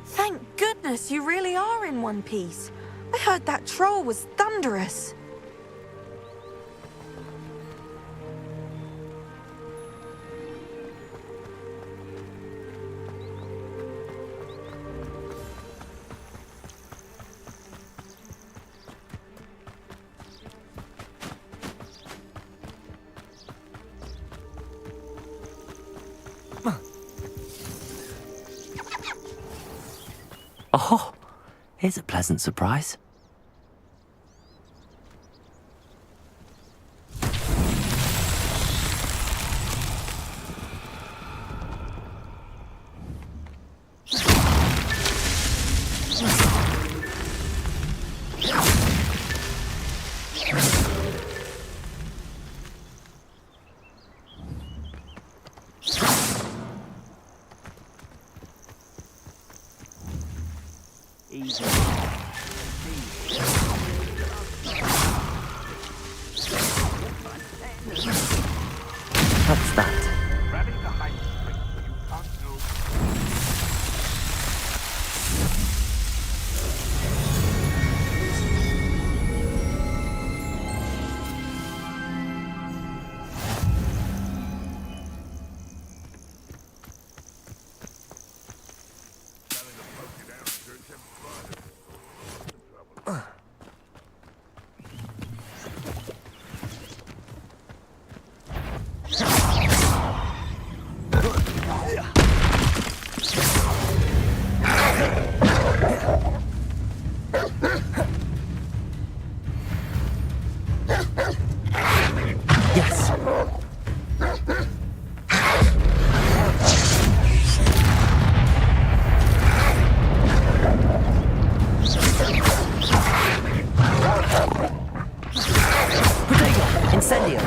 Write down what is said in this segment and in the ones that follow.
Thank goodness you really are in one piece. I heard that troll was thunderous. Oh, here's a pleasant surprise. Easy. What's that? Rally the high spring. You can't know. Yes. Protego! Incendio!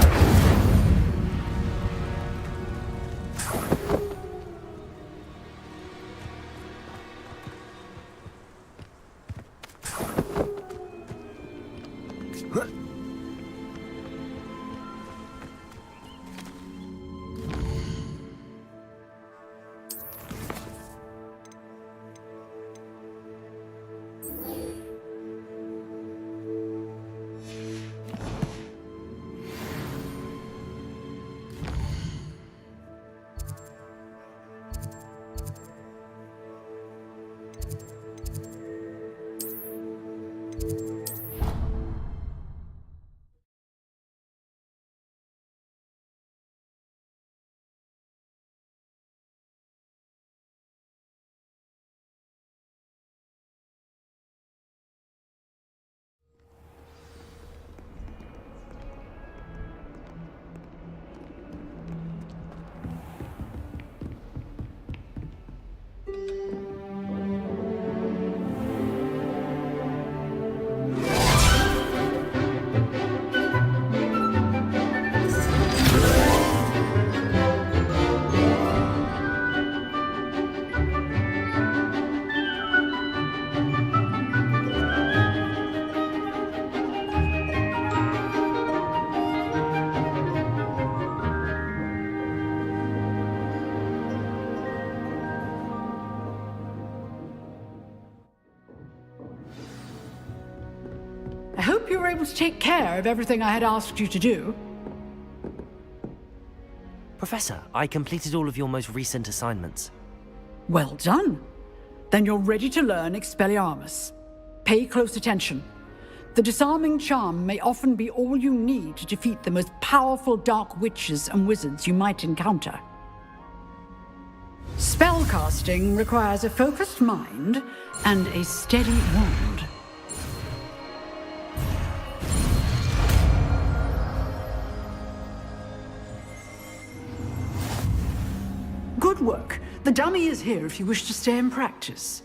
I hope you were able to take care of everything I had asked you to do. Professor, I completed all of your most recent assignments. Well done. Then you're ready to learn Expelliarmus. Pay close attention. The disarming charm may often be all you need to defeat the most powerful dark witches and wizards you might encounter. Spellcasting requires a focused mind and a steady wand. Good work. The dummy is here if you wish to stay and practice.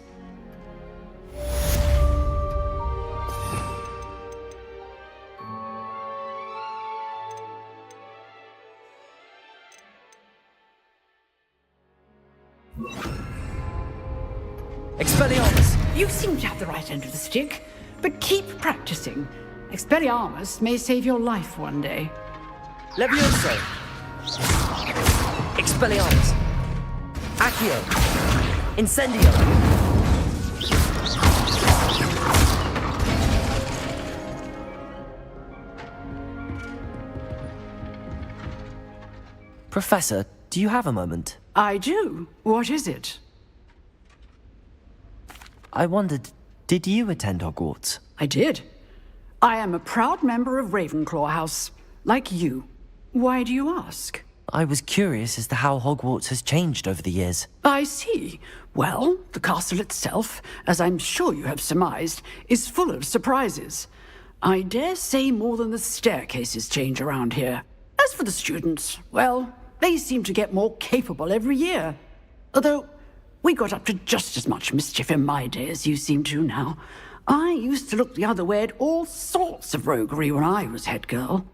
Expelliarmus! You seem to have the right end of the stick, but keep practicing. Expelliarmus may save your life one day. Levioso! Expelliarmus! Accio! Incendio! Professor, do you have a moment? I do. What is it? I wondered, did you attend Hogwarts? I did. I am a proud member of Ravenclaw House, like you. Why do you ask? I was curious as to how Hogwarts has changed over the years. I see. Well, the castle itself, as I'm sure you have surmised, is full of surprises. I dare say more than the staircases change around here. As for the students, well, they seem to get more capable every year. Although, we got up to just as much mischief in my day as you seem to now. I used to look the other way at all sorts of roguery when I was head girl.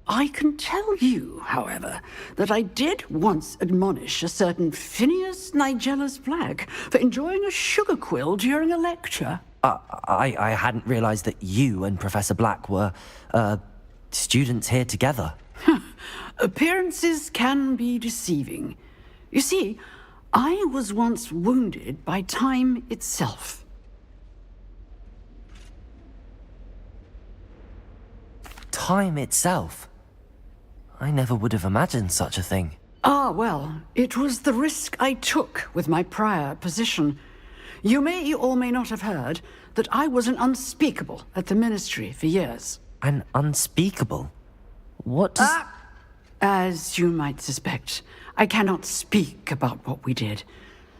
I can tell you, however, that I did once admonish a certain Phineas Nigellus Black for enjoying a sugar quill during a lecture. I hadn't realized that you and Professor Black were, students here together. Appearances can be deceiving. You see, I was once wounded by time itself. Time itself? I never would have imagined such a thing. Ah, well, it was the risk I took with my prior position. You may or may not have heard that I was an unspeakable at the Ministry for years. An unspeakable? What does... As you might suspect, I cannot speak about what we did.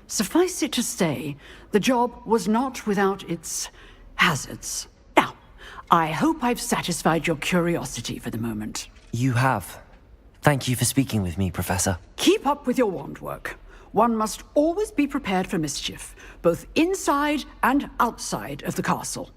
Suffice it to say, the job was not without its hazards. Now, I hope I've satisfied your curiosity for the moment. You have. Thank you for speaking with me, Professor. Keep up with your wand work. One must always be prepared for mischief, both inside and outside of the castle.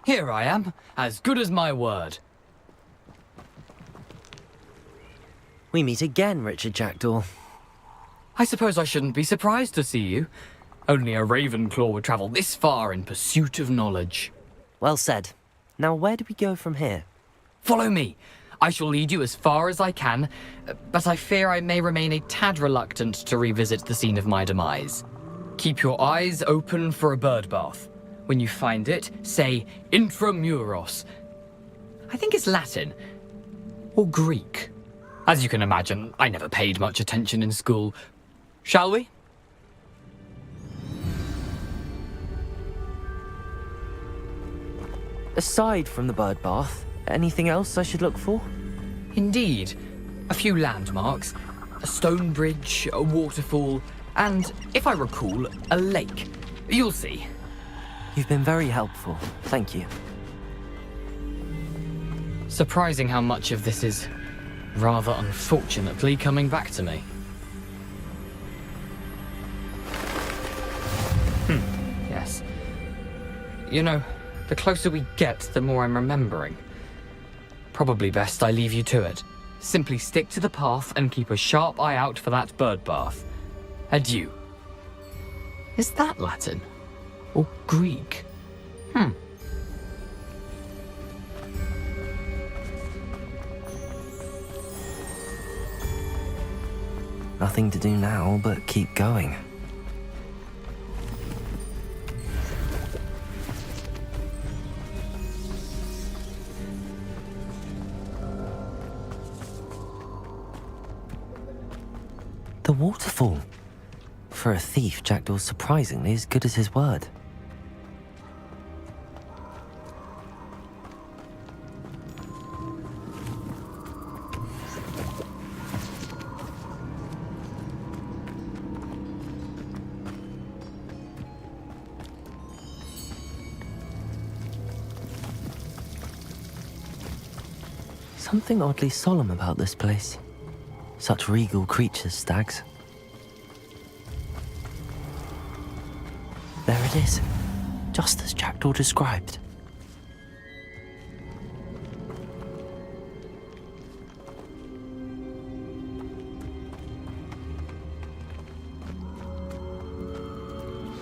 Here I am, as good as my word. We meet again, Richard Jackdaw. I suppose I shouldn't be surprised to see you. Only a Ravenclaw would travel this far in pursuit of knowledge. Well said. Now where do we go from here? Follow me. I shall lead you as far as I can, but I fear I may remain a tad reluctant to revisit the scene of my demise. Keep your eyes open for a bird bath. When you find it, say intramuros. I think it's Latin. Or Greek. As you can imagine, I never paid much attention in school. Shall we? Aside from the bird bath, anything else I should look for? Indeed. A few landmarks. A stone bridge, a waterfall, and, if I recall, a lake. You'll see. You've been very helpful. Thank you. Surprising how much of this is rather unfortunately coming back to me. Yes. You know, the closer we get, the more I'm remembering. Probably best I leave you to it. Simply stick to the path and keep a sharp eye out for that bird bath. Adieu. Is that Latin? Or Greek? Nothing to do now but keep going. The waterfall. For a thief, Jackdaw's surprisingly as good as his word. Something oddly solemn about this place. Such regal creatures, stags. There it is, just as Jackdaw described.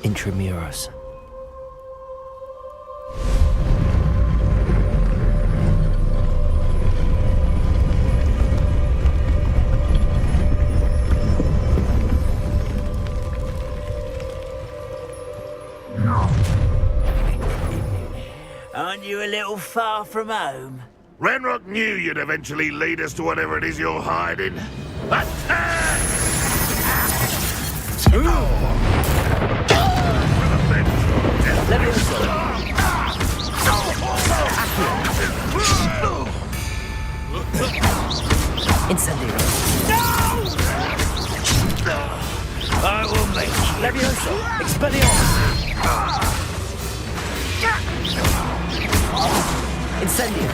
Intramuros. Aren't you a little far from home? Ranrock knew you'd eventually lead us to whatever it is you're hiding. Attack! Incendio. I will make you. Levioso. Expelliarmus. Incendio.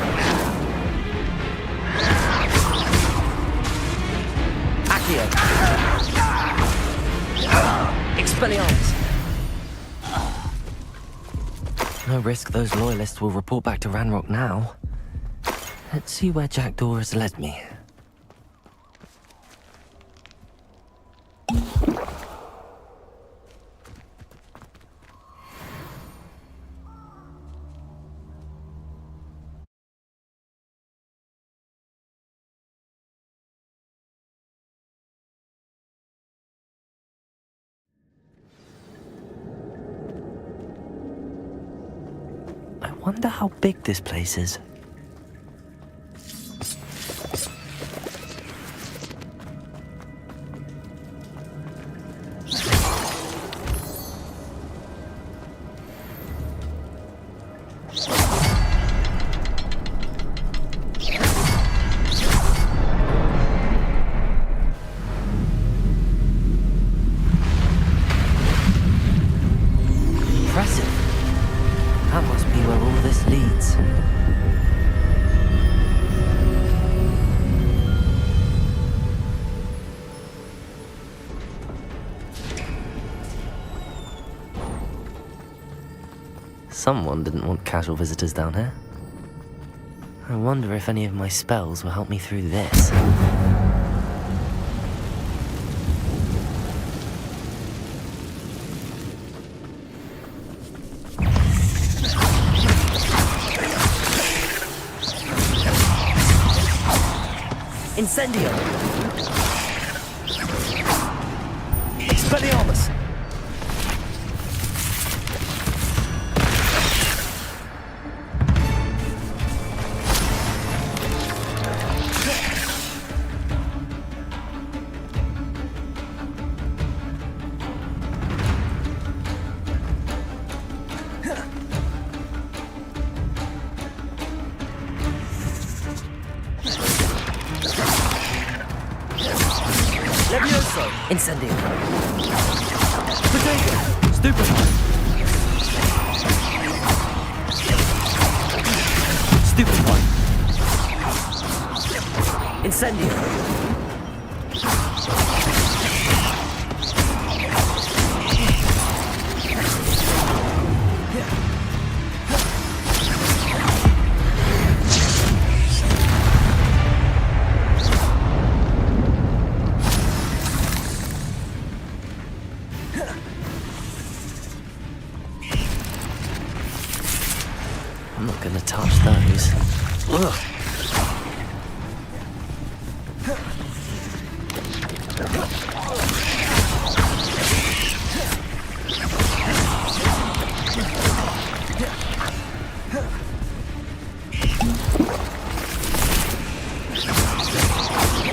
Accio. Expelliarmus. No risk those loyalists will report back to Ranrock now. Let's see where Jackdaw has led me. I wonder how big this place is. Impressive. That must be where all this leads. Someone didn't want casual visitors down here. I wonder if any of my spells will help me through this. Incendio! Expelliarmus! Levioso! Incendio! Potato! Stupefy! Stupefy! Incendio! I'm not gonna touch those. Ugh.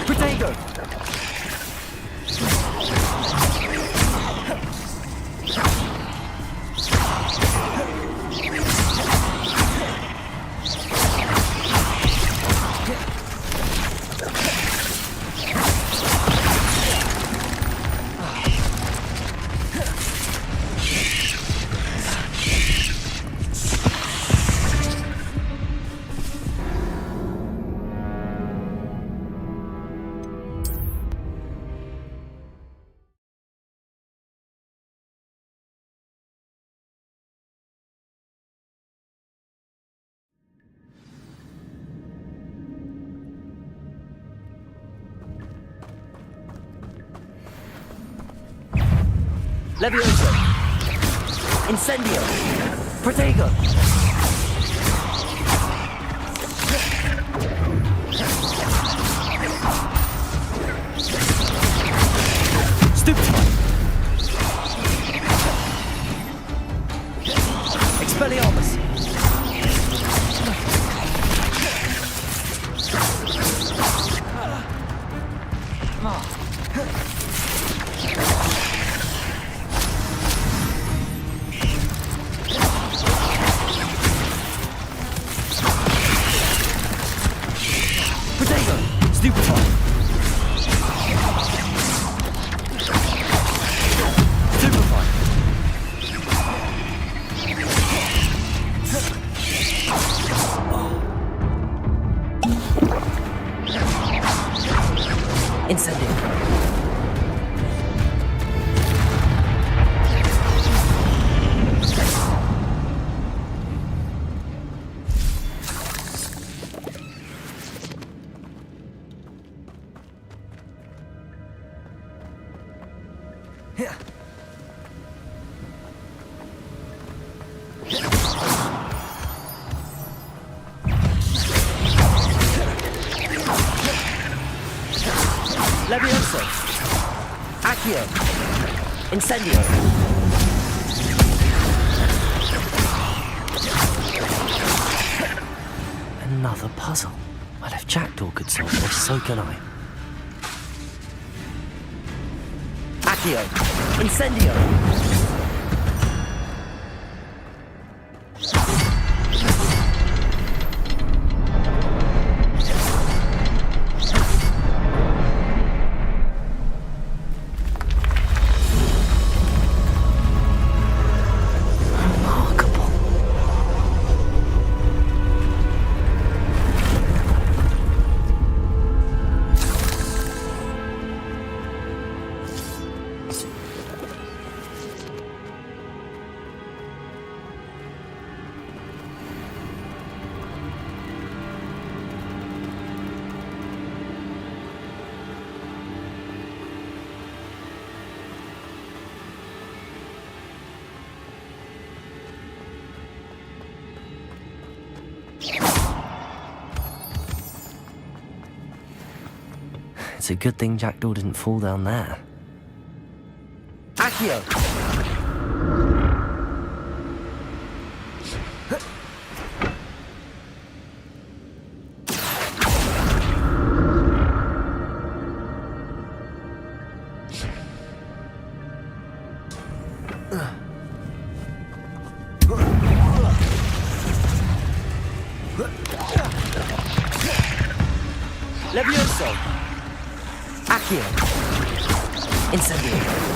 Potato! Levioso! Incendio! Protego! Stupefy! Expelliarmus! Potato! Stupefy! Stupefy! Incendio! Levioso! Accio! Incendio! Another puzzle. Well, if Jackdaw could solve this, so can I. Accio! Incendio! It's a good thing Jackdaw didn't fall down there. Accio! Levioso! Accio! Incendio!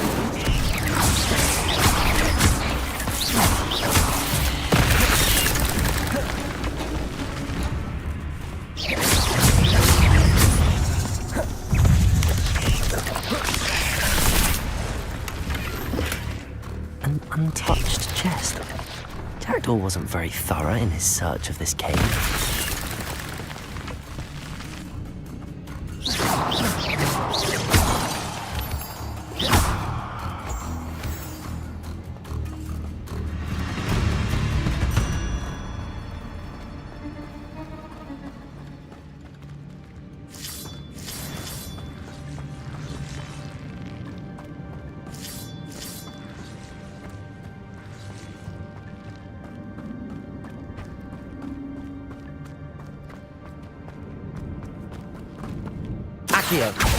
Dumbledore wasn't very thorough in his search of this cave. Accio.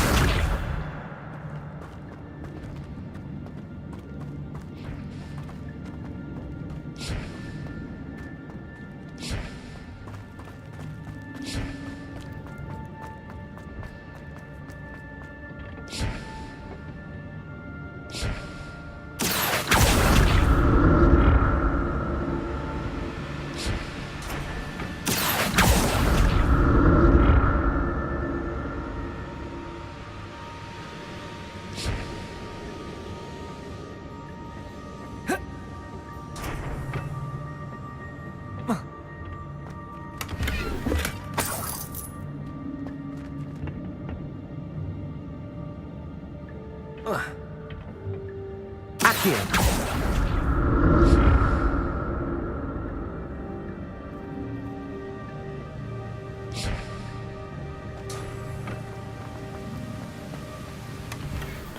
Accio.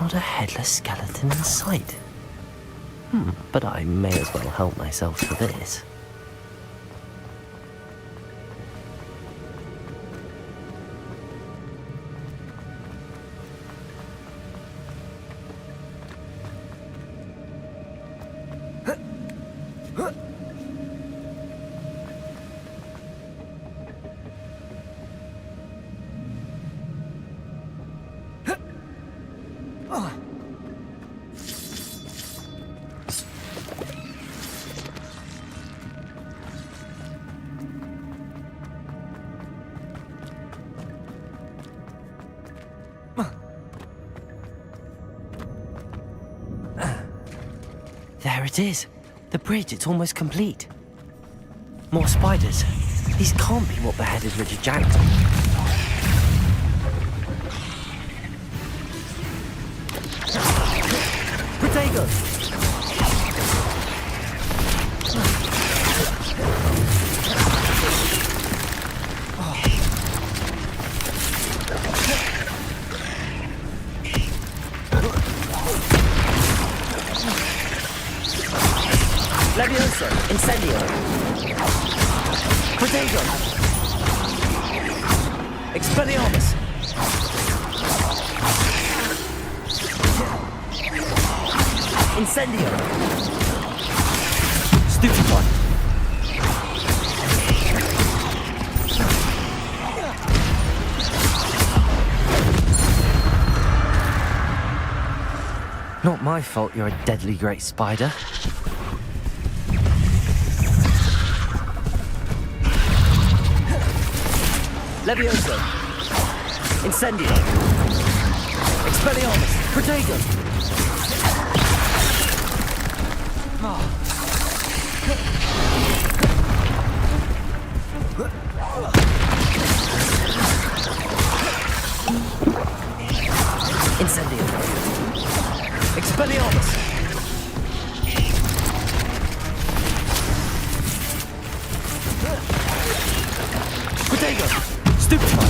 Not a headless skeleton in sight. But I may as well help myself to this. There it is. The bridge, it's almost complete. More spiders. These can't be what beheaded Richard Jackson. Protego! Levioso, incendio. Protego. Expelliarmus. Incendio. Stupefy. Not my fault you're a deadly great spider. Levioso. Incendio. Expelliarmus. Protego. Incendio. Expelliarmus. Protego. Stupefy.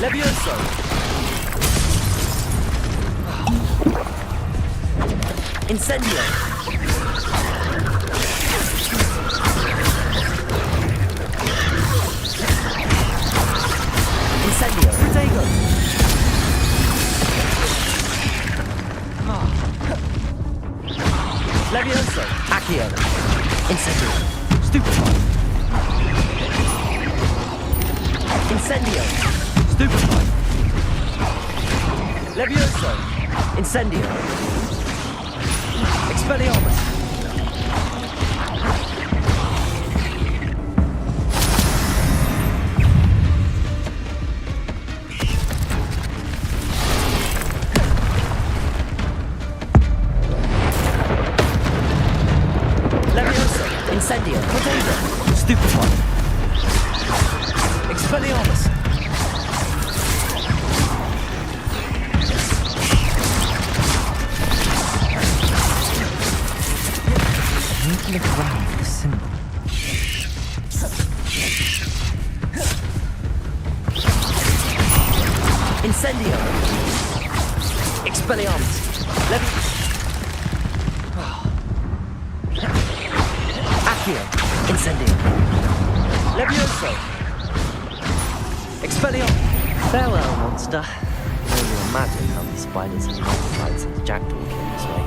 Levioso. Incendio. Incendio. Protego. Levioso. Accio. Incendio. Stupefy. Incendio. Stupefy. Levioso. Incendio. Expelliarmus. Expelliarmus! I need to look around for the symbol. Incendio! Expelliarmus! Accio! Incendio! Levioso! Expelliarmus! Farewell, monster. Can only imagine how these spiders have multiplied since Jackdaw came this way.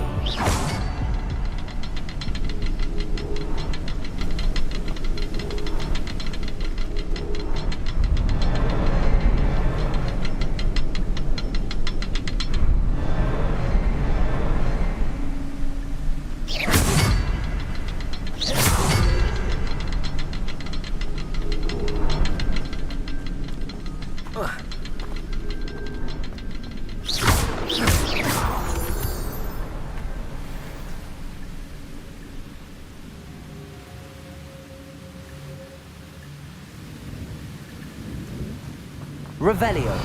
Revelio.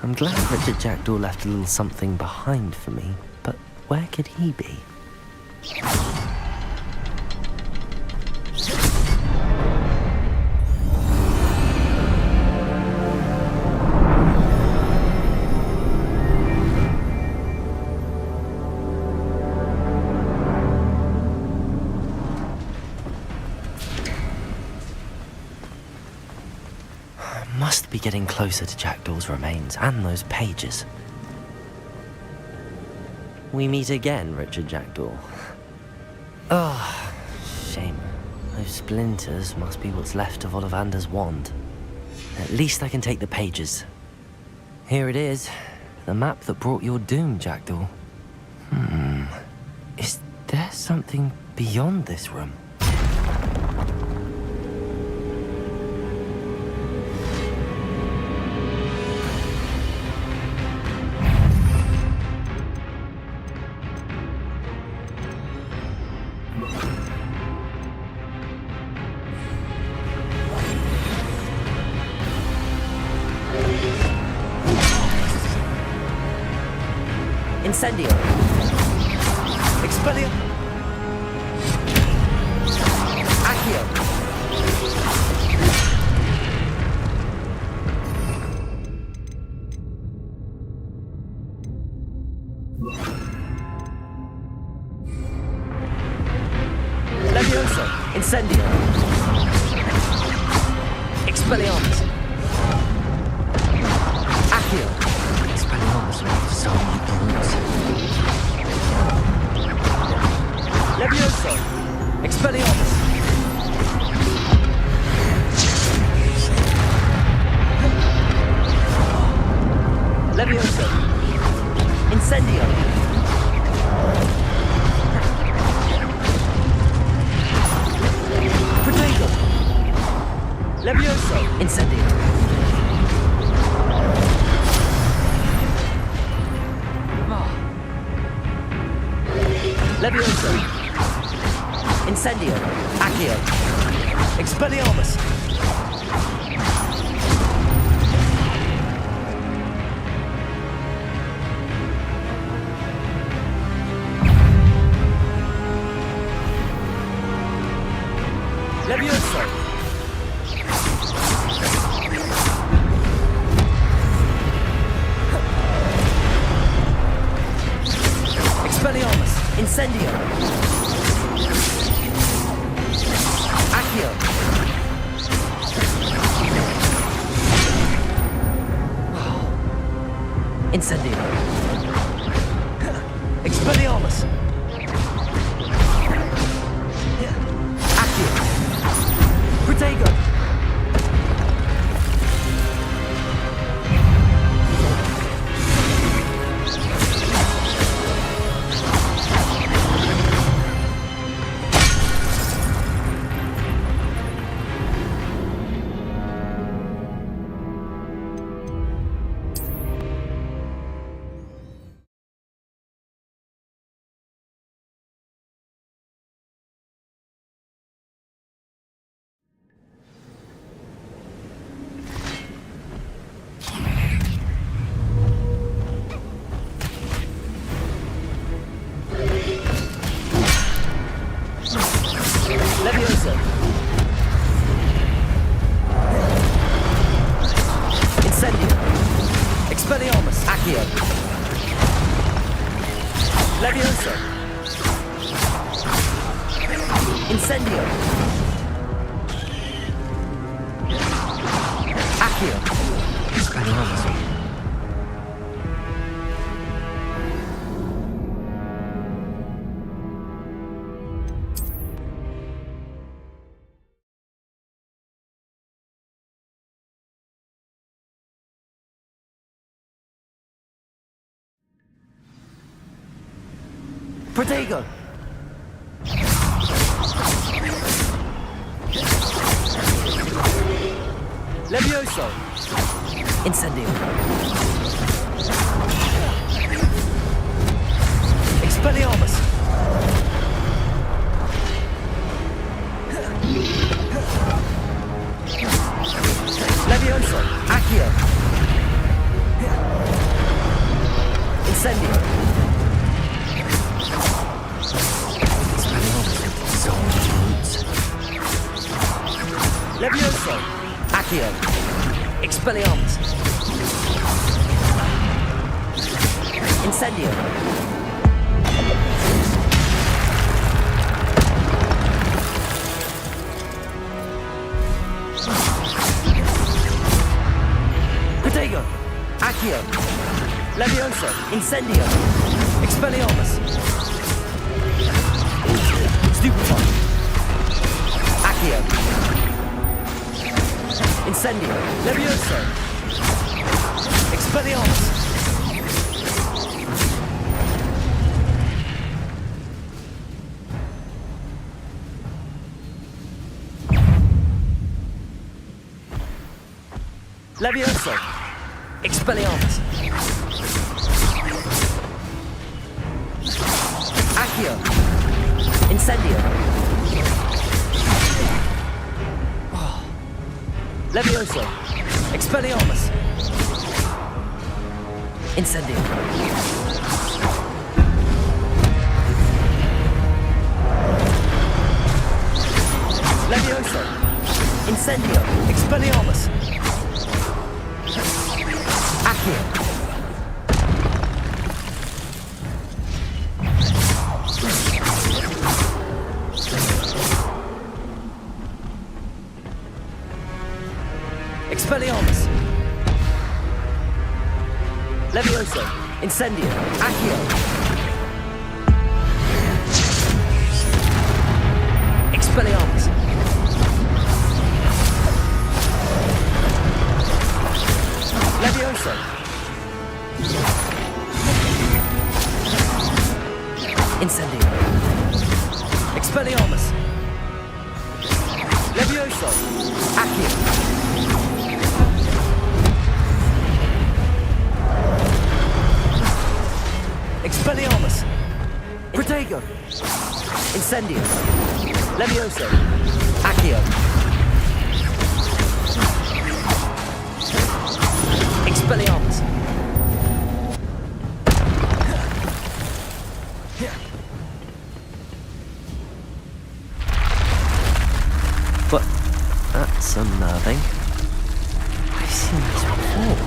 I'm glad Richard Jackdaw left a little something behind for me, but where could he be? Must be getting closer to Jackdaw's remains and those pages. We meet again, Richard Jackdaw. Ah, shame. Those splinters must be what's left of Ollivander's wand. At least I can take the pages. Here it is, the map that brought your doom, Jackdaw. Is there something beyond this room? Incendio! Expellium! Accio! Levioso! Incendio! Expelliarmus! Accio! Expelliarmus with so many bullets. Levioso! Expelliarmus! Levioso! Incendio! Protego! Levioso! Incendio! Levioso! Incendio! Accio! Expelliarmus! Levioso! Expelliarmus! Incendio! Accio! Incendio! Expelliarmus! Accio! Protego! Levioso! Incendio! Expelliarmus! Accio! Levioso! Incendio! Accio! Expelliarmus! Protego! Levioso! Incendio! Expelliarmus! Levioso! Accio! Incendio! Levioso! Accio! Expelliarmus! Incendio! Protego! Accio! Levioso! Incendio! Expelliarmus! Stupefy! Accio! Incendio! Levioso! Expelliarmus! Levioso! Expelliarmus! Accio! Incendio! Levioso! Expelliarmus! Incendio! Levioso! Incendio! Expelliarmus! Accio! Expelliarmus! Levioso! Incendio! Accio! Expelliarmus! Levioso! Incendio! Expelliarmus! Levioso! Accio! Expelliarmus! Protego! Incendio! Levioso! Accio! Expelliarmus! But that's unnerving. I've seen this before.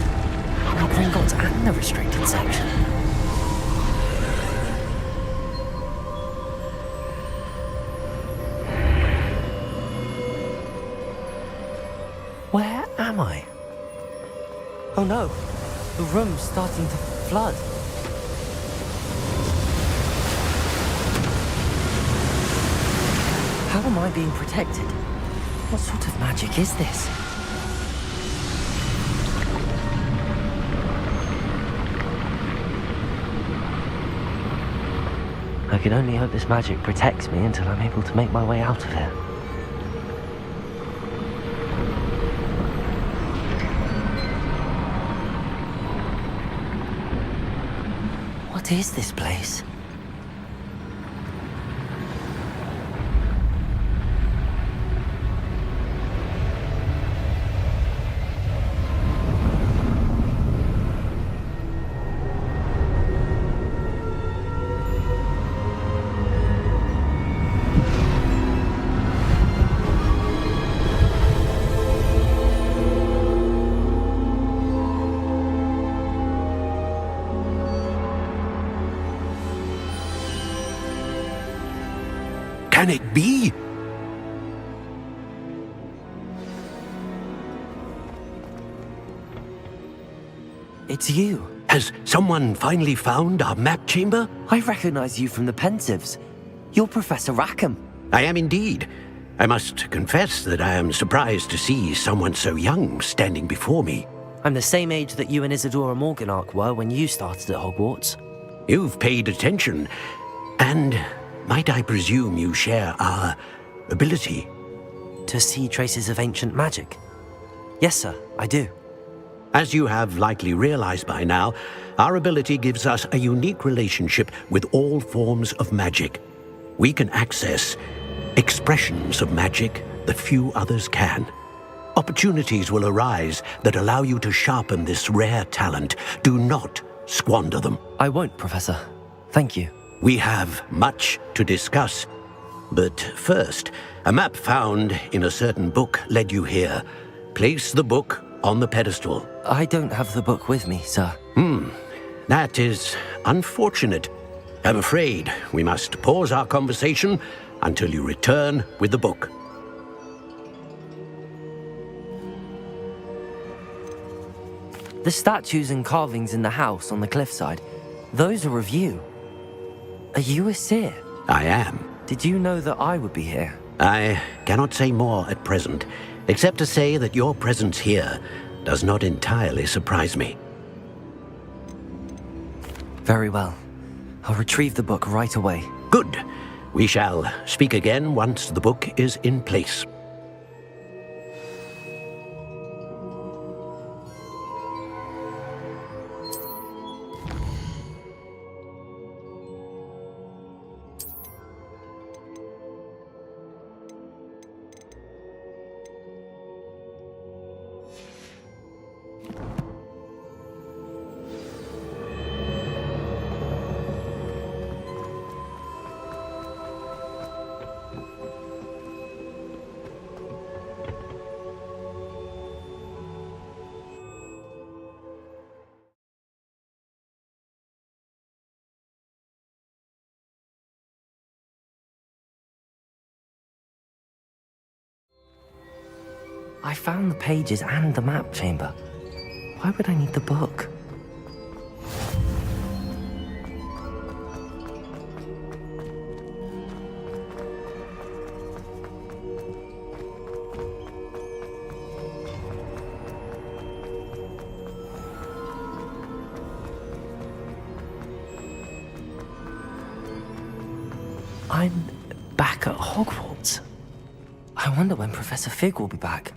In Gringotts and the restricted section. Where am I? Oh no, the room's starting to flood. How am I being protected? What sort of magic is this? I can only hope this magic protects me until I'm able to make my way out of here. What is this place? Can it be? It's you. Has someone finally found our map chamber? I recognize you from the Pensives. You're Professor Rackham. I am indeed. I must confess that I am surprised to see someone so young standing before me. I'm the same age that you and Isadora Morganach were when you started at Hogwarts. You've paid attention, and might I presume you share our ability? To see traces of ancient magic? Yes, sir, I do. As you have likely realized by now, our ability gives us a unique relationship with all forms of magic. We can access expressions of magic that few others can. Opportunities will arise that allow you to sharpen this rare talent. Do not squander them. I won't, Professor. Thank you. We have much to discuss. But first, a map found in a certain book led you here. Place the book on the pedestal. I don't have the book with me, sir. That is unfortunate. I'm afraid we must pause our conversation until you return with the book. The statues and carvings in the house on the cliffside, those are of you. Are you a seer? I am. Did you know that I would be here? I cannot say more at present, except to say that your presence here does not entirely surprise me. Very well. I'll retrieve the book right away. Good. We shall speak again once the book is in place. I found the pages and the map chamber. Why would I need the book? I'm back at Hogwarts. I wonder when Professor Fig will be back.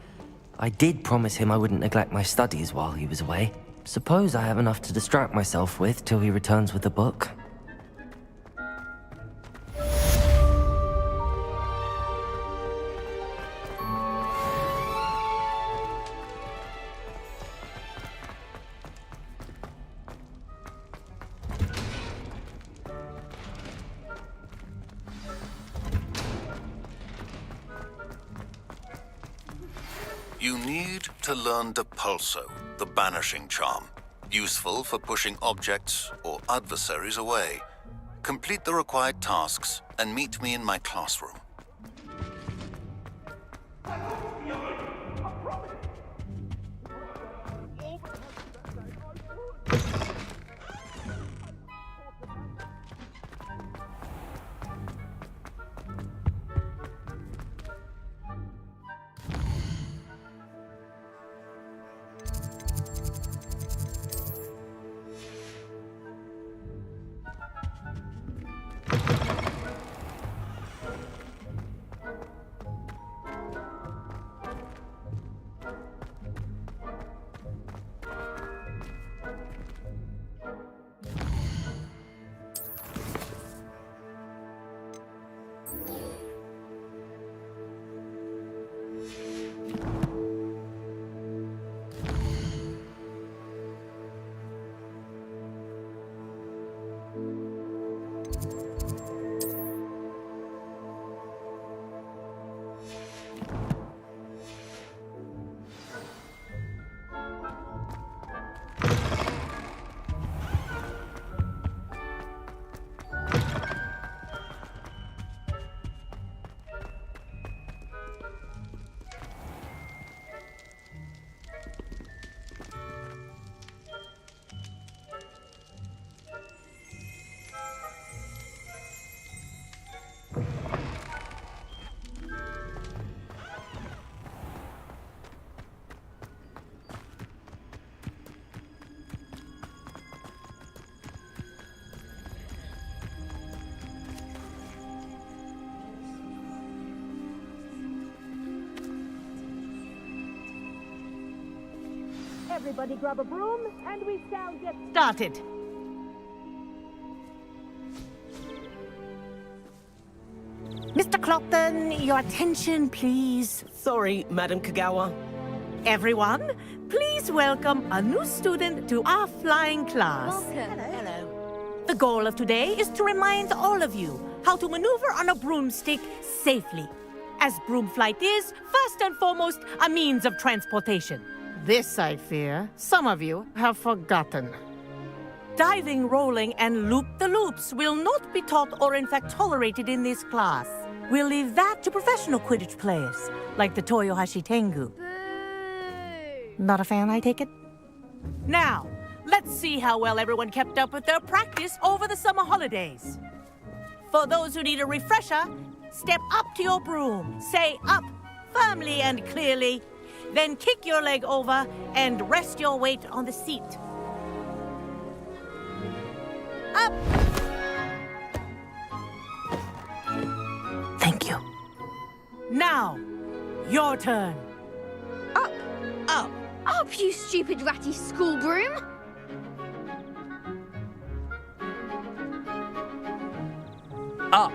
I did promise him I wouldn't neglect my studies while he was away. Suppose I have enough to distract myself with till he returns with the book. You need to learn Depulso, the banishing charm. Useful for pushing objects or adversaries away. Complete the required tasks and meet me in my classroom. Everybody grab a broom, and we shall get started. Mr. Clopton, your attention, please. Sorry, Madam Kagawa. Everyone, please welcome a new student to our flying class. Welcome. Hello. The goal of today is to remind all of you how to maneuver on a broomstick safely, as broom flight is, first and foremost, a means of transportation. This, I fear, some of you have forgotten. Diving, rolling, and loop-the-loops will not be taught or in fact tolerated in this class. We'll leave that to professional Quidditch players, like the Toyohashi Tengu. Not a fan, I take it? Now, let's see how well everyone kept up with their practice over the summer holidays. For those who need a refresher, step up to your broom, say up, firmly and clearly, then kick your leg over and rest your weight on the seat. Up! Thank you. Now, your turn. Up! Up! Up, you stupid ratty school broom! Up!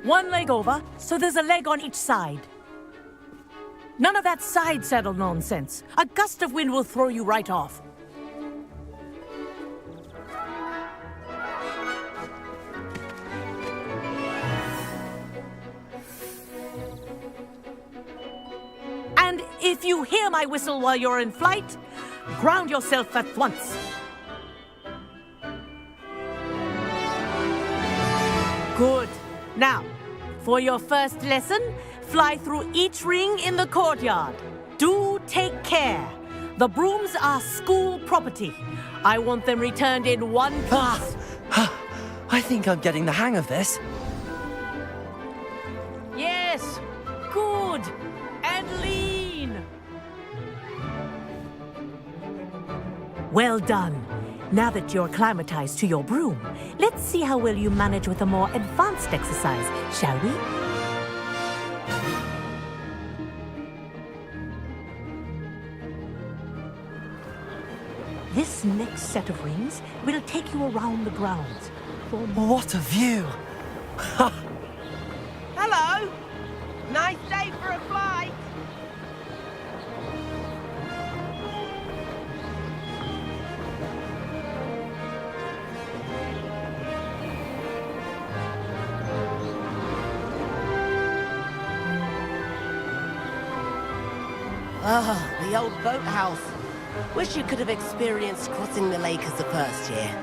One leg over, so there's a leg on each side. None of that side saddle nonsense. A gust of wind will throw you right off. And if you hear my whistle while you're in flight, ground yourself at once. Good. Now, for your first lesson, fly through each ring in the courtyard. Do take care. The brooms are school property. I want them returned in one piece. I think I'm getting the hang of this. Yes. Good. And lean. Well done. Now that you're acclimatized to your broom, let's see how well you manage with a more advanced exercise, shall we? This next set of rings will take you around the grounds. What a view! Hello. Nice day for a flight. Ah, the old boathouse. Wish you could have experienced crossing the lake as the first year.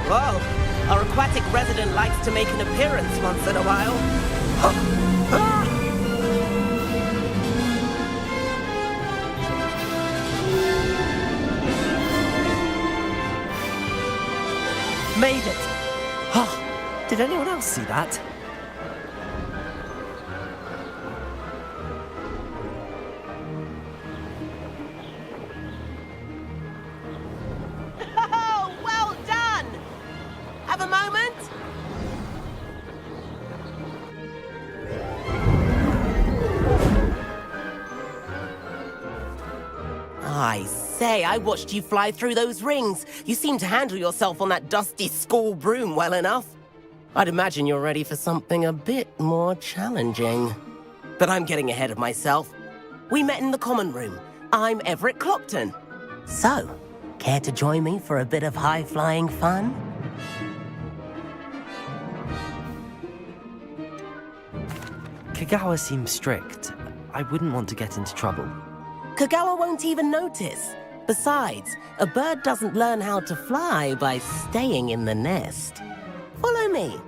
Whoa, our aquatic resident likes to make an appearance once in a while. Made it! Oh, did anyone else see that? Oh, well done! Have a moment? I say, I watched you fly through those rings. You seem to handle yourself on that dusty school broom well enough. I'd imagine you're ready for something a bit more challenging. But I'm getting ahead of myself. We met in the common room. I'm Everett Clopton. So, care to join me for a bit of high-flying fun? Kagawa seems strict. I wouldn't want to get into trouble. Kagawa won't even notice. Besides, a bird doesn't learn how to fly by staying in the nest. Follow me.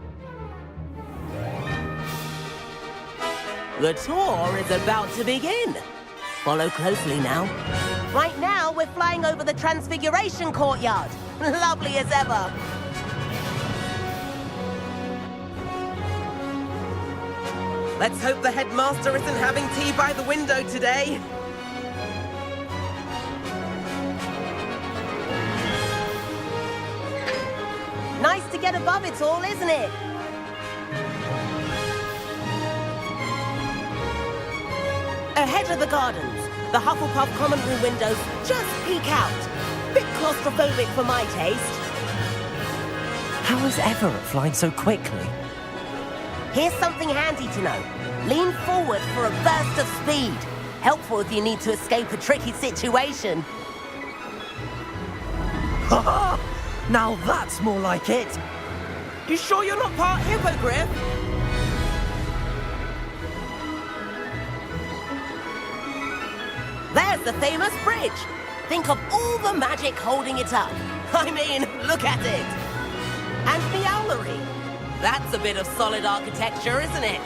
The tour is about to begin. Follow closely now. Right now, we're flying over the Transfiguration Courtyard. Lovely as ever. Let's hope the headmaster isn't having tea by the window today. Nice to get above it all, isn't it? Ahead of the gardens, the Hufflepuff common room windows just peek out. Bit claustrophobic for my taste. How is Everett flying so quickly? Here's something handy to know. Lean forward for a burst of speed. Helpful if you need to escape a tricky situation. Now that's more like it! You sure you're not part hippogriff? There's the famous bridge. Think of all the magic holding it up. I mean, look at it. And the owlery. That's a bit of solid architecture, isn't it?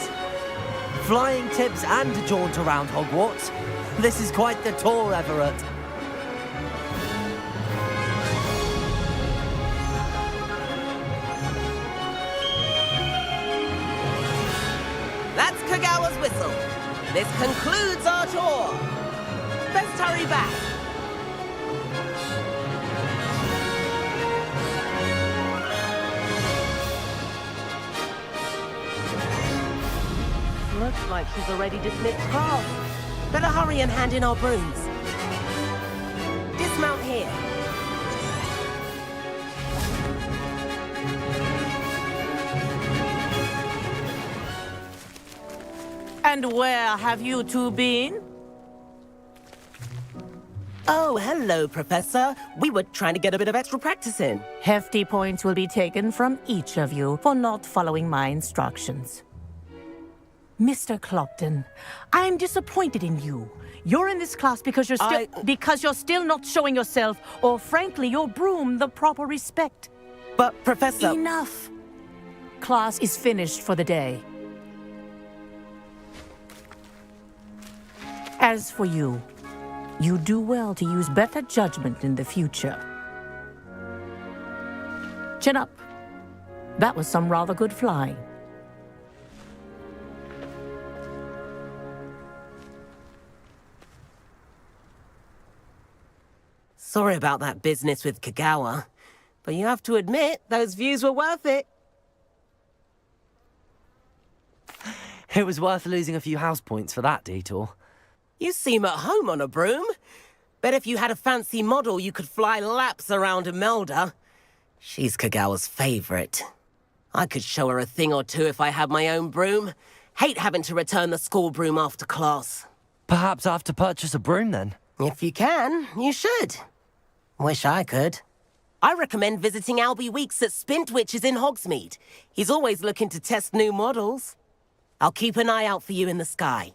Flying tips and a jaunt around Hogwarts. This is quite the tour, Everett. That's Kagawa's whistle. This concludes our tour. Best hurry back. Looks like she's already dismissed class. Better hurry and hand in our brooms. Dismount here. And where have you two been? Oh, hello, Professor. We were trying to get a bit of extra practice in. Hefty points will be taken from each of you for not following my instructions. Mr. Clopton, I'm disappointed in you. You're in this class because you're still not showing yourself, or frankly, your broom, the proper respect. But, Professor... Enough. Class is finished for the day. As for you, you do well to use better judgment in the future. Chin up. That was some rather good flying. Sorry about that business with Kagawa, but you have to admit, those views were worth it. It was worth losing a few house points for that detour. You seem at home on a broom. Bet if you had a fancy model, you could fly laps around Imelda. She's Kagawa's favorite. I could show her a thing or two if I had my own broom. Hate having to return the school broom after class. Perhaps I have to purchase a broom then. If you can, you should. Wish I could. I recommend visiting Albie Weeks at Spintwitches in Hogsmeade. He's always looking to test new models. I'll keep an eye out for you in the sky.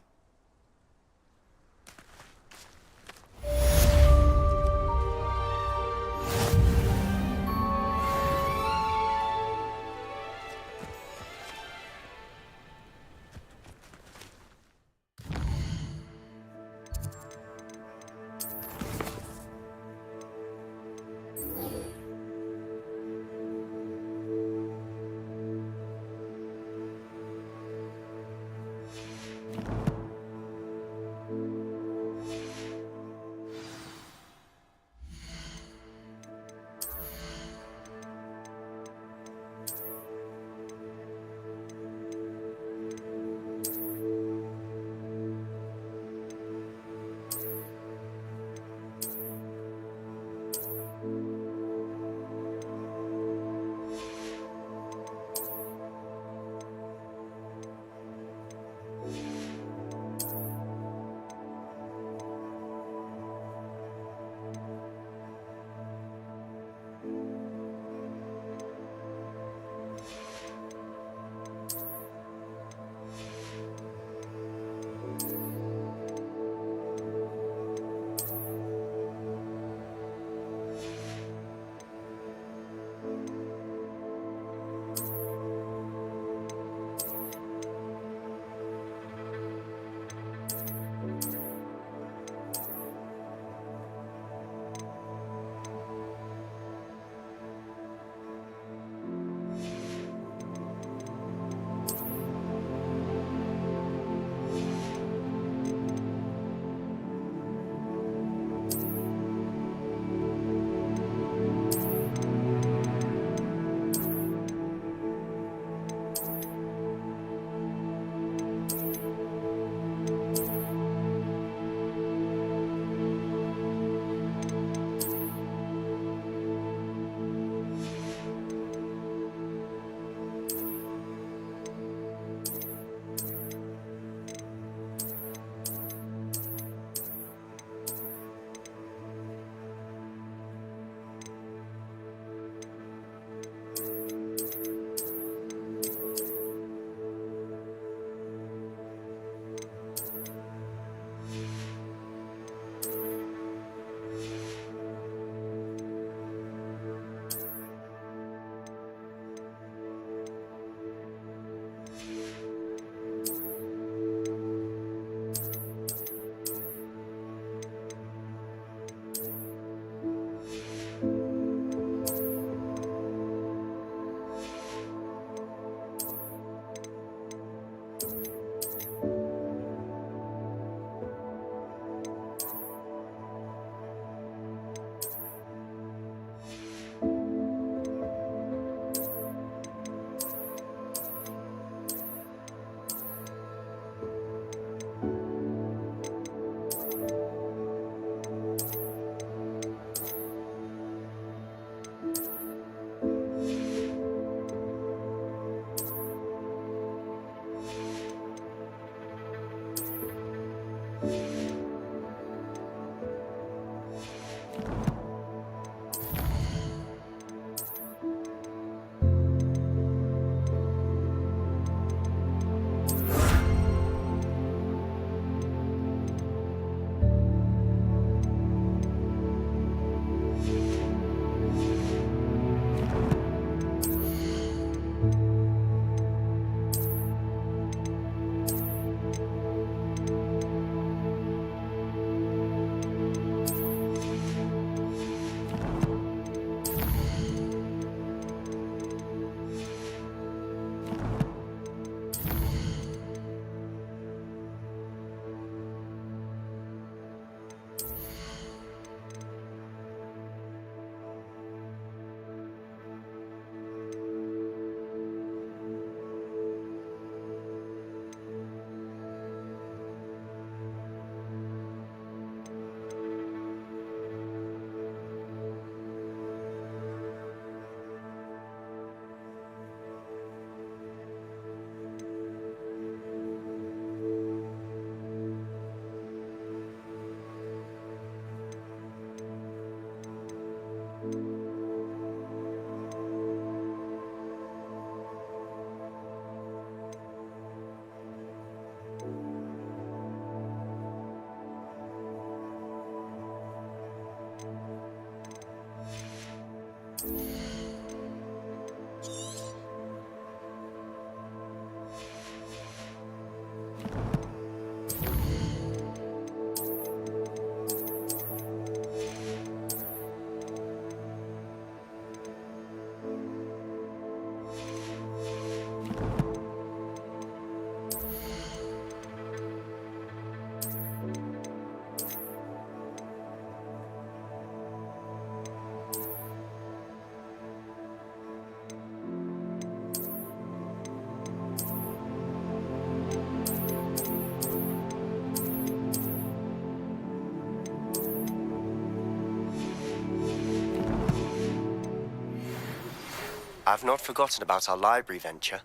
I've not forgotten about our library venture.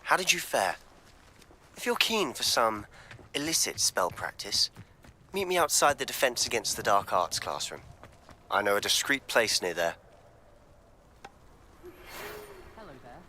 How did you fare? If you're keen for some illicit spell practice, meet me outside the Defense Against the Dark Arts classroom. I know a discreet place near there. Hello there.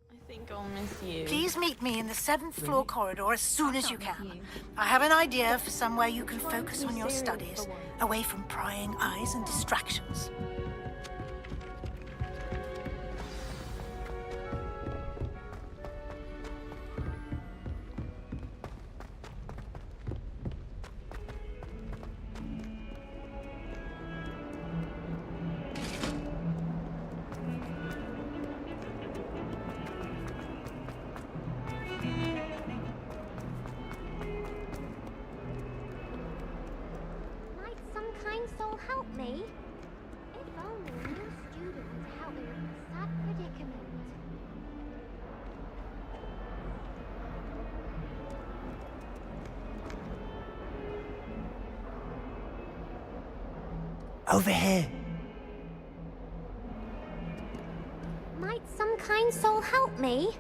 I think I'll miss you. Please meet me in the 7th floor corridor as soon as you can. I have an idea for somewhere you can focus on your studies, away from prying eyes and distractions. Might some kind soul help me? If only a new student could help me with this sad predicament. Over here. Might some kind soul help me?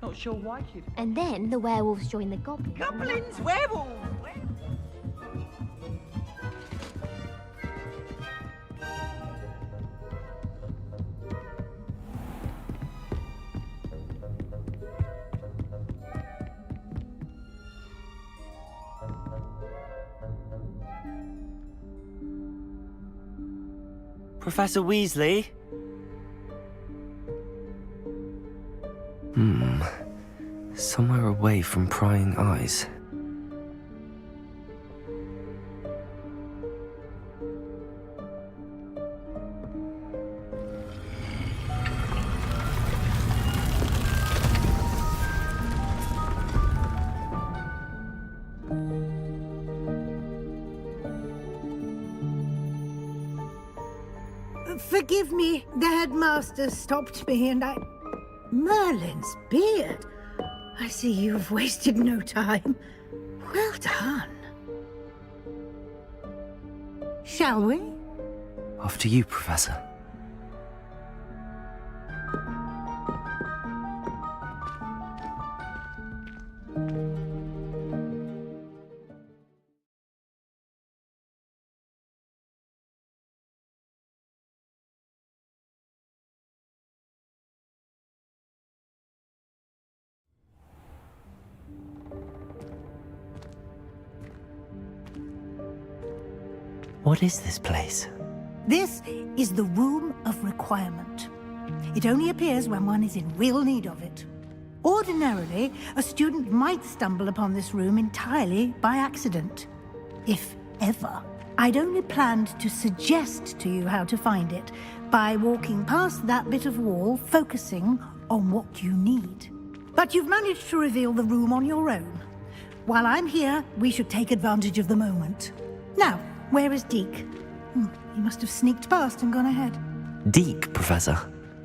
Not sure why she'd... And then the werewolves join the goblins. Goblins! Werewolves! Professor Weasley? Somewhere away from prying eyes. Forgive me, the headmaster stopped me and I... Merlin's beard. I see you've wasted no time. Well done. Shall we? After you, Professor. What is this place? This is the Room of Requirement. It only appears when one is in real need of it. Ordinarily, a student might stumble upon this room entirely by accident. If ever. I'd only planned to suggest to you how to find it by walking past that bit of wall, focusing on what you need. But you've managed to reveal the room on your own. While I'm here, we should take advantage of the moment. Now, where is Deke? He must have sneaked past and gone ahead. Deke, Professor.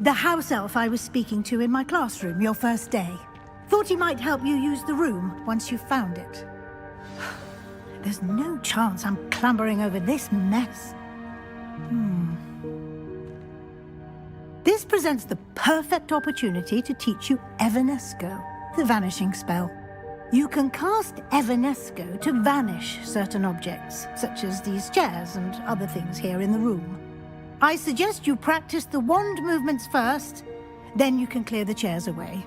The house elf I was speaking to in my classroom your first day. Thought he might help you use the room once you found it. There's no chance I'm clambering over this mess. This presents the perfect opportunity to teach you Evanesco, the vanishing spell. You can cast Evanesco to vanish certain objects, such as these chairs and other things here in the room. I suggest you practice the wand movements first, then you can clear the chairs away.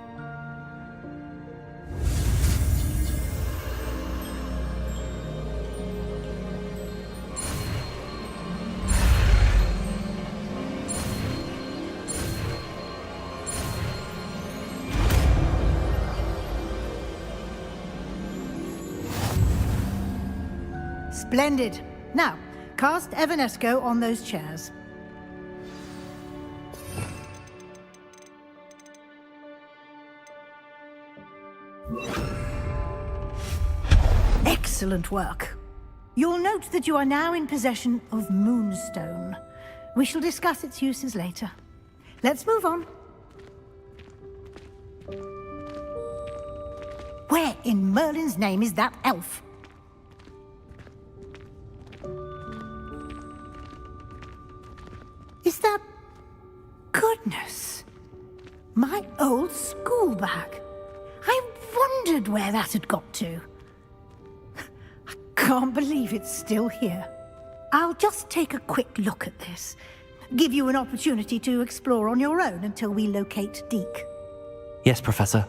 Splendid. Now, cast Evanesco on those chairs. Excellent work. You'll note that you are now in possession of Moonstone. We shall discuss its uses later. Let's move on. Where in Merlin's name is that elf? Is that... Goodness! My old school bag. I wondered where that had got to. I can't believe it's still here. I'll just take a quick look at this. Give you an opportunity to explore on your own until we locate Deke. Yes, Professor.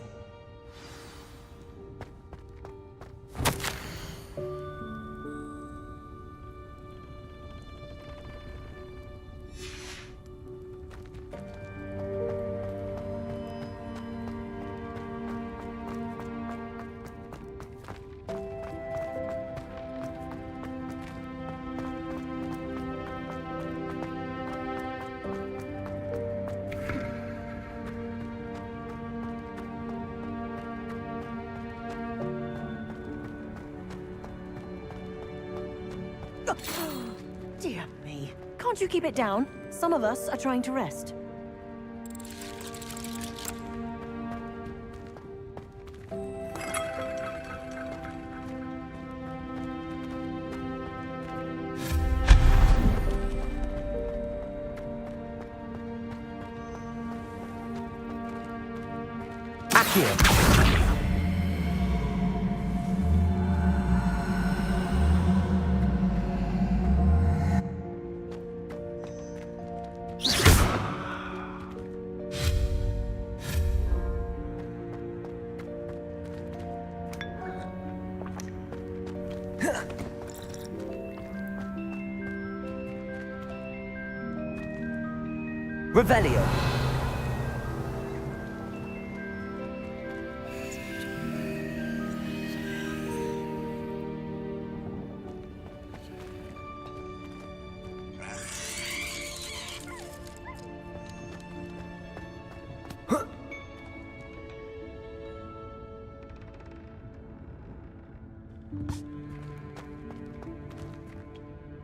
Dear me. Can't you keep it down? Some of us are trying to rest. Revelio.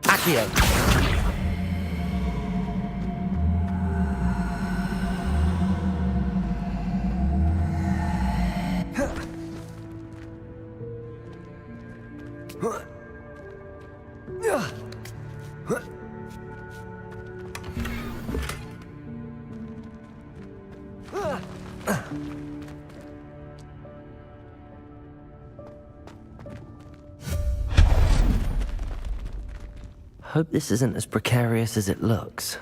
Accio. Hope this isn't as precarious as it looks.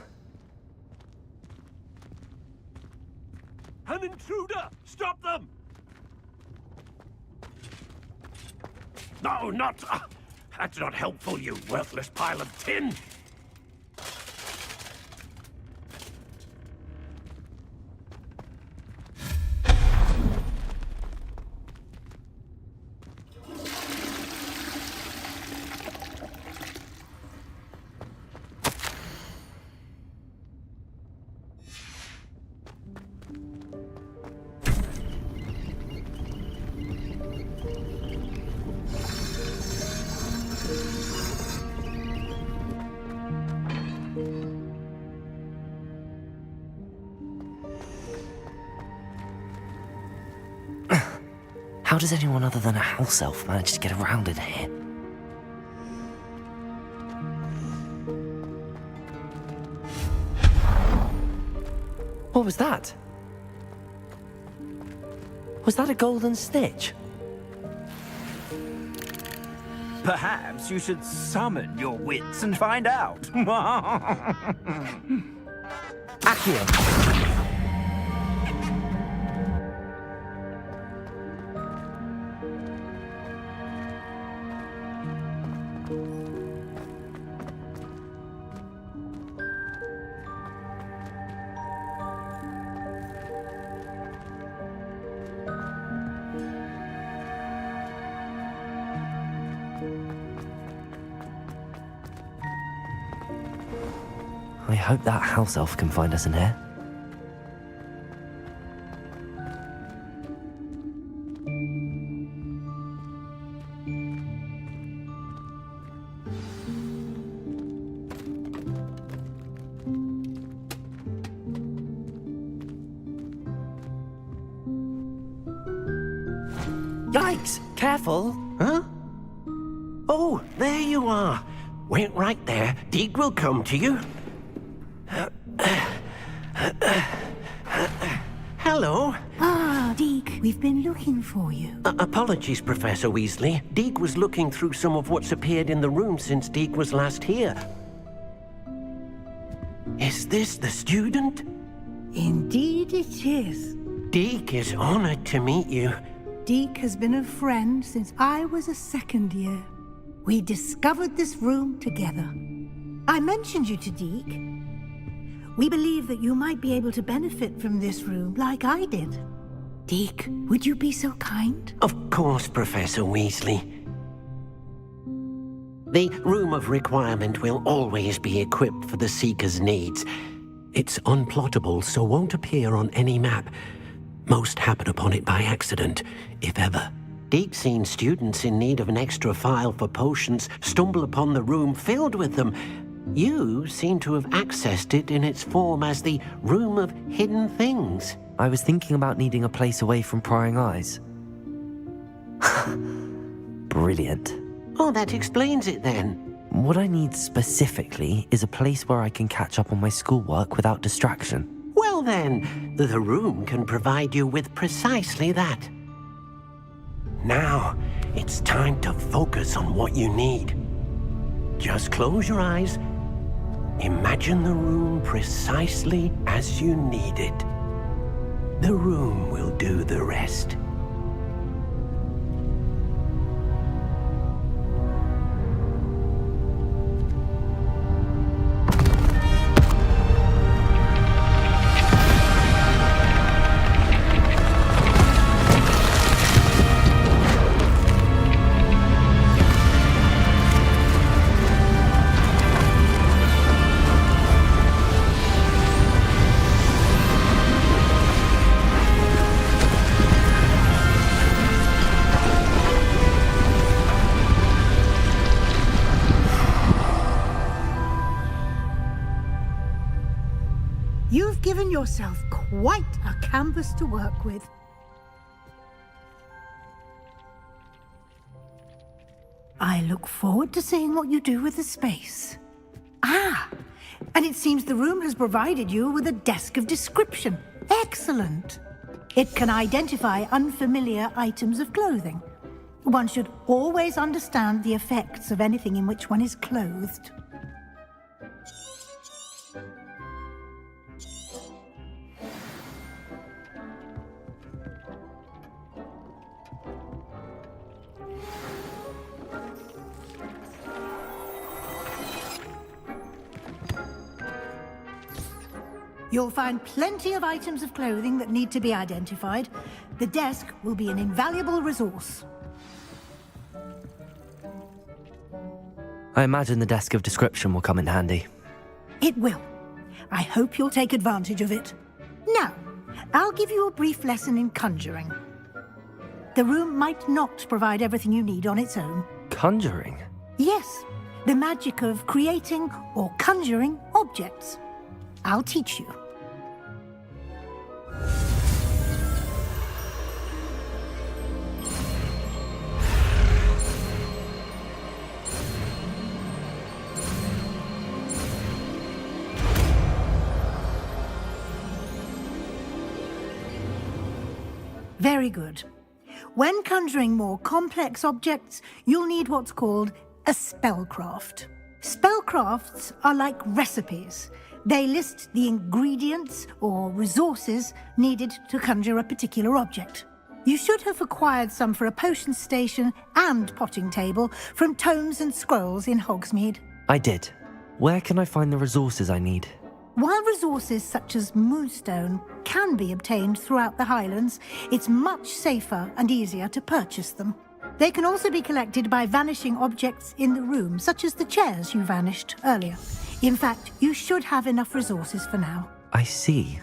An intruder! Stop them! No, not... that's not helpful, you worthless pile of tin! How does anyone other than a house elf manage to get around in here? What was that? Was that a golden snitch? Perhaps you should summon your wits and find out. Accio. I hope that house elf can find us in here. Yikes! Careful! Huh? Oh, there you are. Wait right there. Deek will come to you. Hello. Ah, Deek, we've been looking for you. Apologies, Professor Weasley. Deek was looking through some of what's appeared in the room since Deek was last here. Is this the student? Indeed it is. Deek is honored to meet you. Deek has been a friend since I was a second year. We discovered this room together. I mentioned you to Deek. We believe that you might be able to benefit from this room like I did. Deek, would you be so kind? Of course, Professor Weasley. The Room of Requirement will always be equipped for the Seeker's needs. It's unplottable, so won't appear on any map. Most happen upon it by accident, if ever. Deek's seen students in need of an extra file for potions stumble upon the room filled with them. You seem to have accessed it in its form as the Room of Hidden Things. I was thinking about needing a place away from prying eyes. Brilliant. Oh, that explains it then. What I need specifically is a place where I can catch up on my schoolwork without distraction. Well then, the room can provide you with precisely that. Now, it's time to focus on what you need. Just close your eyes. Imagine the room precisely as you need it. The room will do the rest. You've given yourself quite a canvas to work with. I look forward to seeing what you do with the space. Ah, and it seems the room has provided you with a desk of description. Excellent. It can identify unfamiliar items of clothing. One should always understand the effects of anything in which one is clothed. You'll find plenty of items of clothing that need to be identified. The desk will be an invaluable resource. I imagine the desk of description will come in handy. It will. I hope you'll take advantage of it. Now, I'll give you a brief lesson in conjuring. The room might not provide everything you need on its own. Conjuring? Yes, the magic of creating or conjuring objects. I'll teach you. Very good. When conjuring more complex objects, you'll need what's called a spellcraft. Spellcrafts are like recipes. They list the ingredients or resources needed to conjure a particular object. You should have acquired some for a potion station and potting table from tomes and scrolls in Hogsmeade. I did. Where can I find the resources I need? While resources such as moonstone can be obtained throughout the Highlands, it's much safer and easier to purchase them. They can also be collected by vanishing objects in the room, such as the chairs you vanished earlier. In fact, you should have enough resources for now. I see.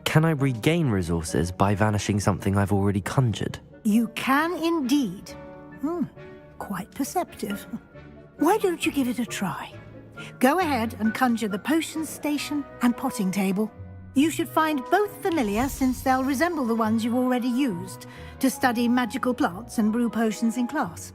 Can I regain resources by vanishing something I've already conjured? You can indeed. Quite perceptive. Why don't you give it a try? Go ahead and conjure the potion station and potting table. You should find both familiar, since they'll resemble the ones you've already used to study magical plants and brew potions in class.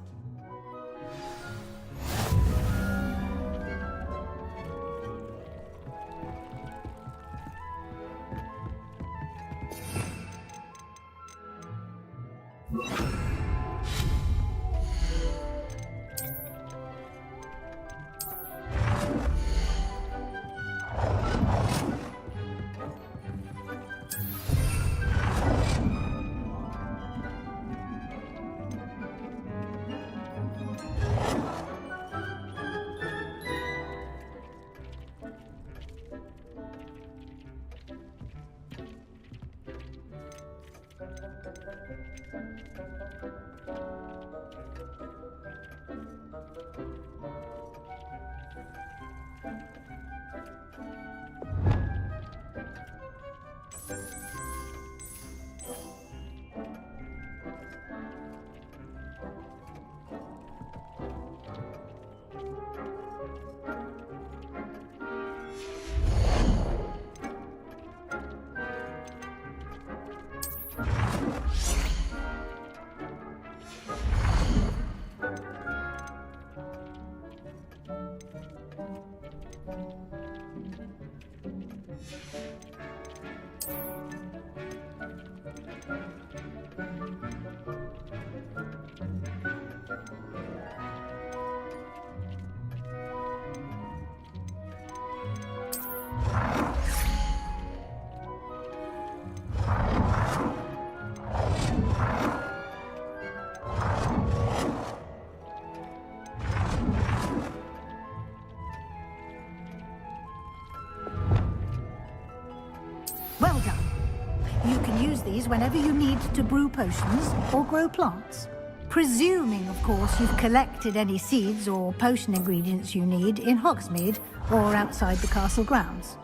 Well done. You can use these whenever you need to brew potions or grow plants. Presuming, of course, you've collected any seeds or potion ingredients you need in Hogsmeade or outside the castle grounds.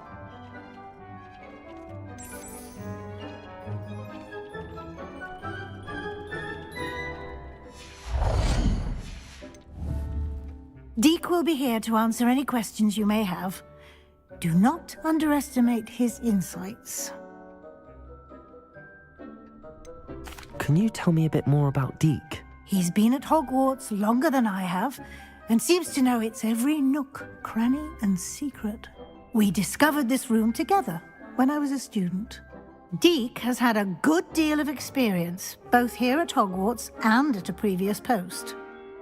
Deke will be here to answer any questions you may have. Do not underestimate his insights. Can you tell me a bit more about Deke? He's been at Hogwarts longer than I have, and seems to know its every nook, cranny, and secret. We discovered this room together when I was a student. Deke has had a good deal of experience, both here at Hogwarts and at a previous post.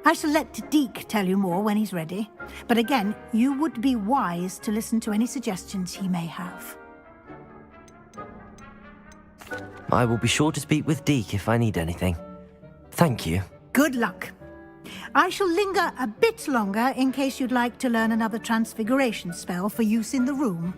I shall let Deke tell you more when he's ready, but again, you would be wise to listen to any suggestions he may have. I will be sure to speak with Deke if I need anything. Thank you. Good luck. I shall linger a bit longer in case you'd like to learn another transfiguration spell for use in the room.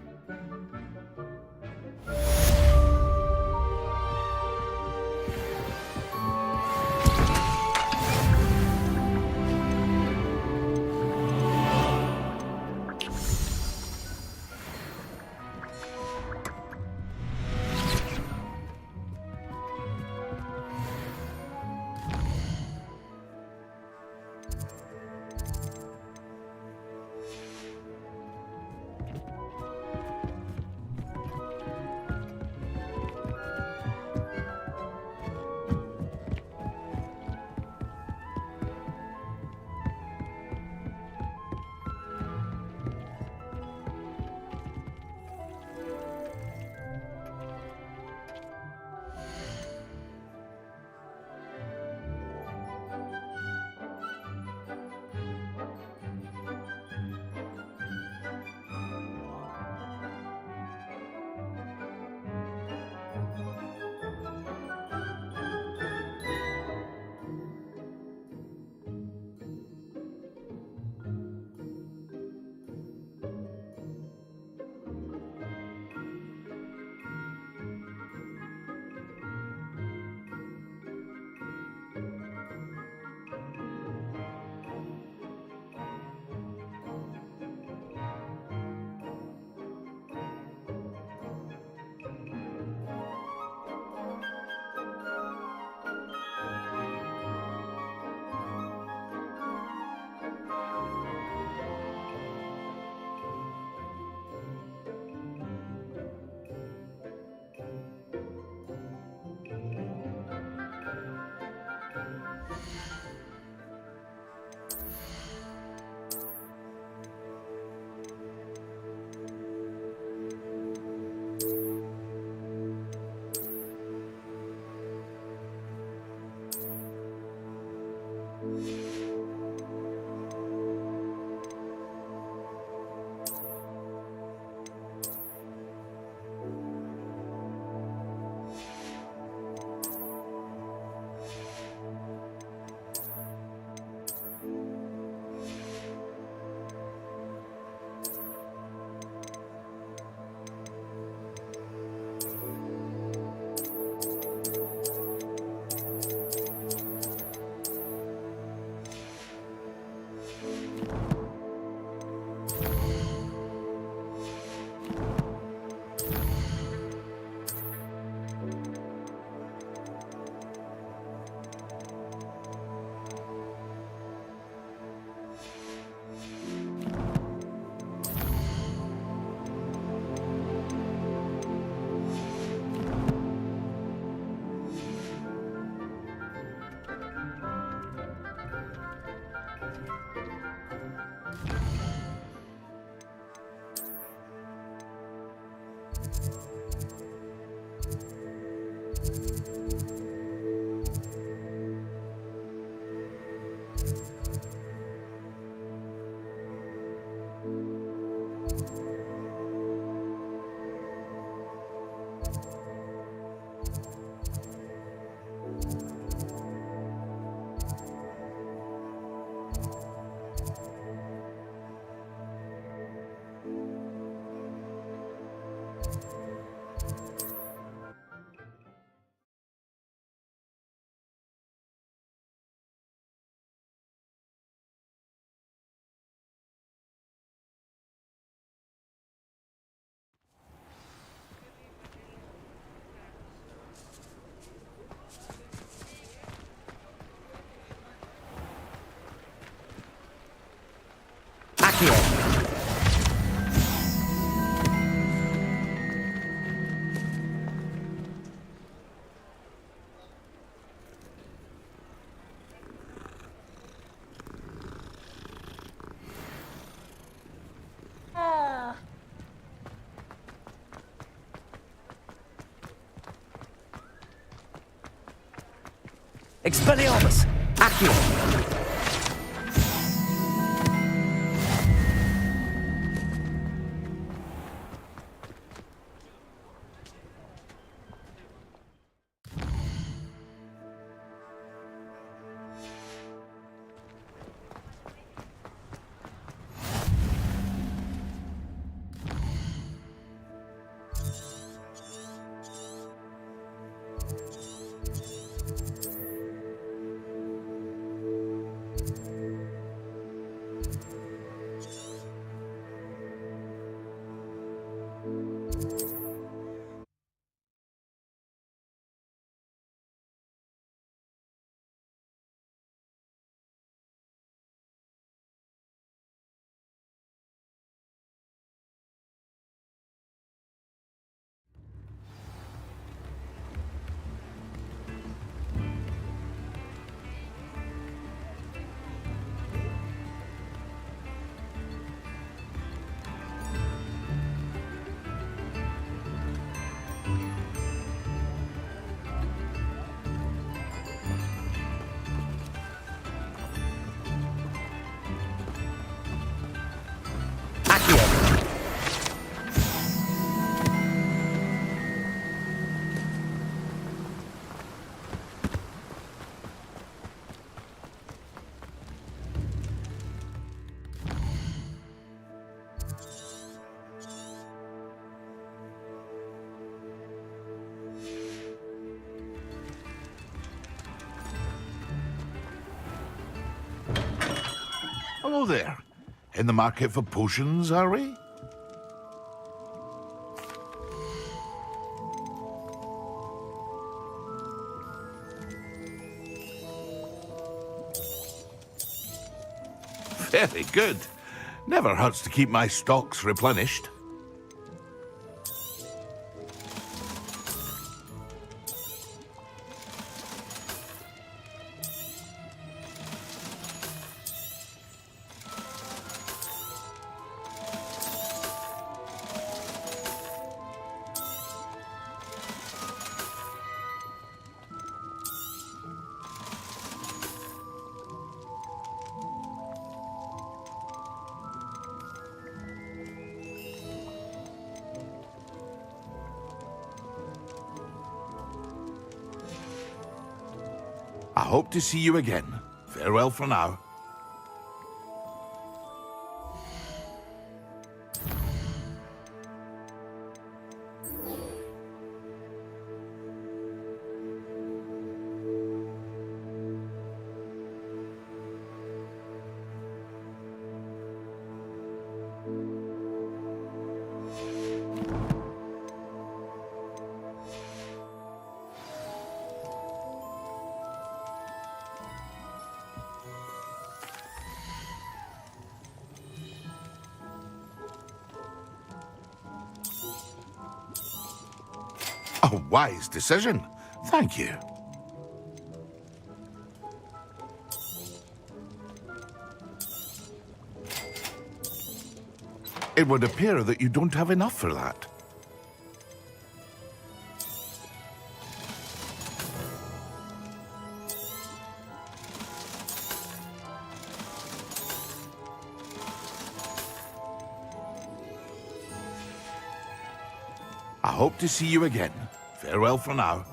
Expelliarmus! Accio! Hello there. In the market for potions, are we? Very good. Never hurts to keep my stocks replenished. I hope to see you again. Farewell for now. A wise decision. Thank you. It would appear that you don't have enough for that. I hope to see you again. Farewell for now.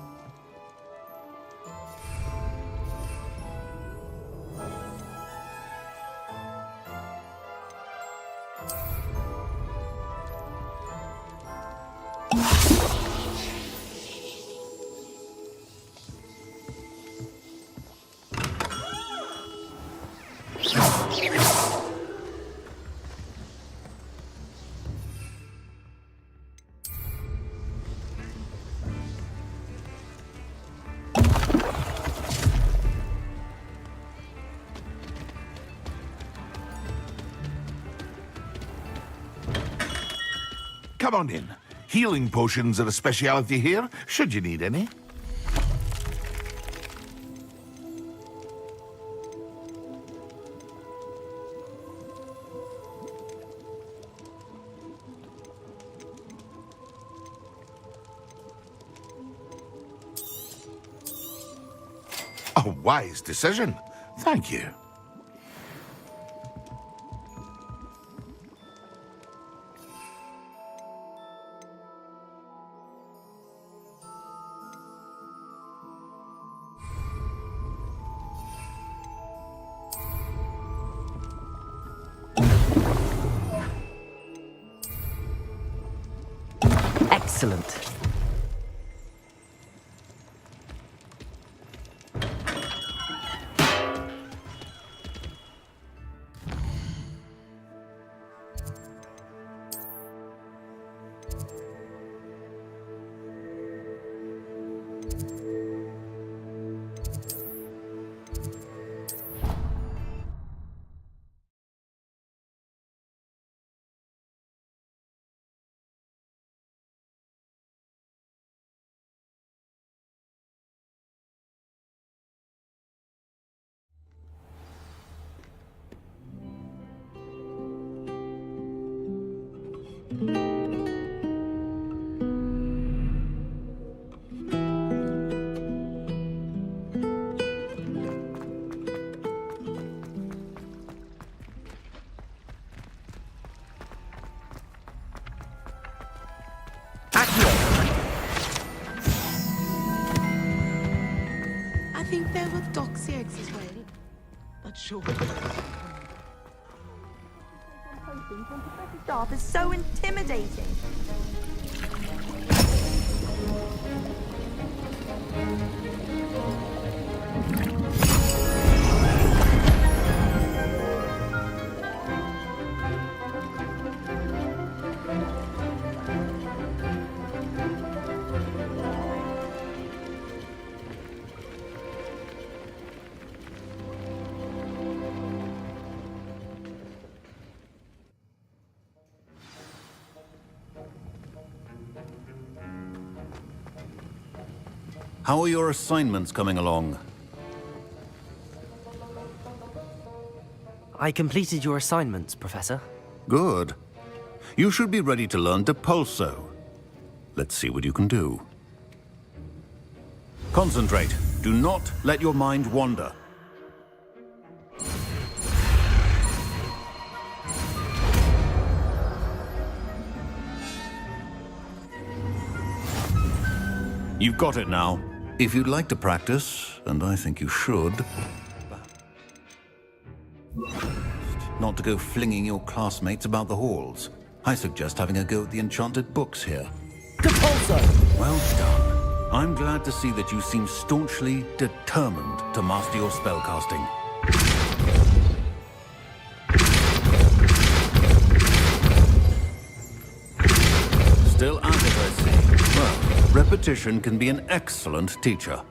Come on in. Healing potions are a speciality here, should you need any. A wise decision. Thank you. Excellent. I think they're with Doxy eggs as well. Not sure. Staff is so intimidating. How are your assignments coming along? I completed your assignments, Professor. Good. You should be ready to learn Depulso. Let's see what you can do. Concentrate. Do not let your mind wander. You've got it now. If you'd like to practice, and I think you should, not to go flinging your classmates about the halls. I suggest having a go at the enchanted books here. Depulso! Well done. I'm glad to see that you seem staunchly determined to master your spellcasting. Still at it, I see. Well, repetition can be an excellent teacher.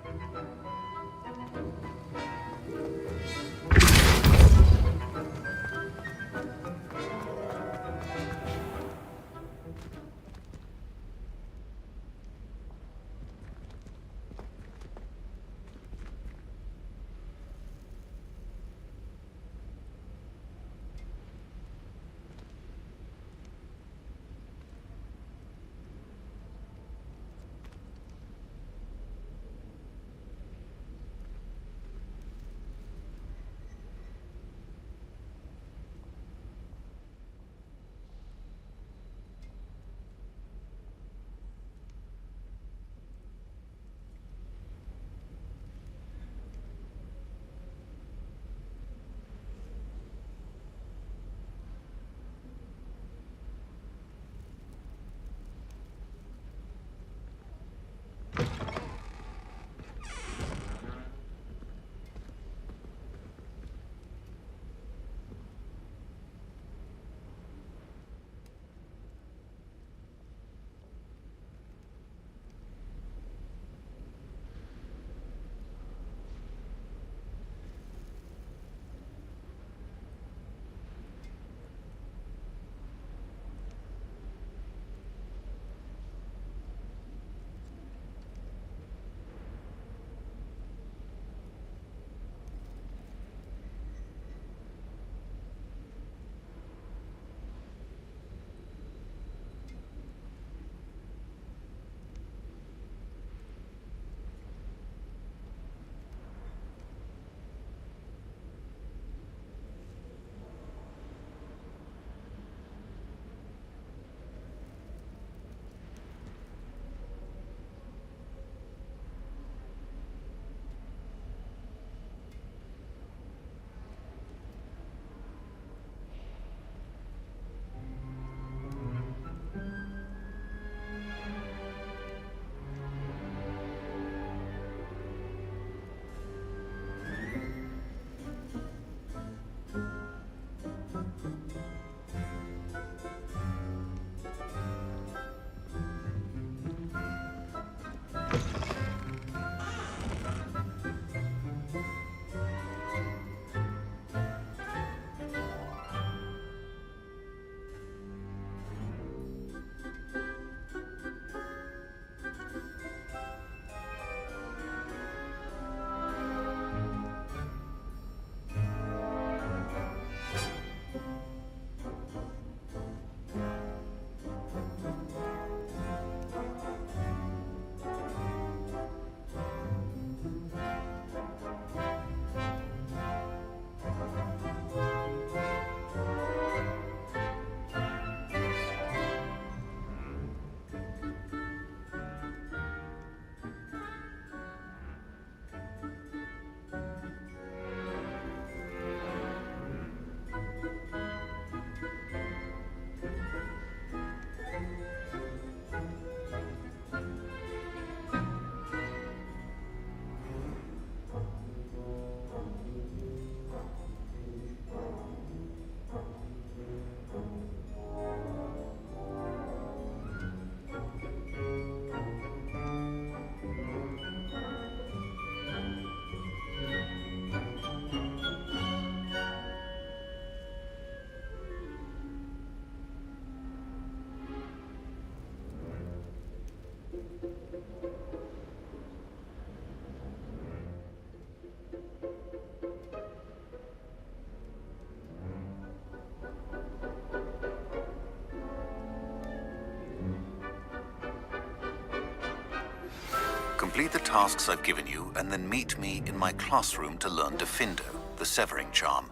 Complete the tasks I've given you, and then meet me in my classroom to learn Defindo, the severing charm.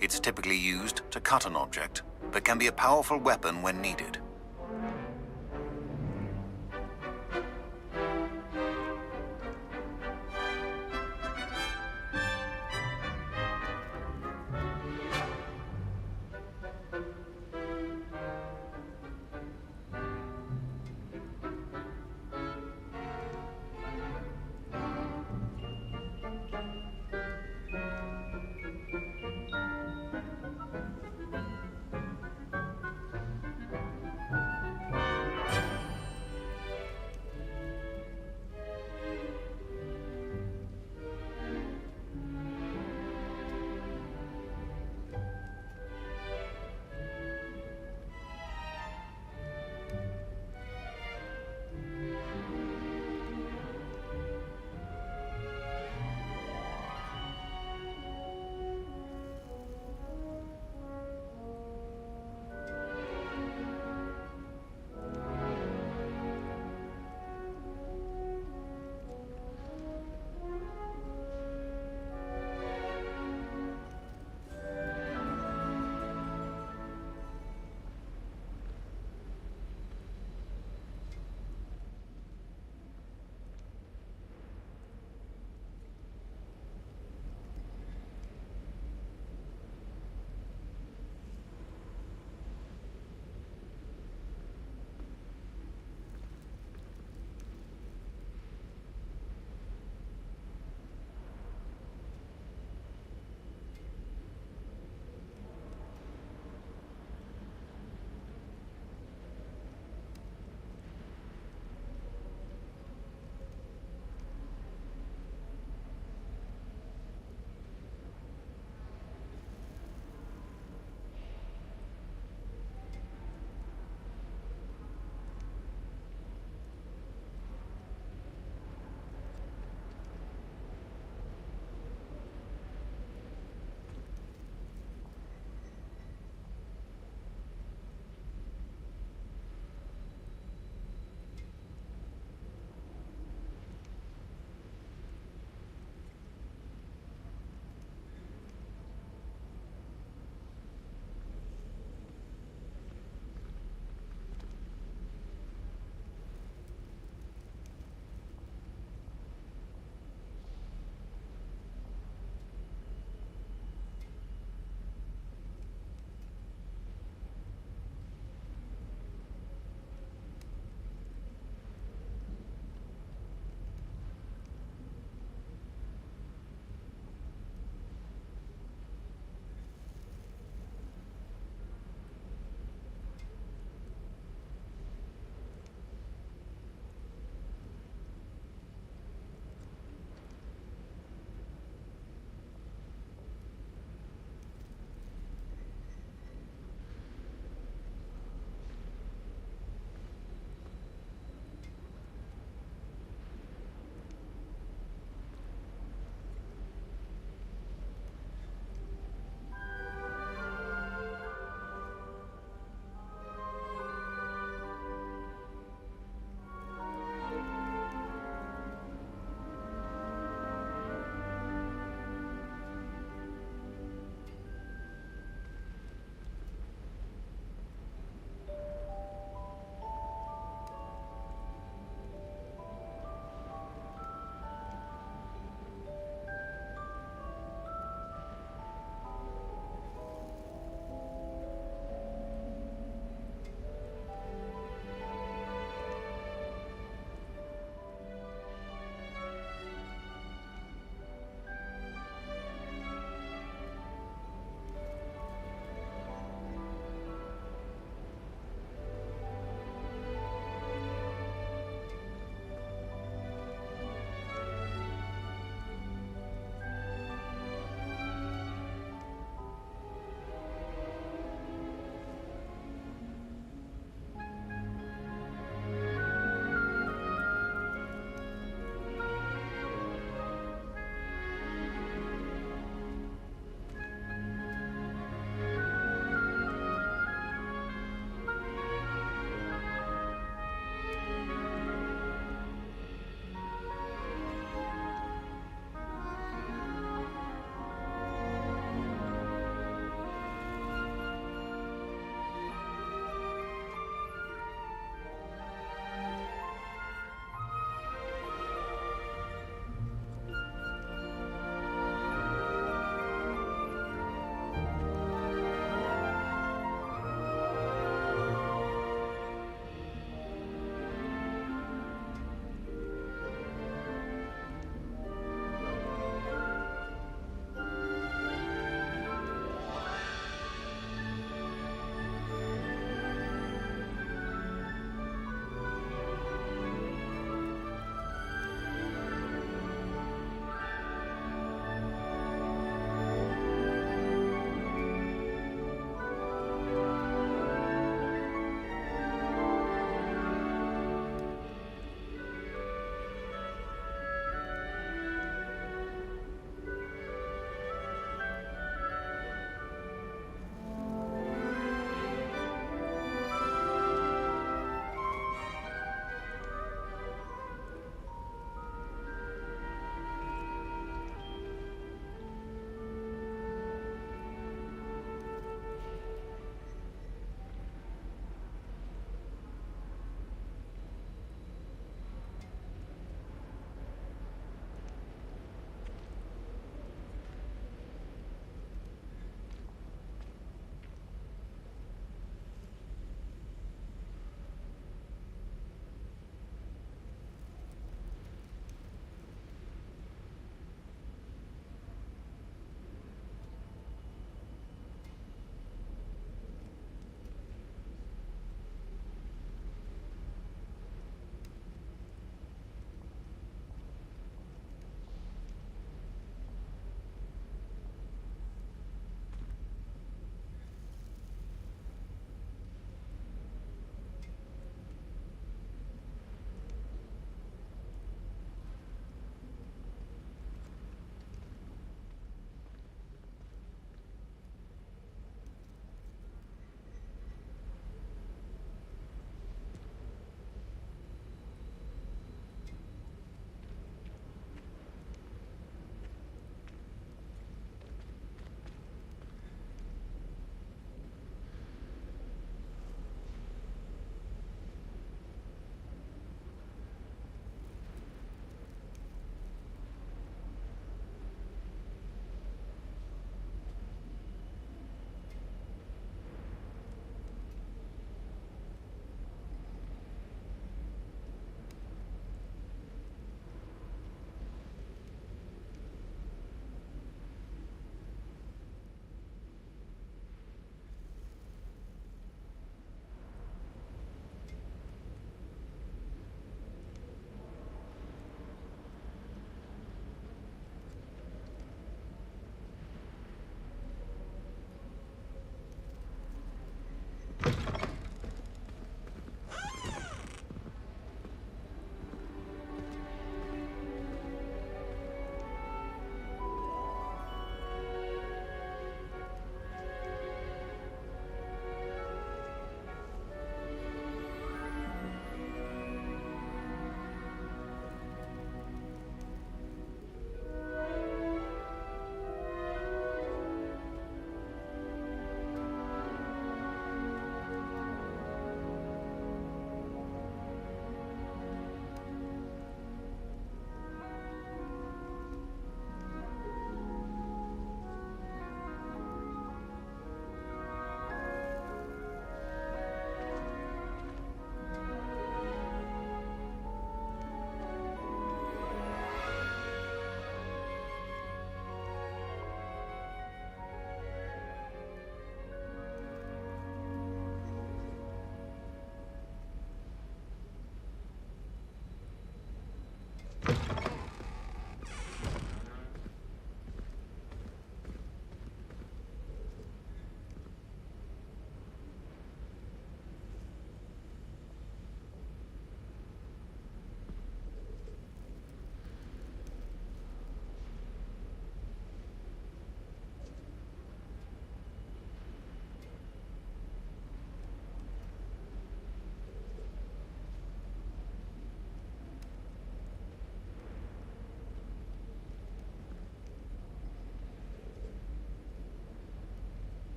It's typically used to cut an object, but can be a powerful weapon when needed.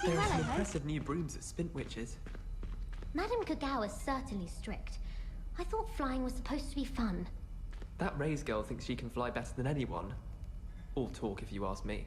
There are some Hello. impressive new brooms at Spintwitches. Madame Kagawa is certainly strict. I thought flying was supposed to be fun. That Ray's girl thinks she can fly better than anyone. All talk, if you ask me.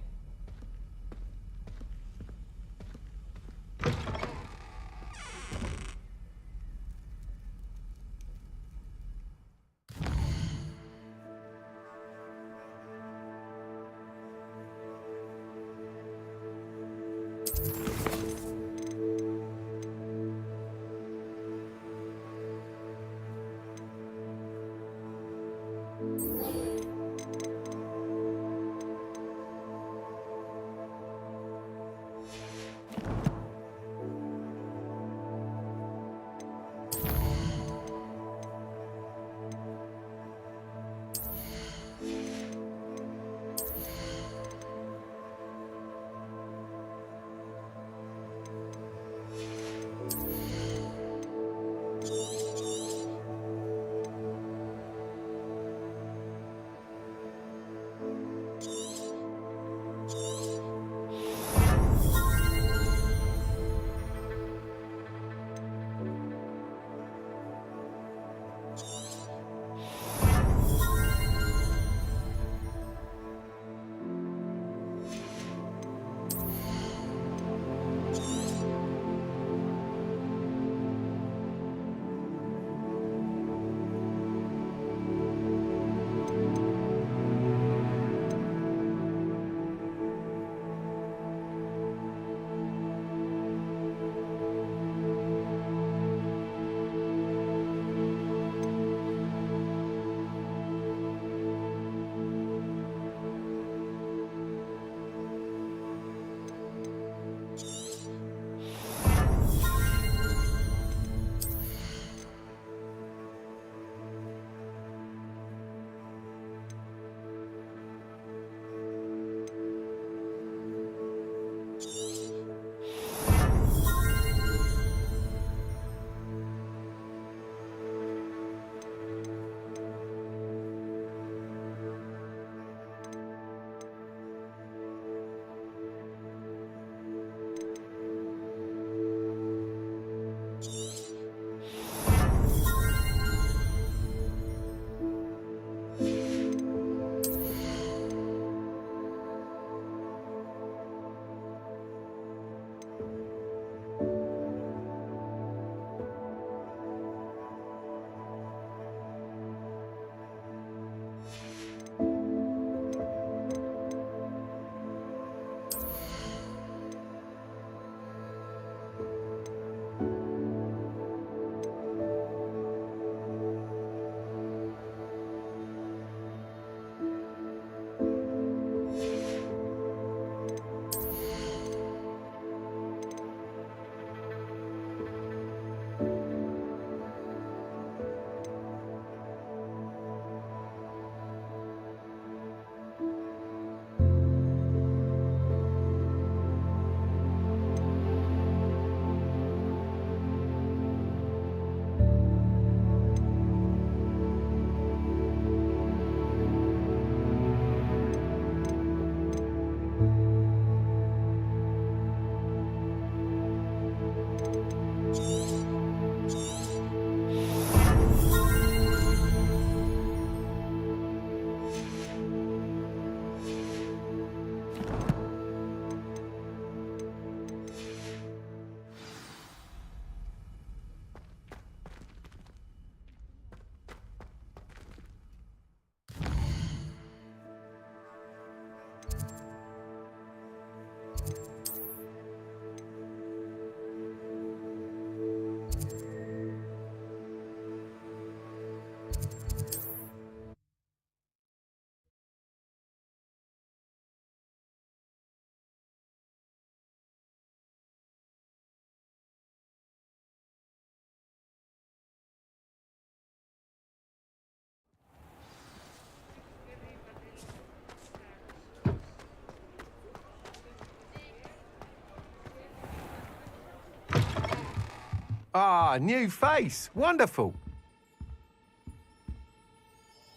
Ah, new face. Wonderful.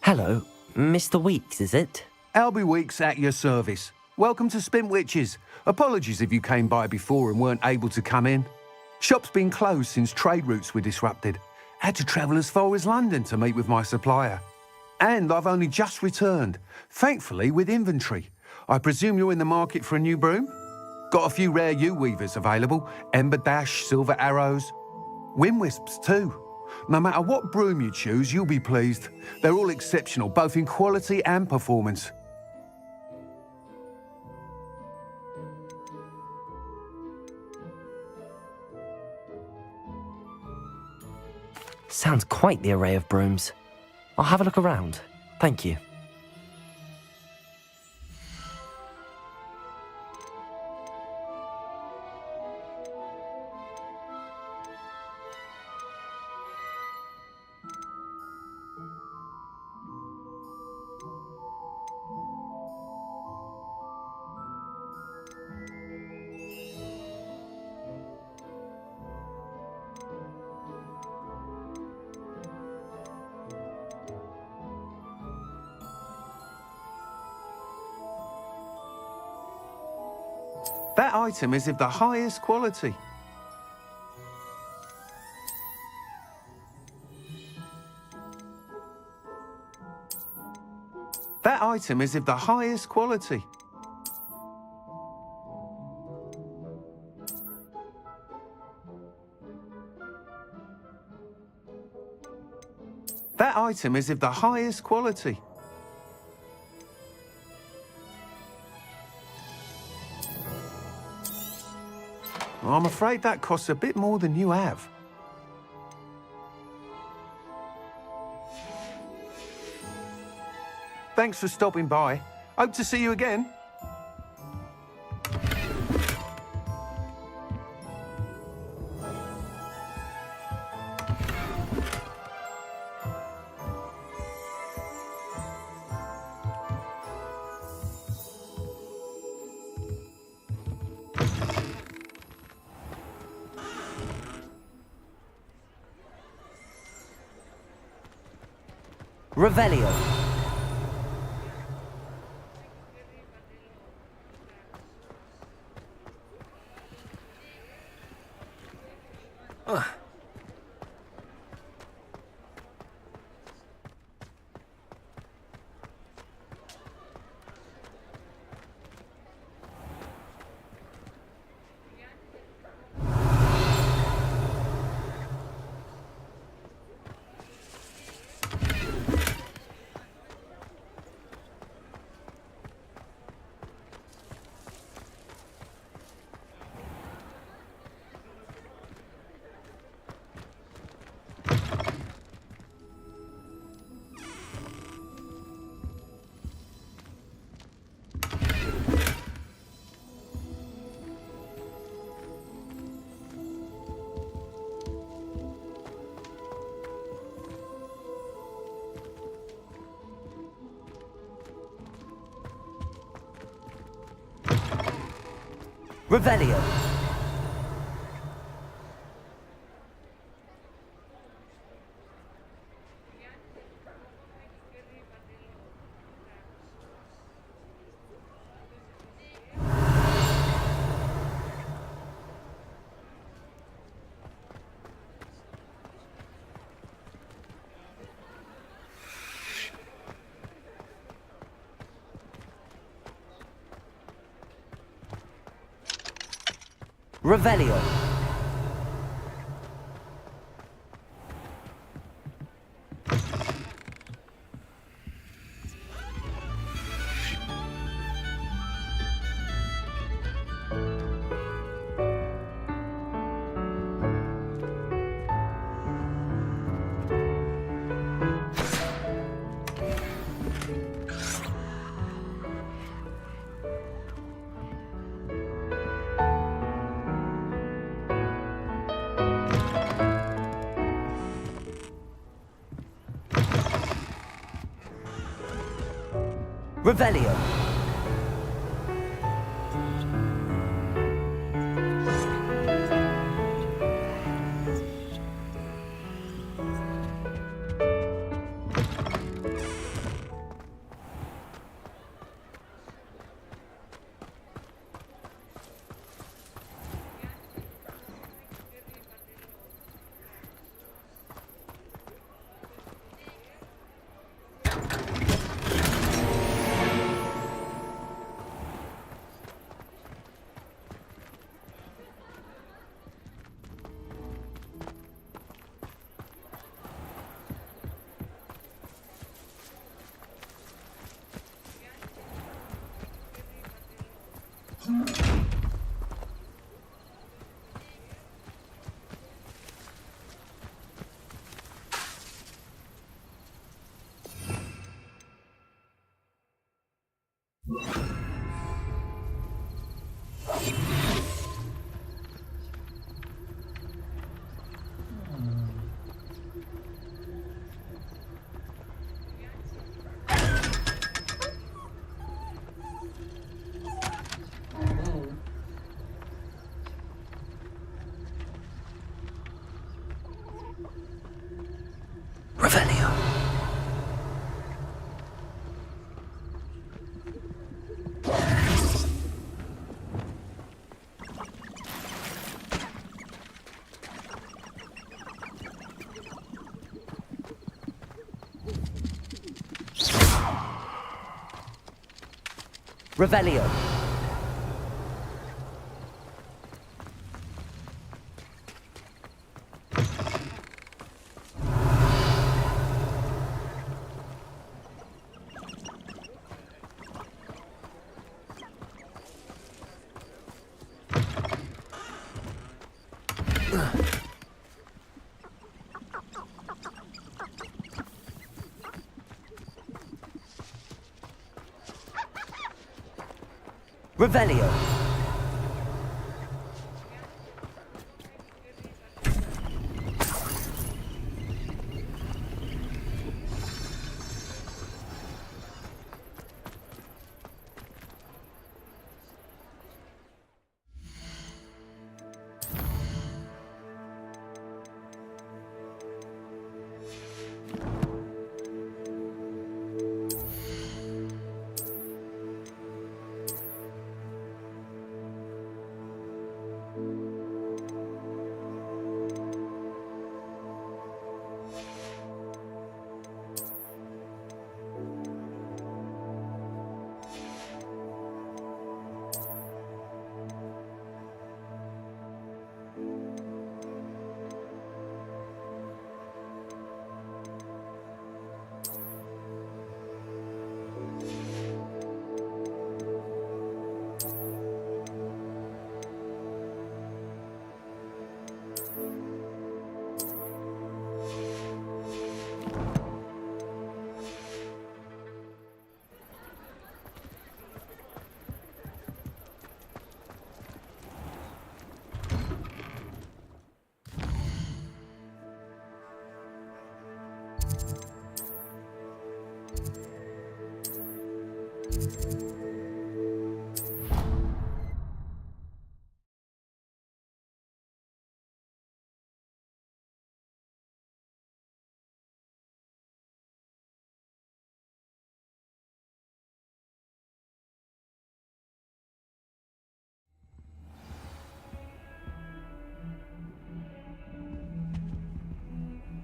Hello, Mr. Weeks, is it? Albie Weeks at your service. Welcome to Spintwitches. Apologies if you came by before and weren't able to come in. Shop's been closed since trade routes were disrupted. Had to travel as far as London to meet with my supplier. And I've only just returned, thankfully with inventory. I presume you're in the market for a new broom? Got a few rare yew-weavers available, Ember Dash, Silver Arrows, Wind Wisps too. No matter what broom you choose, you'll be pleased. They're all exceptional, both in quality and performance. Sounds quite the array of brooms. I'll have a look around. Thank you. That item is of the highest quality. That item is of the highest quality. That item is of the highest quality. I'm afraid that costs a bit more than you have. Thanks for stopping by. Hope to see you again. Revelio. Revelio. Revelio. Revelio. Revelio. Revelio. Revelio.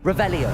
Revelio.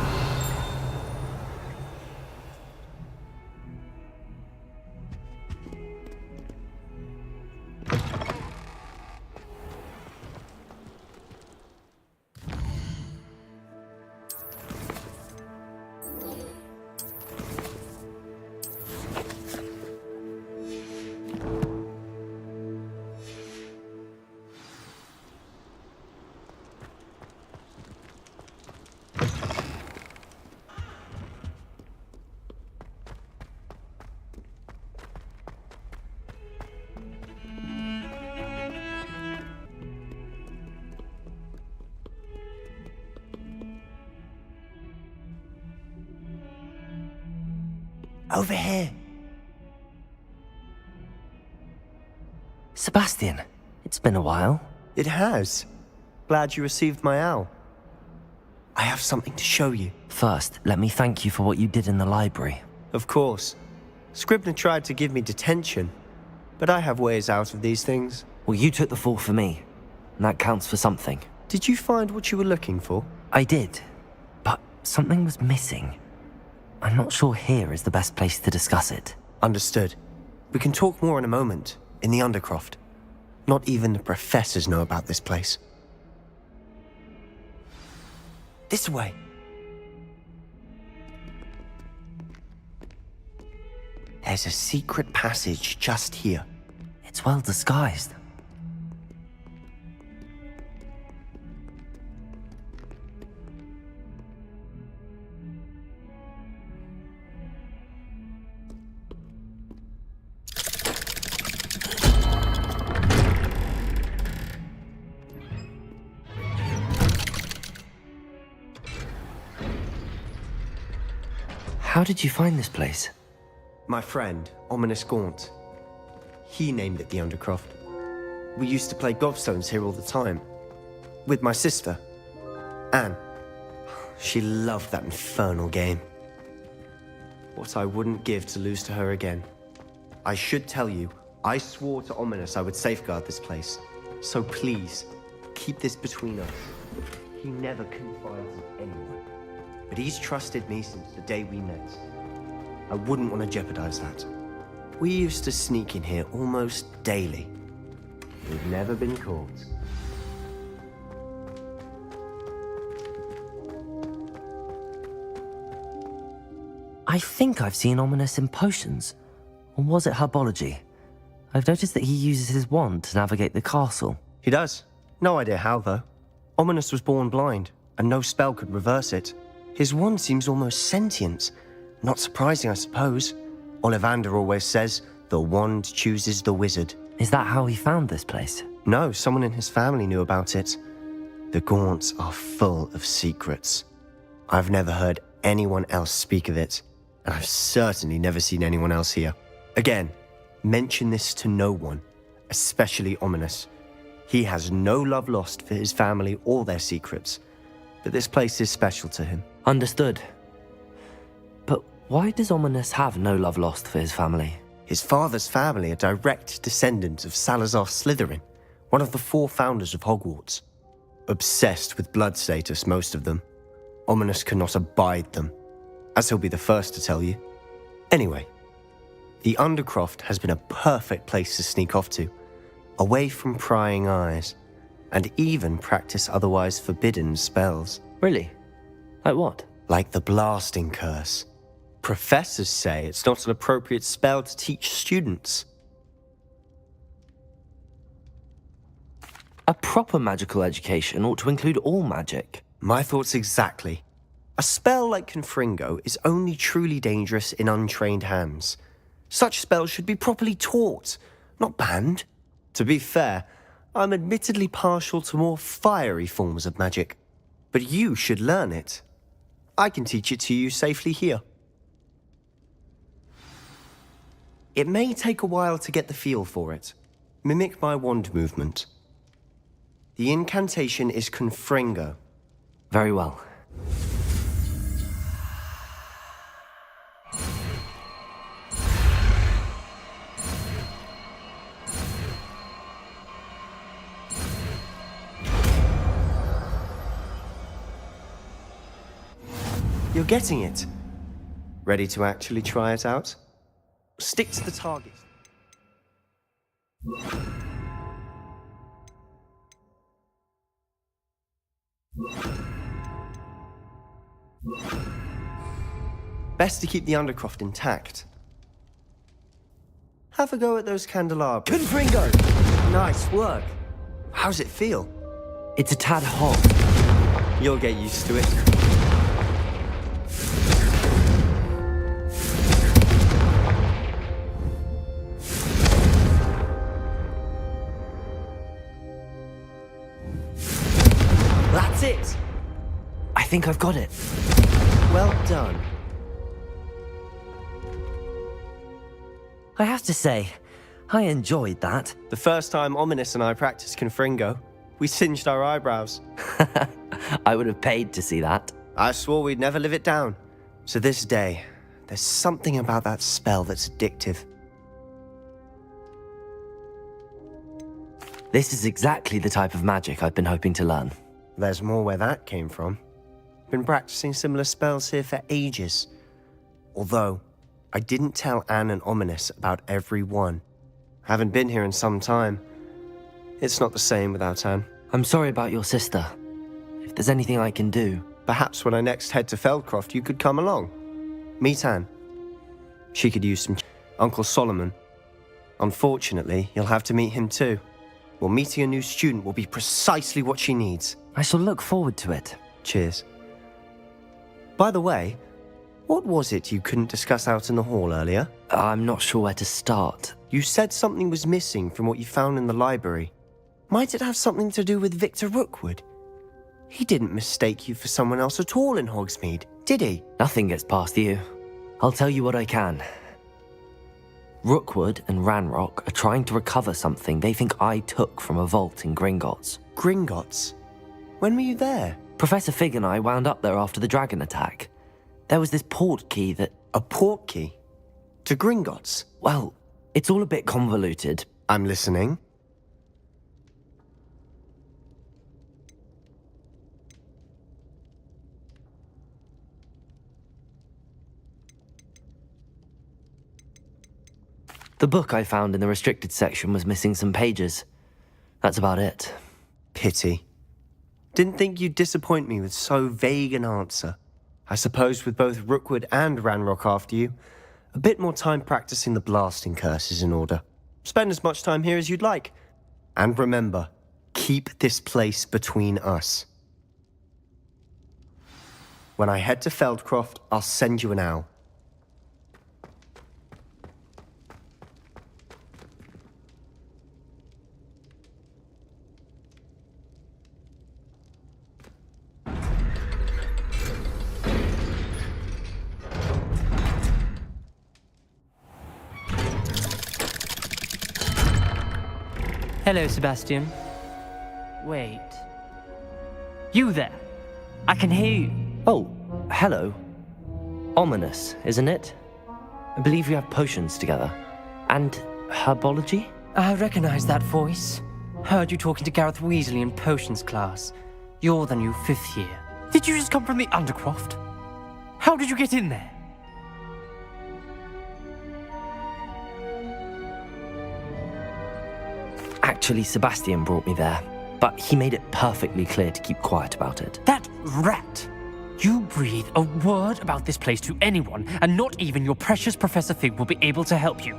Over here. Sebastian, it's been a while. It has. Glad you received my owl. I have something to show you. First, let me thank you for what you did in the library. Of course. Scribner tried to give me detention, but I have ways out of these things. Well, you took the fall for me, and that counts for something. Did you find what you were looking for? I did, but something was missing. I'm not sure here is the best place to discuss it. Understood. We can talk more in a moment, in the Undercroft. Not even the professors know about this place. This way. There's a secret passage just here. It's well disguised. How did you find this place? My friend, Ominous Gaunt. He named it the Undercroft. We used to play gobstones here all the time. With my sister, Anne. she loved that infernal game. What I wouldn't give to lose to her again. I should tell you, I swore to Ominous I would safeguard this place. So please, keep this between us. He never confides in anyone. But he's trusted me since the day we met. I wouldn't want to jeopardize that. We used to sneak in here almost daily. We've never been caught. I think I've seen Ominous in potions. Or was it herbology? I've noticed that he uses his wand to navigate the castle. He does. No idea how, though. Ominous was born blind, and no spell could reverse it. His wand seems almost sentient. Not surprising, I suppose. Ollivander always says, the wand chooses the wizard. Is that how he found this place? No, someone in his family knew about it. The Gaunts are full of secrets. I've never heard anyone else speak of it, and I've certainly never seen anyone else here. Again, mention this to no one, especially Ominous. He has no love lost for his family or their secrets, but this place is special to him. Understood. But why does Ominous have no love lost for his family? His father's family are direct descendants of Salazar Slytherin, one of the 4 founders of Hogwarts. Obsessed with blood status, most of them. Ominous cannot abide them, as he'll be the first to tell you. Anyway, the Undercroft has been a perfect place to sneak off to, away from prying eyes, and even practice otherwise forbidden spells. Really? Like what? Like the Blasting Curse. Professors say it's not an appropriate spell to teach students. A proper magical education ought to include all magic. My thoughts exactly. A spell like Confringo is only truly dangerous in untrained hands. Such spells should be properly taught, not banned. To be fair, I'm admittedly partial to more fiery forms of magic. But you should learn it. I can teach it to you safely here. It may take a while to get the feel for it. Mimic my wand movement. The incantation is Confringo. Very well. You're getting it. Ready to actually try it out? Stick to the target. Best to keep the Undercroft intact. Have a go at those candelabras. Confringo! Nice work. How's it feel? It's a tad hot. You'll get used to it. That's it! I think I've got it. Well done. I have to say, I enjoyed that. The first time Ominous and I practiced Confringo, we singed our eyebrows. I would have paid to see that. I swore we'd never live it down. To this day, there's something about that spell that's addictive. This is exactly the type of magic I've been hoping to learn. There's more where that came from. Been practicing similar spells here for ages. Although, I didn't tell Anne and Ominous about every one. Haven't been here in some time. It's not the same without Anne. I'm sorry about your sister. If there's anything I can do... Perhaps when I next head to Feldcroft, you could come along. Meet Anne. She could use some... Uncle Solomon. Unfortunately, you'll have to meet him too. Well, meeting a new student will be precisely what she needs. I shall look forward to it. Cheers. By the way, what was it you couldn't discuss out in the hall earlier? I'm not sure where to start. You said something was missing from what you found in the library. Might it have something to do with Victor Rookwood? He didn't mistake you for someone else at all in Hogsmeade, did he? Nothing gets past you. I'll tell you what I can. Rookwood and Ranrock are trying to recover something they think I took from a vault in Gringotts. Gringotts? When were you there? Professor Fig and I wound up there after the dragon attack. There was this port key that... A port key? To Gringotts? Well, it's all a bit convoluted. I'm listening. The book I found in the restricted section was missing some pages. That's about it. Pity. Didn't think you'd disappoint me with so vague an answer. I suppose with both Rookwood and Ranrock after you, a bit more time practicing the blasting curse is in order. Spend as much time here as you'd like. And remember, keep this place between us. When I head to Feldcroft, I'll send you an owl. Hello, Sebastian. Wait. You there? I can hear you. Oh, hello. Ominous, isn't it? I believe you have potions together. And herbology? I recognize that voice. Heard you talking to Gareth Weasley in potions class. You're the new 5th year. Did you just come from the Undercroft? How did you get in there? Actually, Sebastian brought me there, but he made it perfectly clear to keep quiet about it. That rat! You breathe a word about this place to anyone, and not even your precious Professor Fig will be able to help you.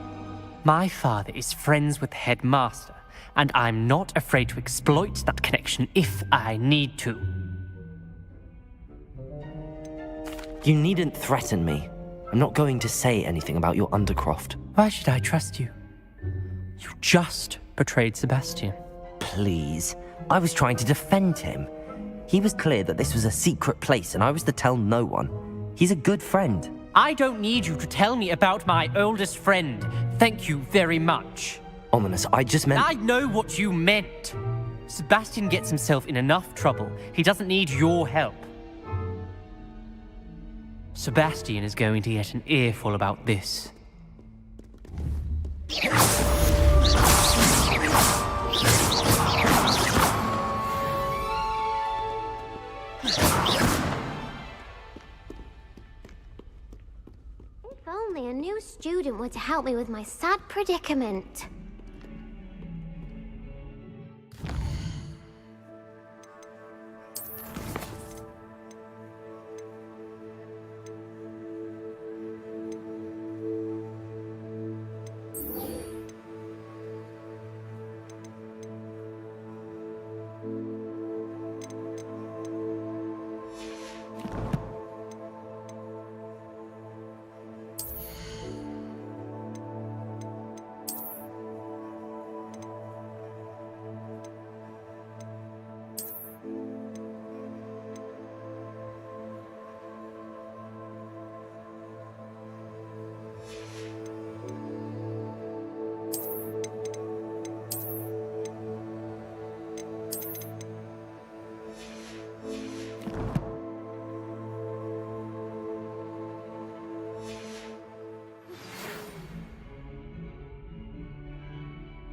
My father is friends with the headmaster, and I'm not afraid to exploit that connection if I need to. You needn't threaten me. I'm not going to say anything about your Undercroft. Why should I trust you? You just betrayed Sebastian. Please. I was trying to defend him. He was clear that this was a secret place and I was to tell no one. He's a good friend. I don't need you to tell me about my oldest friend. Thank you very much. Ominous, I just meant... I know what you meant. Sebastian gets himself in enough trouble. He doesn't need your help. Sebastian is going to get an earful about this. If only a new student were to help me with my sad predicament.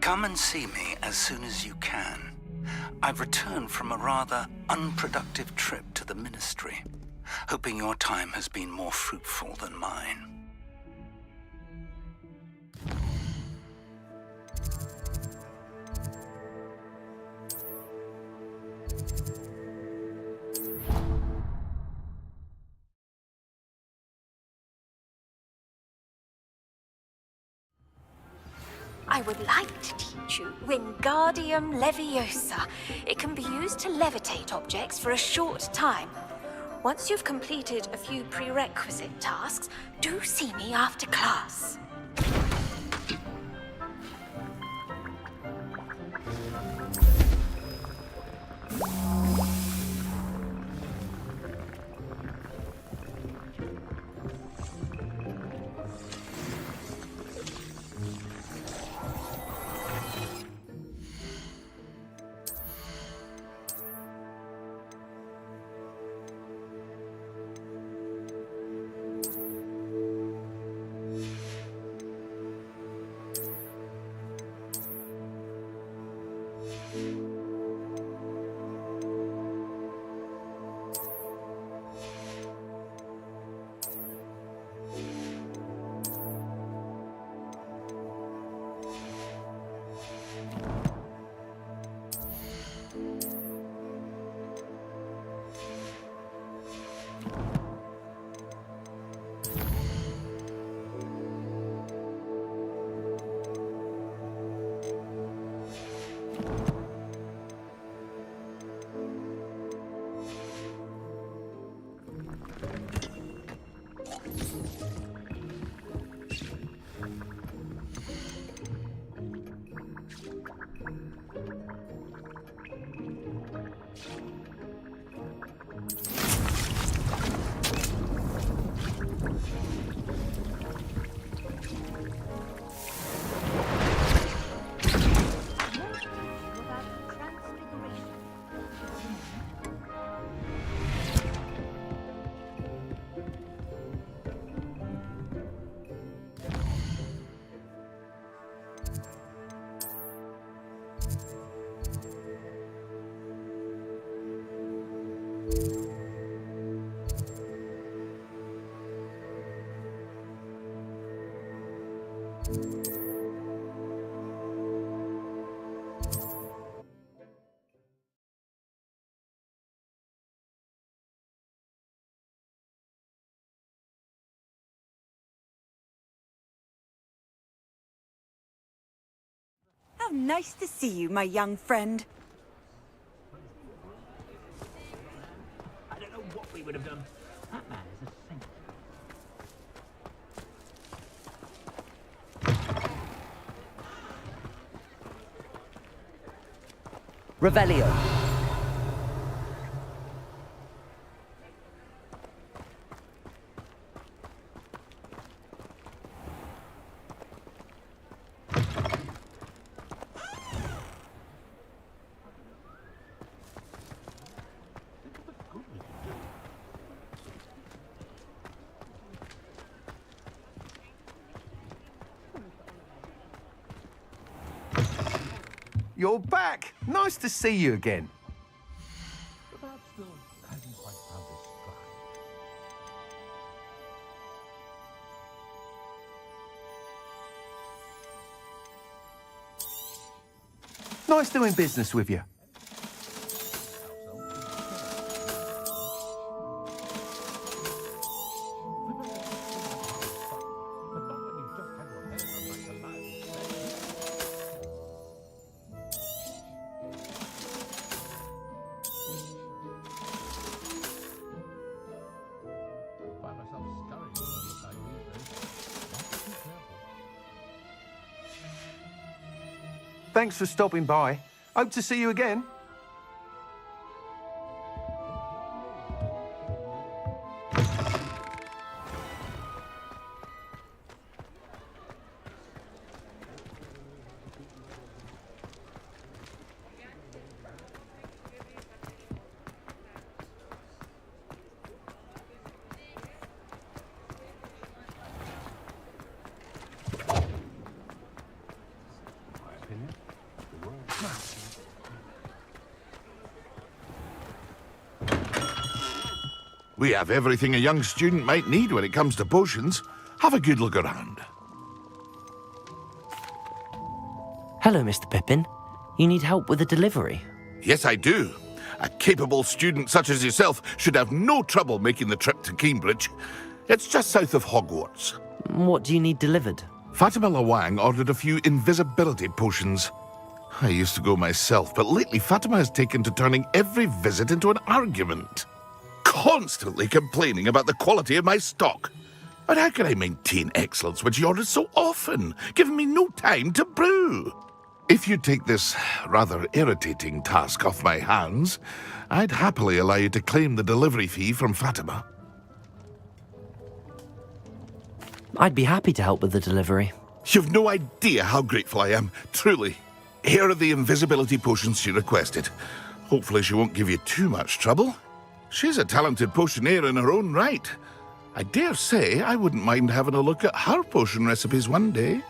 Come and see me as soon as you can. I've returned from a rather unproductive trip to the Ministry, hoping your time has been more fruitful than mine. I would like to teach you Wingardium Leviosa. It can be used to levitate objects for a short time. Once you've completed a few prerequisite tasks, do see me after class. How nice to see you, my young friend. I don't know what we would have done. That man is a saint. Revelio. You're back! Nice to see you again. Nice doing business with you. Thanks for stopping by. Hope to see you again. We have everything a young student might need when it comes to potions. Have a good look around. Hello, Mr. Pippin. You need help with a delivery? Yes, I do. A capable student such as yourself should have no trouble making the trip to Cambridge. It's just south of Hogwarts. What do you need delivered? Fatima Lawang ordered a few invisibility potions. I used to go myself, but lately Fatima has taken to turning every visit into an argument. Constantly complaining about the quality of my stock. But how can I maintain excellence when she orders so often, giving me no time to brew? If you take this rather irritating task off my hands, I'd happily allow you to claim the delivery fee from Fatima. I'd be happy to help with the delivery. You've no idea how grateful I am, truly. Here are the invisibility potions she requested. Hopefully she won't give you too much trouble. She's a talented potioneer in her own right. I dare say I wouldn't mind having a look at her potion recipes one day.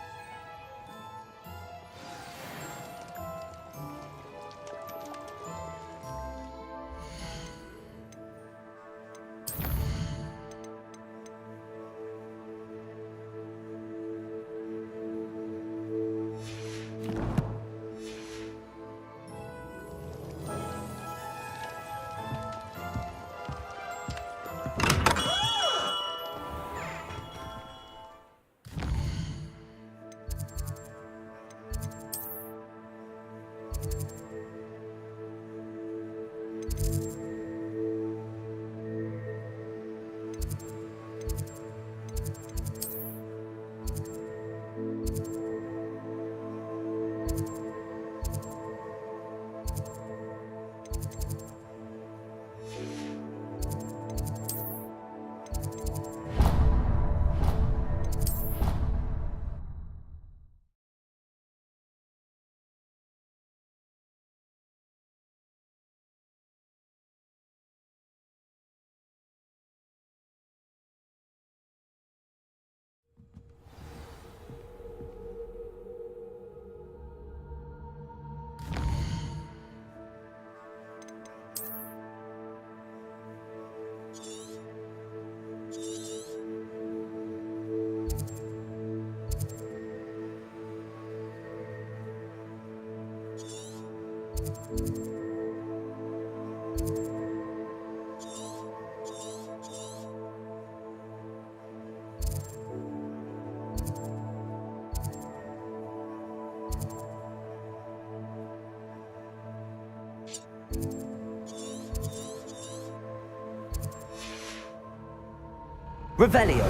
Revelio.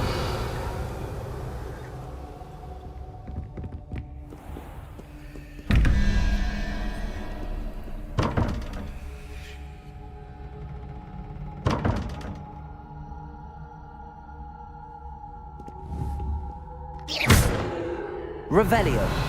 Revelio.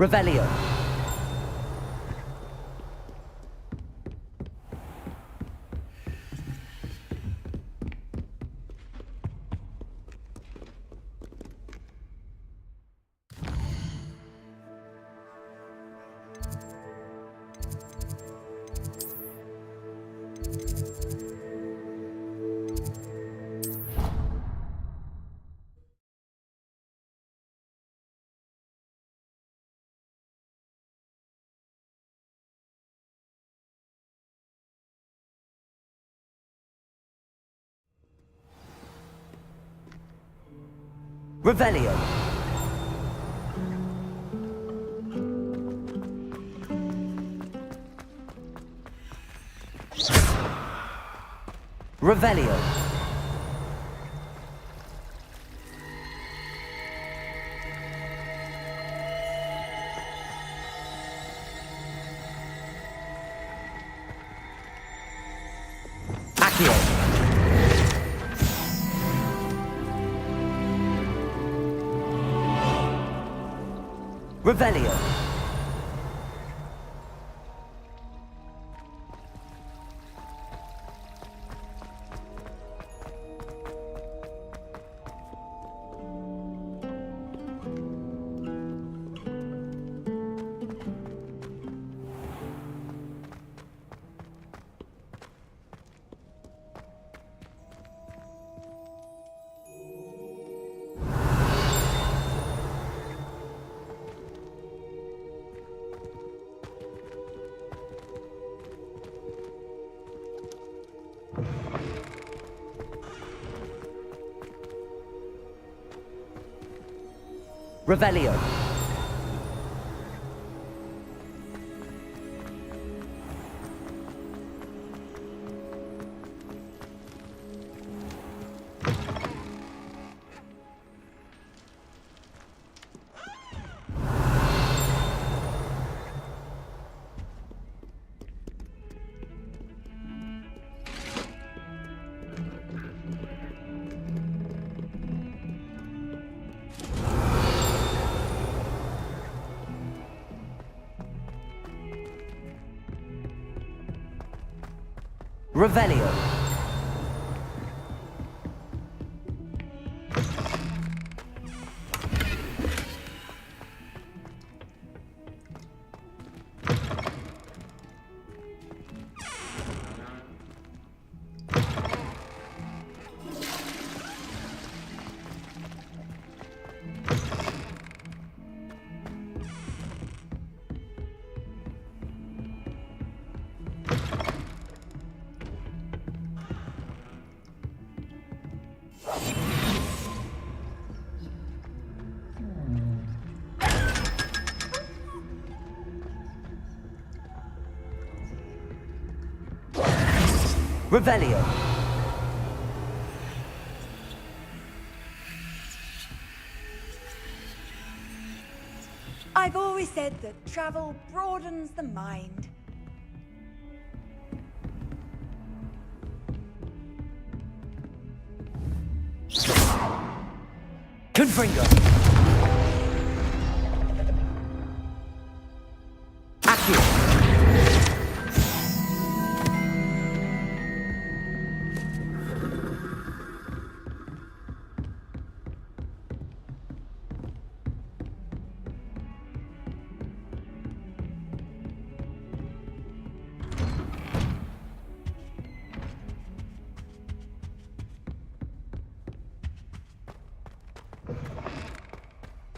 Revelio. Revelio. Revelio. Accio. Revelio. Revelio. Revelio. Revelio. I've always said that travel broadens the mind. Confringo. Accio.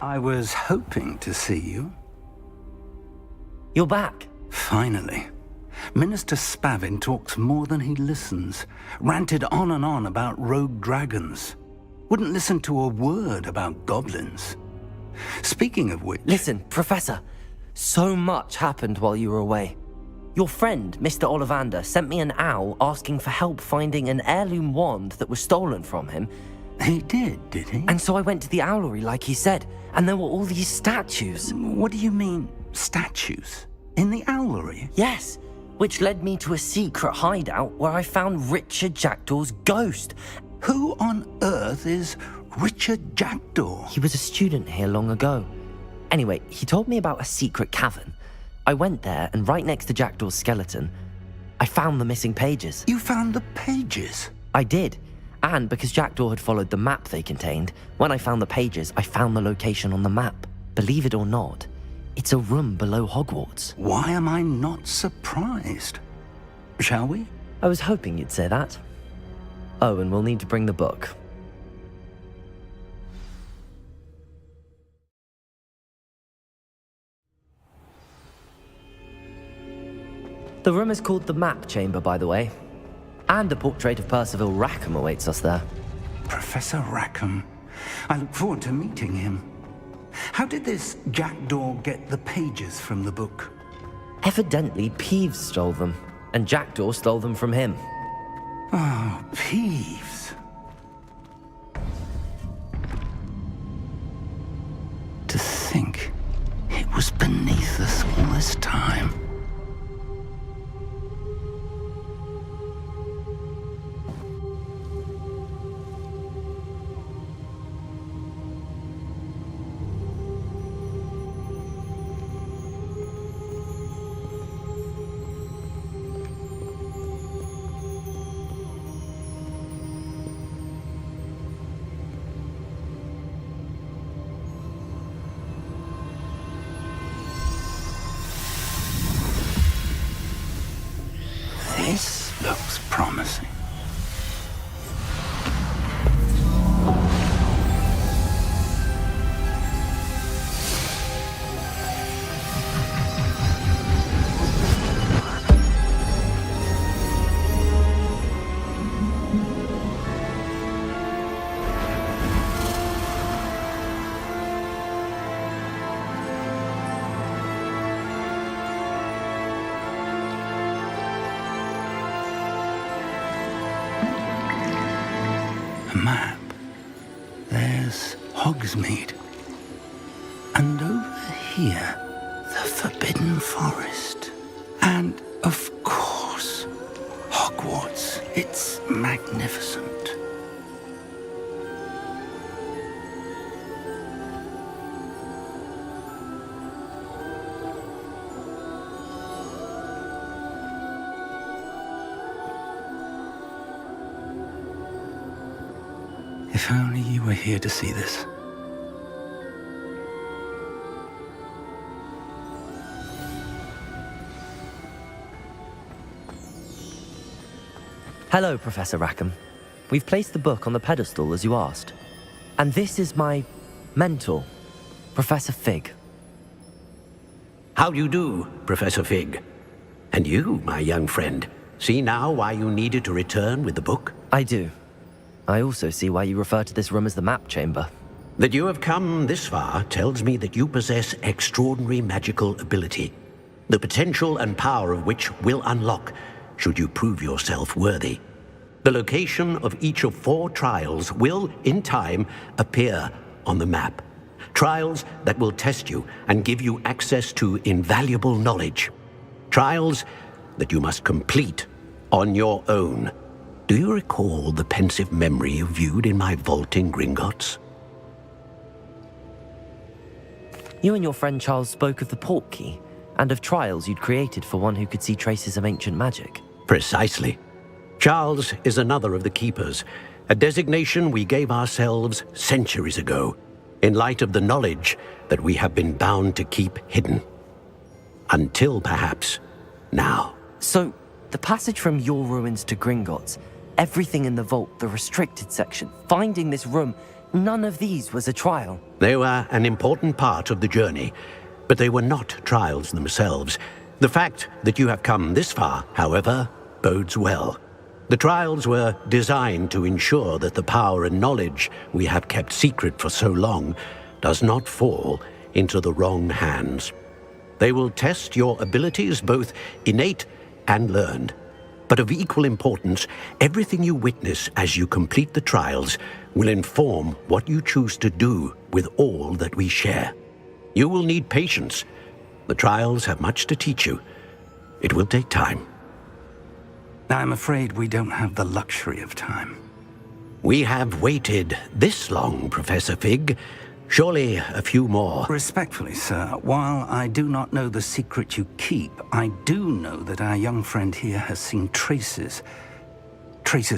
I was hoping to see you. You're back. Finally. Minister Spavin talks more than he listens. Ranted on and on about rogue dragons. Wouldn't listen to a word about goblins. Speaking of which... Listen, Professor. So much happened while you were away. Your friend, Mr. Ollivander, sent me an owl asking for help finding an heirloom wand that was stolen from him. He did he? And so I went to the owlery like he said, and there were all these statues. What do you mean, statues? In the owlery? Yes, which led me to a secret hideout where I found Richard Jackdaw's ghost. Who on earth is Richard Jackdaw? He was a student here long ago. Anyway, he told me about a secret cavern. I went there, and right next to Jackdaw's skeleton, I found the missing pages. You found the pages? I did. And because Jackdaw had followed the map they contained, when I found the pages, I found the location on the map. Believe it or not, it's a room below Hogwarts. Why am I not surprised? Shall we? I was hoping you'd say that. Oh, and we'll need to bring the book. The room is called the Map Chamber, by the way. And a portrait of Percival Rackham awaits us there. Professor Rackham. I look forward to meeting him. How did this jackdaw get the pages from the book? Evidently, Peeves stole them, and Jackdaw stole them from him. Oh, Peeves. To think it was beneath us all this time. This looks promising. A map. There's Hogsmeade. And over here, the Forbidden Forest. And, of course, Hogwarts. It's magnificent. If only you were here to see this. Hello, Professor Rackham. We've placed the book on the pedestal as you asked. And this is my mentor, Professor Fig. How do you do, Professor Fig? And you, my young friend, see now why you needed to return with the book? I do. I also see why you refer to this room as the map chamber. That you have come this far tells me that you possess extraordinary magical ability, the potential and power of which will unlock should you prove yourself worthy. The location of each of 4 trials will, in time, appear on the map. Trials that will test you and give you access to invaluable knowledge. Trials that you must complete on your own. Do you recall the pensive memory you viewed in my vault in Gringotts? You and your friend Charles spoke of the Portkey, and of trials you'd created for one who could see traces of ancient magic. Precisely. Charles is another of the Keepers, a designation we gave ourselves centuries ago, in light of the knowledge that we have been bound to keep hidden. Until, perhaps, now. So, the passage from your ruins to Gringotts, everything in the vault, the restricted section, finding this room, none of these was a trial. They were an important part of the journey, but they were not trials themselves. The fact that you have come this far, however, bodes well. The trials were designed to ensure that the power and knowledge we have kept secret for so long does not fall into the wrong hands. They will test your abilities, both innate and learned. But of equal importance, everything you witness as you complete the trials will inform what you choose to do with all that we share. You will need patience. The trials have much to teach you. It will take time. I'm afraid we don't have the luxury of time. We have waited this long, Professor Fig. Surely a few more. Respectfully, sir, while I do not know the secret you keep, I do know that our young friend here has seen traces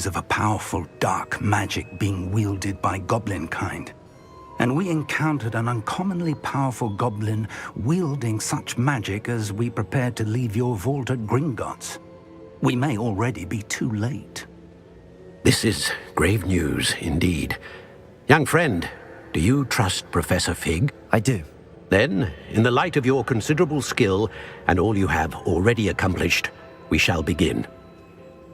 of a powerful dark magic being wielded by goblin kind. And we encountered an uncommonly powerful goblin wielding such magic as we prepared to leave your vault at Gringotts. We may already be too late. This is grave news indeed. Young friend, do you trust Professor Fig? I do. Then, in the light of your considerable skill and all you have already accomplished, we shall begin.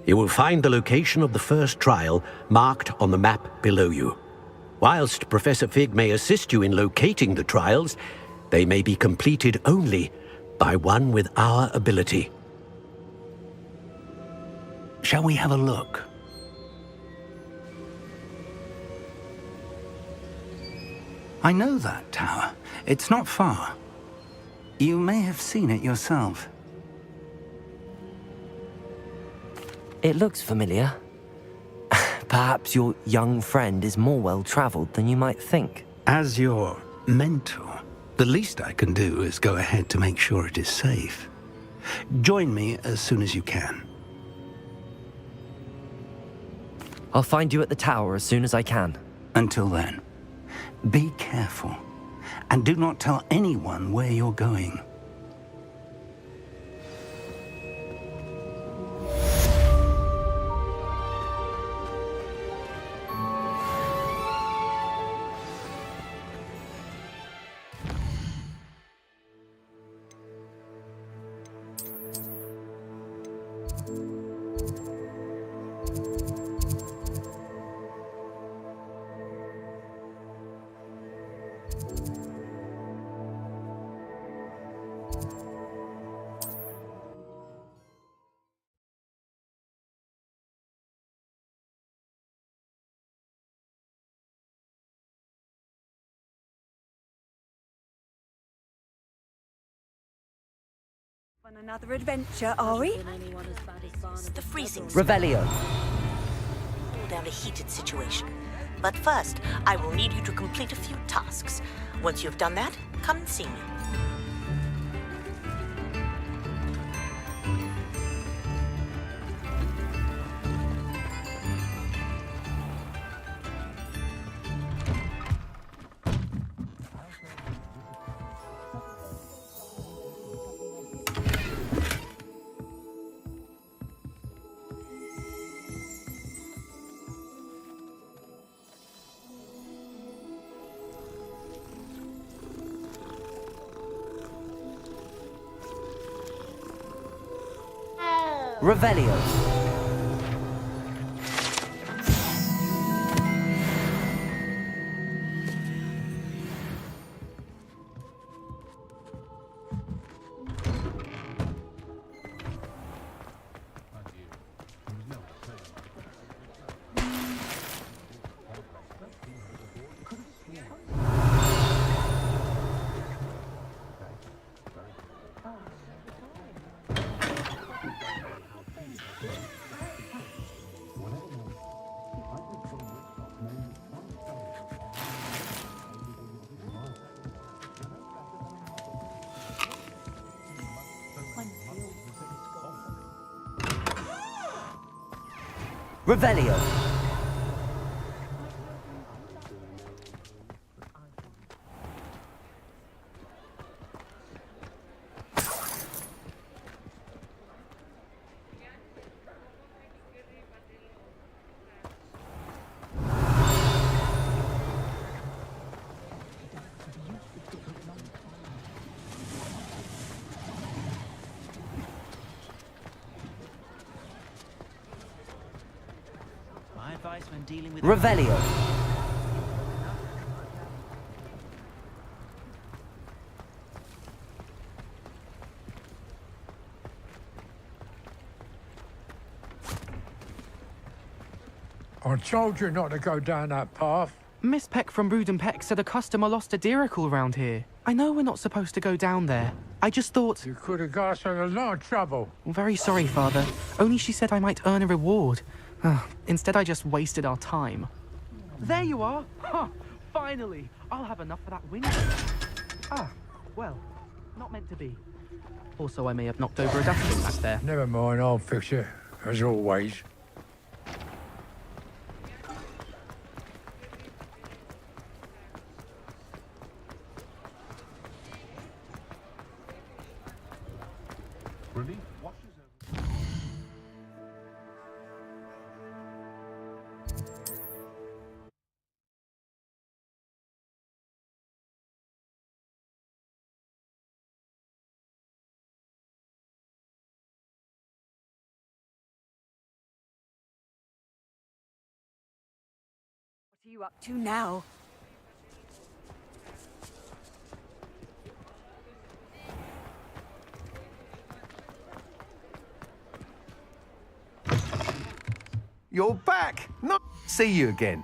You will find the location of the first trial marked on the map below you. Whilst Professor Fig may assist you in locating the trials, they may be completed only by one with our ability. Shall we have a look? I know that tower. It's not far. You may have seen it yourself. It looks familiar. Perhaps your young friend is more well-traveled than you might think. As your mentor, the least I can do is go ahead to make sure it is safe. Join me as soon as you can. I'll find you at the tower as soon as I can. Until then, be careful, and do not tell anyone where you're going. On another adventure, are we? The freezing Revelio. cool down a heated situation. But first, I will need you to complete a few tasks. Once you have done that, come and see me. Revelio. Revelio. When dealing with Revelio. I told you not to go down that path. Miss Peck from Brood and Peck said a customer lost a deeracle around here. I know we're not supposed to go down there. I just thought... You could have got us in a lot of trouble. I'm very sorry, Father. Only she said I might earn a reward. Instead, I just wasted our time. There you are! Huh! Finally! I'll have enough for that window. Well, not meant to be. Also, I may have knocked over a dustbin back there. Never mind, I'll fix it, as always. What are you up to now? You're back! Nice to see you again.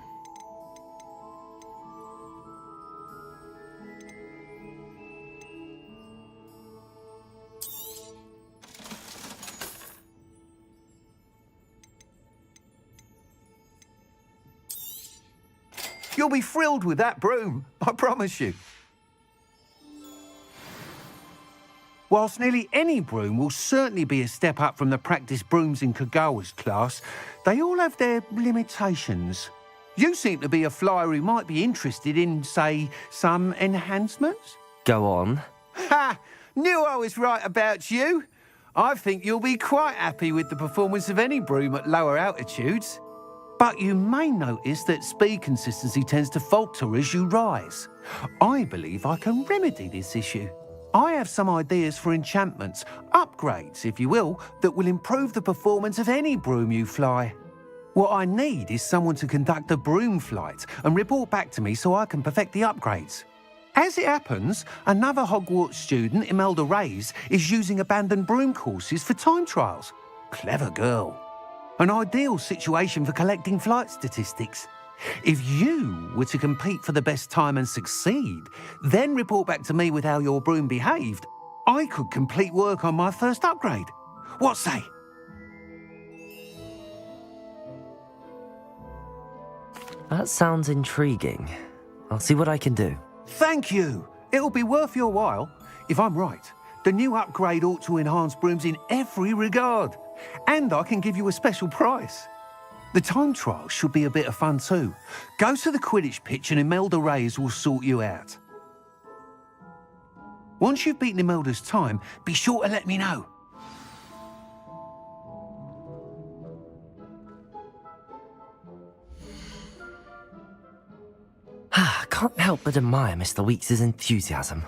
You'll be thrilled with that broom, I promise you. Whilst nearly any broom will certainly be a step up from the practice brooms in Kagawa's class, they all have their limitations. You seem to be a flyer who might be interested in, say, some enhancements? Go on. Ha! Knew I was right about you. I think you'll be quite happy with the performance of any broom at lower altitudes. But you may notice that speed consistency tends to falter as you rise. I believe I can remedy this issue. I have some ideas for enchantments, upgrades, if you will, that will improve the performance of any broom you fly. What I need is someone to conduct a broom flight and report back to me so I can perfect the upgrades. As it happens, another Hogwarts student, Imelda Reyes, is using abandoned broom courses for time trials. Clever girl. An ideal situation for collecting flight statistics. If you were to compete for the best time and succeed, then report back to me with how your broom behaved, I could complete work on my first upgrade. What say? That sounds intriguing. I'll see what I can do. Thank you. It'll be worth your while. If I'm right, the new upgrade ought to enhance brooms in every regard. And I can give you a special price. The time trial should be a bit of fun too. Go to the Quidditch pitch and Imelda Reyes will sort you out. Once you've beaten Imelda's time, be sure to let me know. I can't help but admire Mr. Weeks' enthusiasm.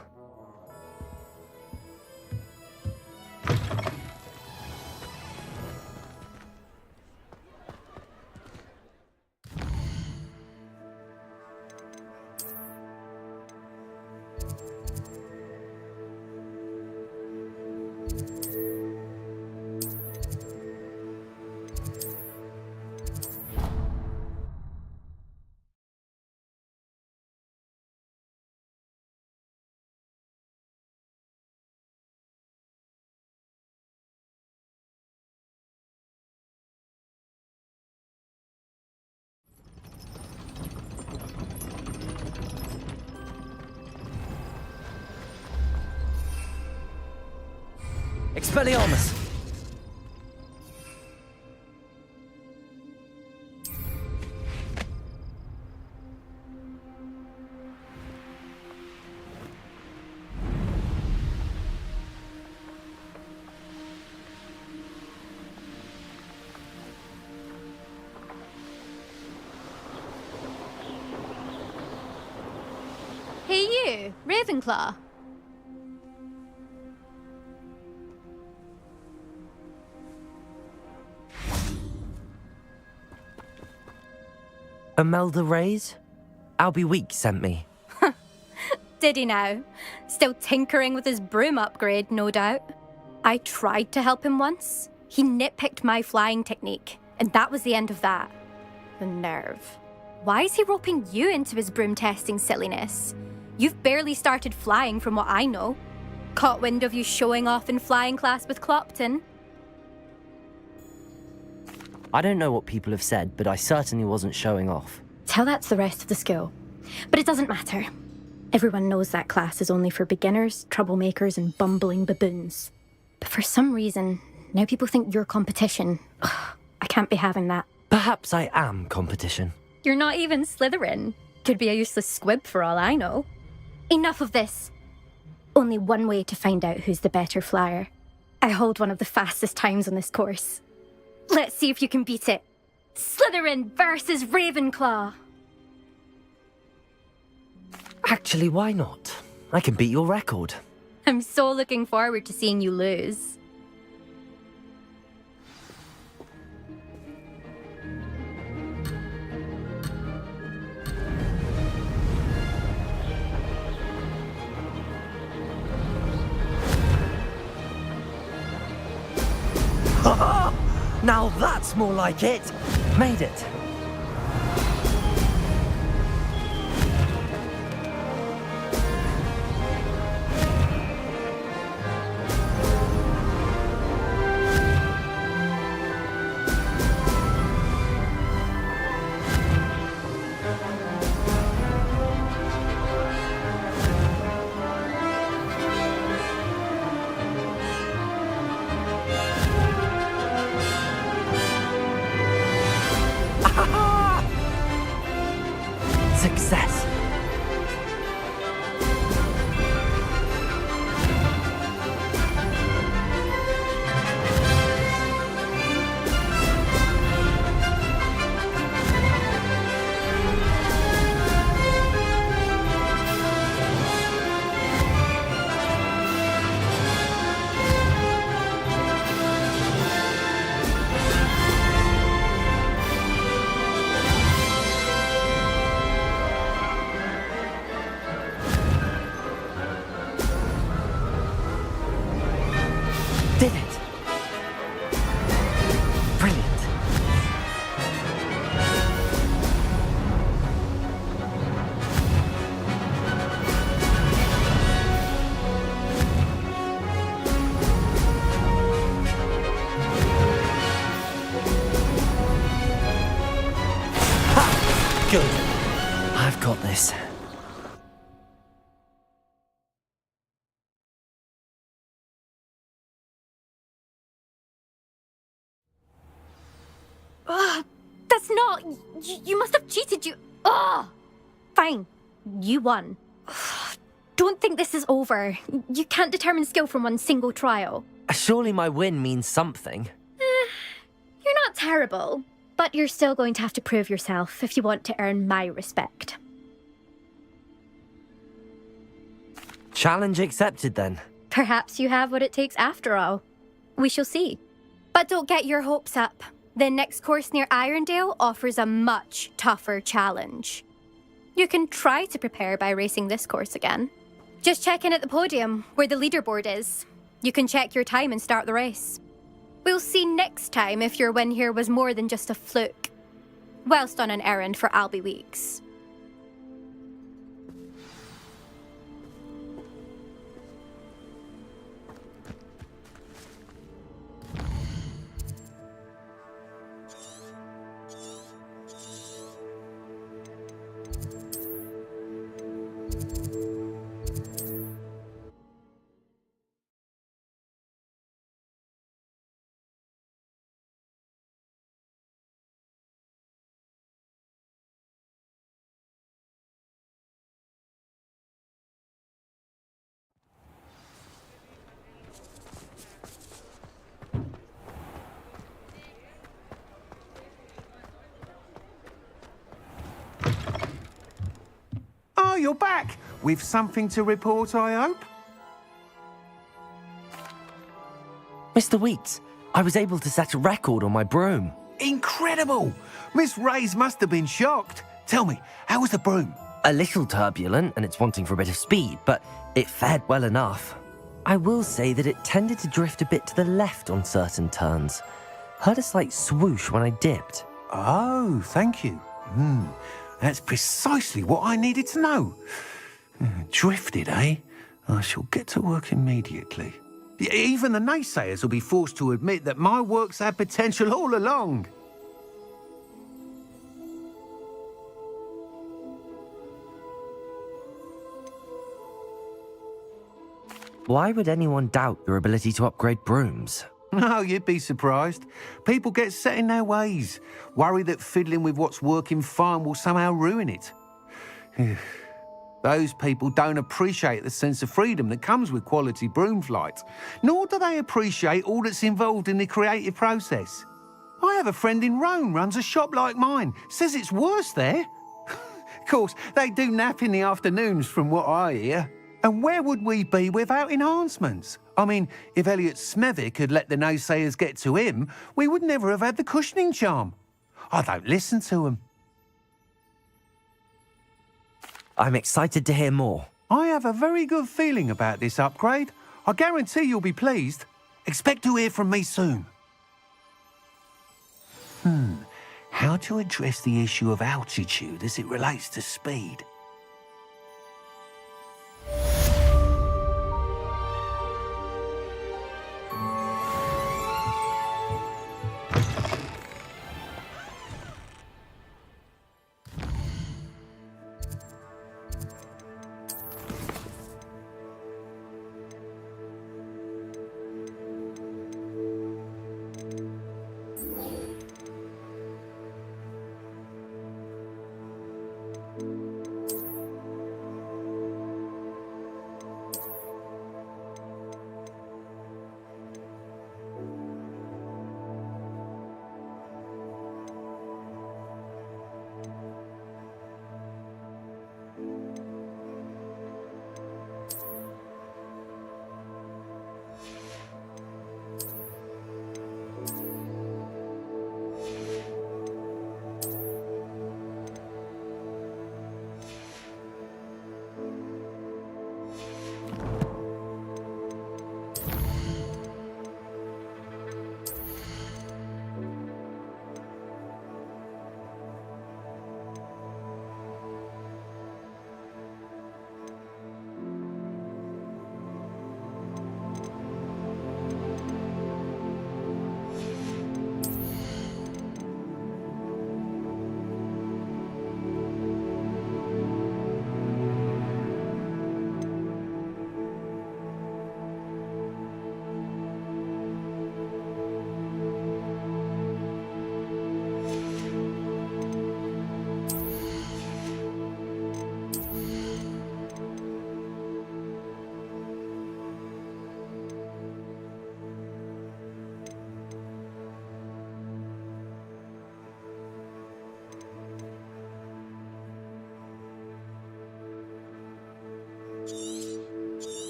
Expelliarmus! Hey you, Ravenclaw. Imelda Reyes? Albie Weeks sent me. Did he now? Still tinkering with his broom upgrade, no doubt. I tried to help him once. He nitpicked my flying technique, and that was the end of that. The nerve. Why is he roping you into his broom testing silliness? You've barely started flying from what I know. Caught wind of you showing off in flying class with Clopton. I don't know what people have said, but I certainly wasn't showing off. Tell that to the rest of the school. But it doesn't matter. Everyone knows that class is only for beginners, troublemakers, and bumbling baboons. But for some reason, now people think you're competition. Ugh, I can't be having that. Perhaps I am competition. You're not even Slytherin. Could be a useless squib for all I know. Enough of this. Only one way to find out who's the better flyer. I hold one of the fastest times on this course. Let's see if you can beat it. Slytherin versus Ravenclaw. Actually, why not? I can beat your record. I'm so looking forward to seeing you lose. Now that's more like it! Made it. Success. Did it! Brilliant. Ha! Good. I've got this. That's not... You must have cheated, you... Ugh! Fine. You won. Don't think this is over. You can't determine skill from one single trial. Surely my win means something. You're not terrible, but you're still going to have to prove yourself if you want to earn my respect. Challenge accepted, then. Perhaps you have what it takes after all. We shall see. But don't get your hopes up. The next course near Irondale offers a much tougher challenge. You can try to prepare by racing this course again. Just check in at the podium, where the leaderboard is. You can check your time and start the race. We'll see next time if your win here was more than just a fluke, whilst on an errand for Albie Weeks. Oh, you're back! With something to report, I hope? Mr. Weeks, I was able to set a record on my broom. Incredible! Miss Reyes must have been shocked. Tell me, how was the broom? A little turbulent, and it's wanting for a bit of speed, but it fared well enough. I will say that it tended to drift a bit to the left on certain turns. Heard a slight swoosh when I dipped. Oh, thank you. That's precisely what I needed to know. Drifted, eh? I shall get to work immediately. Even the naysayers will be forced to admit that my work's had potential all along. Why would anyone doubt your ability to upgrade brooms? No, you'd be surprised. People get set in their ways, worry that fiddling with what's working fine will somehow ruin it. Those people don't appreciate the sense of freedom that comes with quality broom flight, nor do they appreciate all that's involved in the creative process. I have a friend in Rome runs a shop like mine, says it's worse there. Of course, they do nap in the afternoons from what I hear. And where would we be without enhancements? I mean, if Elliot Smethwick had let the naysayers get to him, we would never have had the cushioning charm. I don't listen to them. I'm excited to hear more. I have a very good feeling about this upgrade. I guarantee you'll be pleased. Expect to hear from me soon. How to address the issue of altitude as it relates to speed?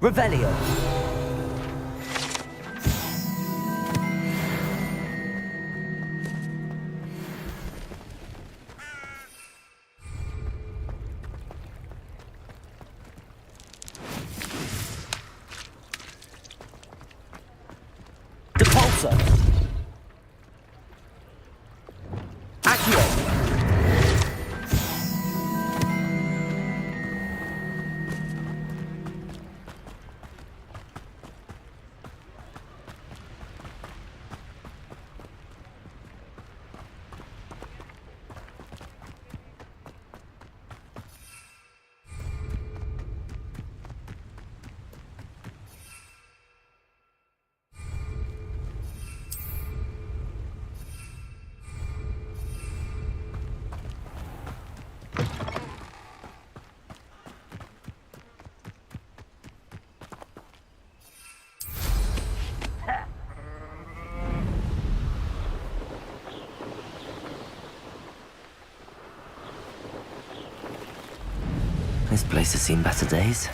Revelio. Depulso. Accio. This place has seen better days.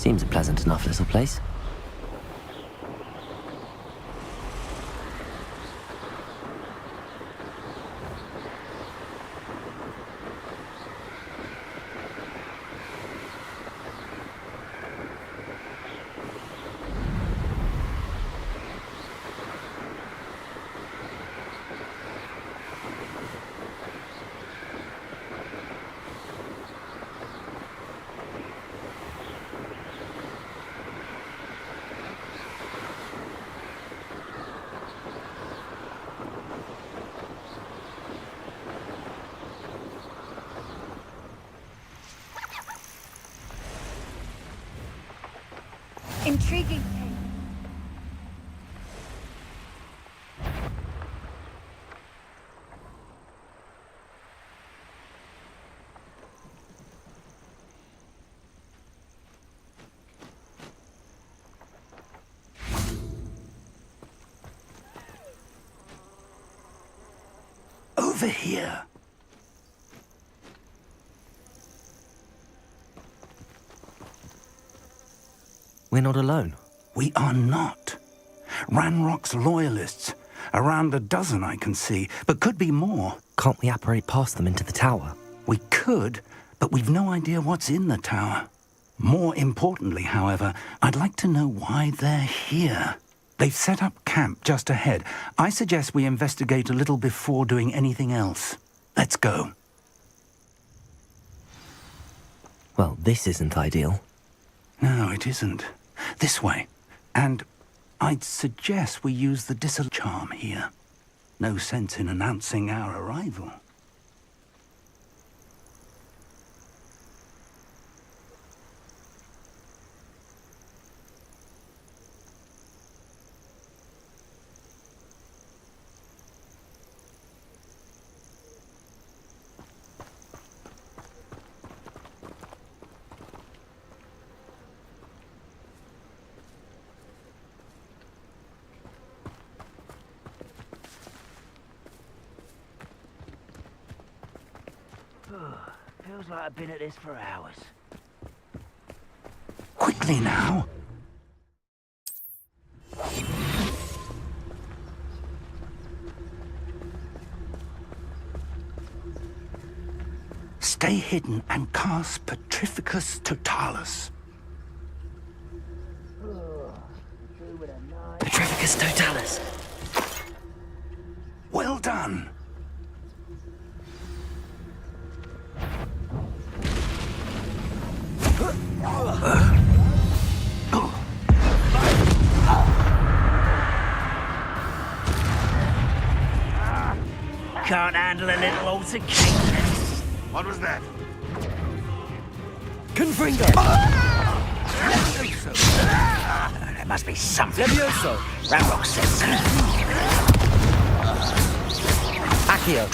Seems a pleasant enough little place. Intriguing. Over here. We're not alone. We are not. Ranrock's loyalists. Around a dozen I can see, but could be more. Can't we apparate past them into the tower? We could, but we've no idea what's in the tower. More importantly, however, I'd like to know why they're here. They've set up camp just ahead. I suggest we investigate a little before doing anything else. Let's go. Well, this isn't ideal. No, it isn't. This way. And I'd suggest we use the disallow charm here. No sense in announcing our arrival. Feels like I've been at this for hours. Quickly now. Stay hidden and cast Petrificus Totalis. Petrificus Totalis. Well done. Can't handle a little altercation. What was that? Confringo! There must be something. Levioso! Ranrock said so. Accio!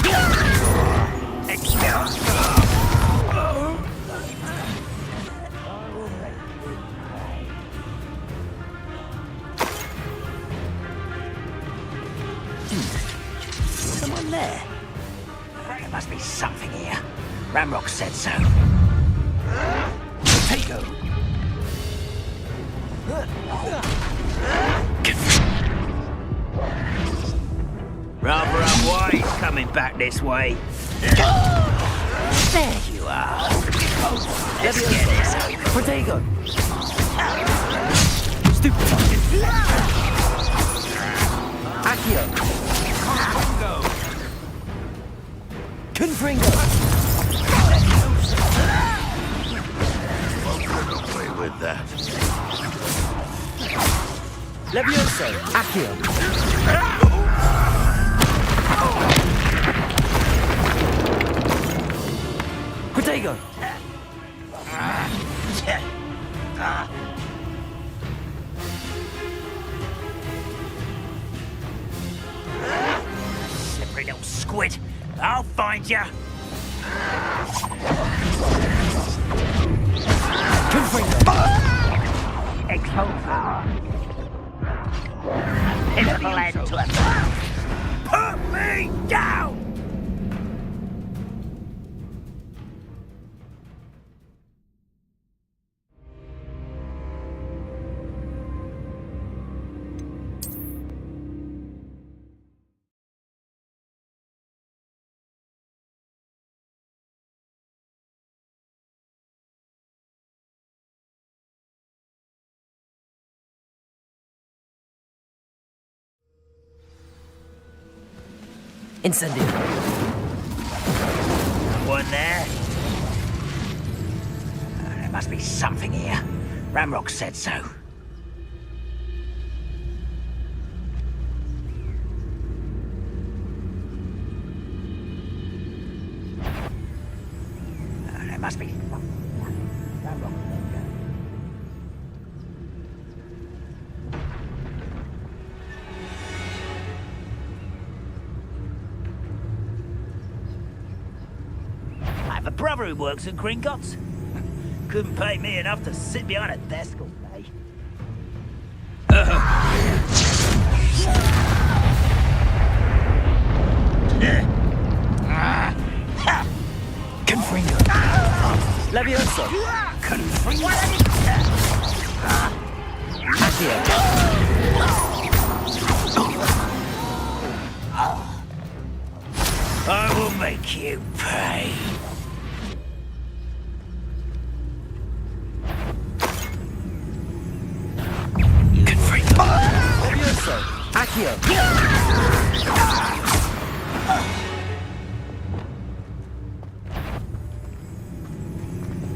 Someone there? There must be something here. Ranrock said so. Potato! Rather unwise coming back this way. There you are. Let's get this over. Protego! Stupid! Accio! Confringo! Play with that. Levioso! Accio! Protego! Slippery little squid. I'll find ya. Exalt power. Pitiful end to a put me down! Incendio. One there. There must be something here. Ramrock said so. There must be. Ramrock. I have a brother who works at Gringotts. Couldn't pay me enough to sit behind a desk all day. Confringo. Levioso. Confringo. I will make you pay. Levioso. Accio.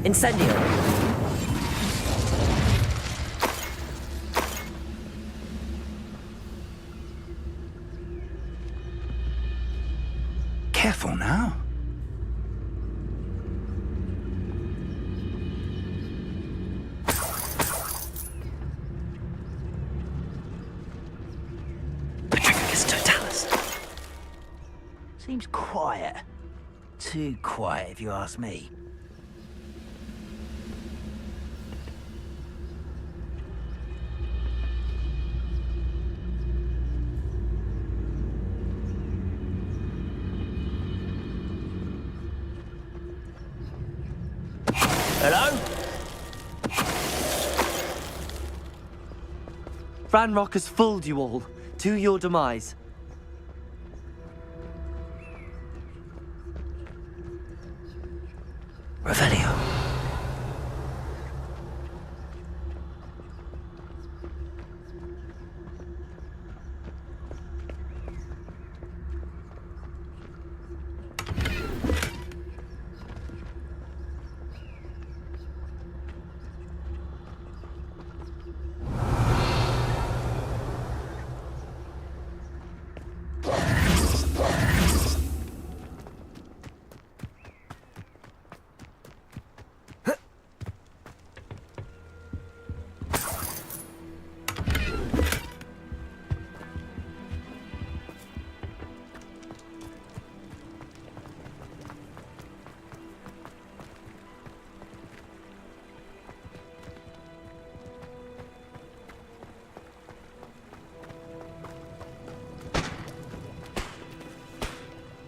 Incendio. Careful now. Patricus totalis. Seems quiet. Too quiet, if you ask me. Hello? Ranrock has fooled you all, to your demise. Revelio.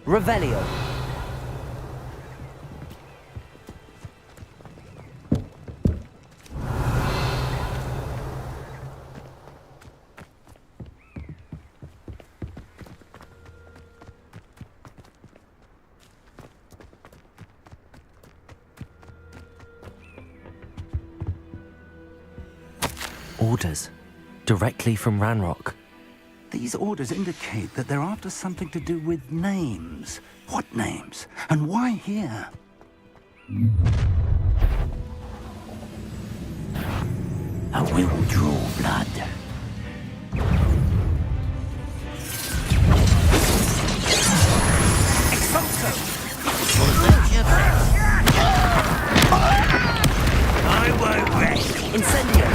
Revelio. Orders. Directly from Ranrock. These orders indicate that they're after something to do with names. What names? And why here? I will draw blood. Expulso! I won't rest. Incendio.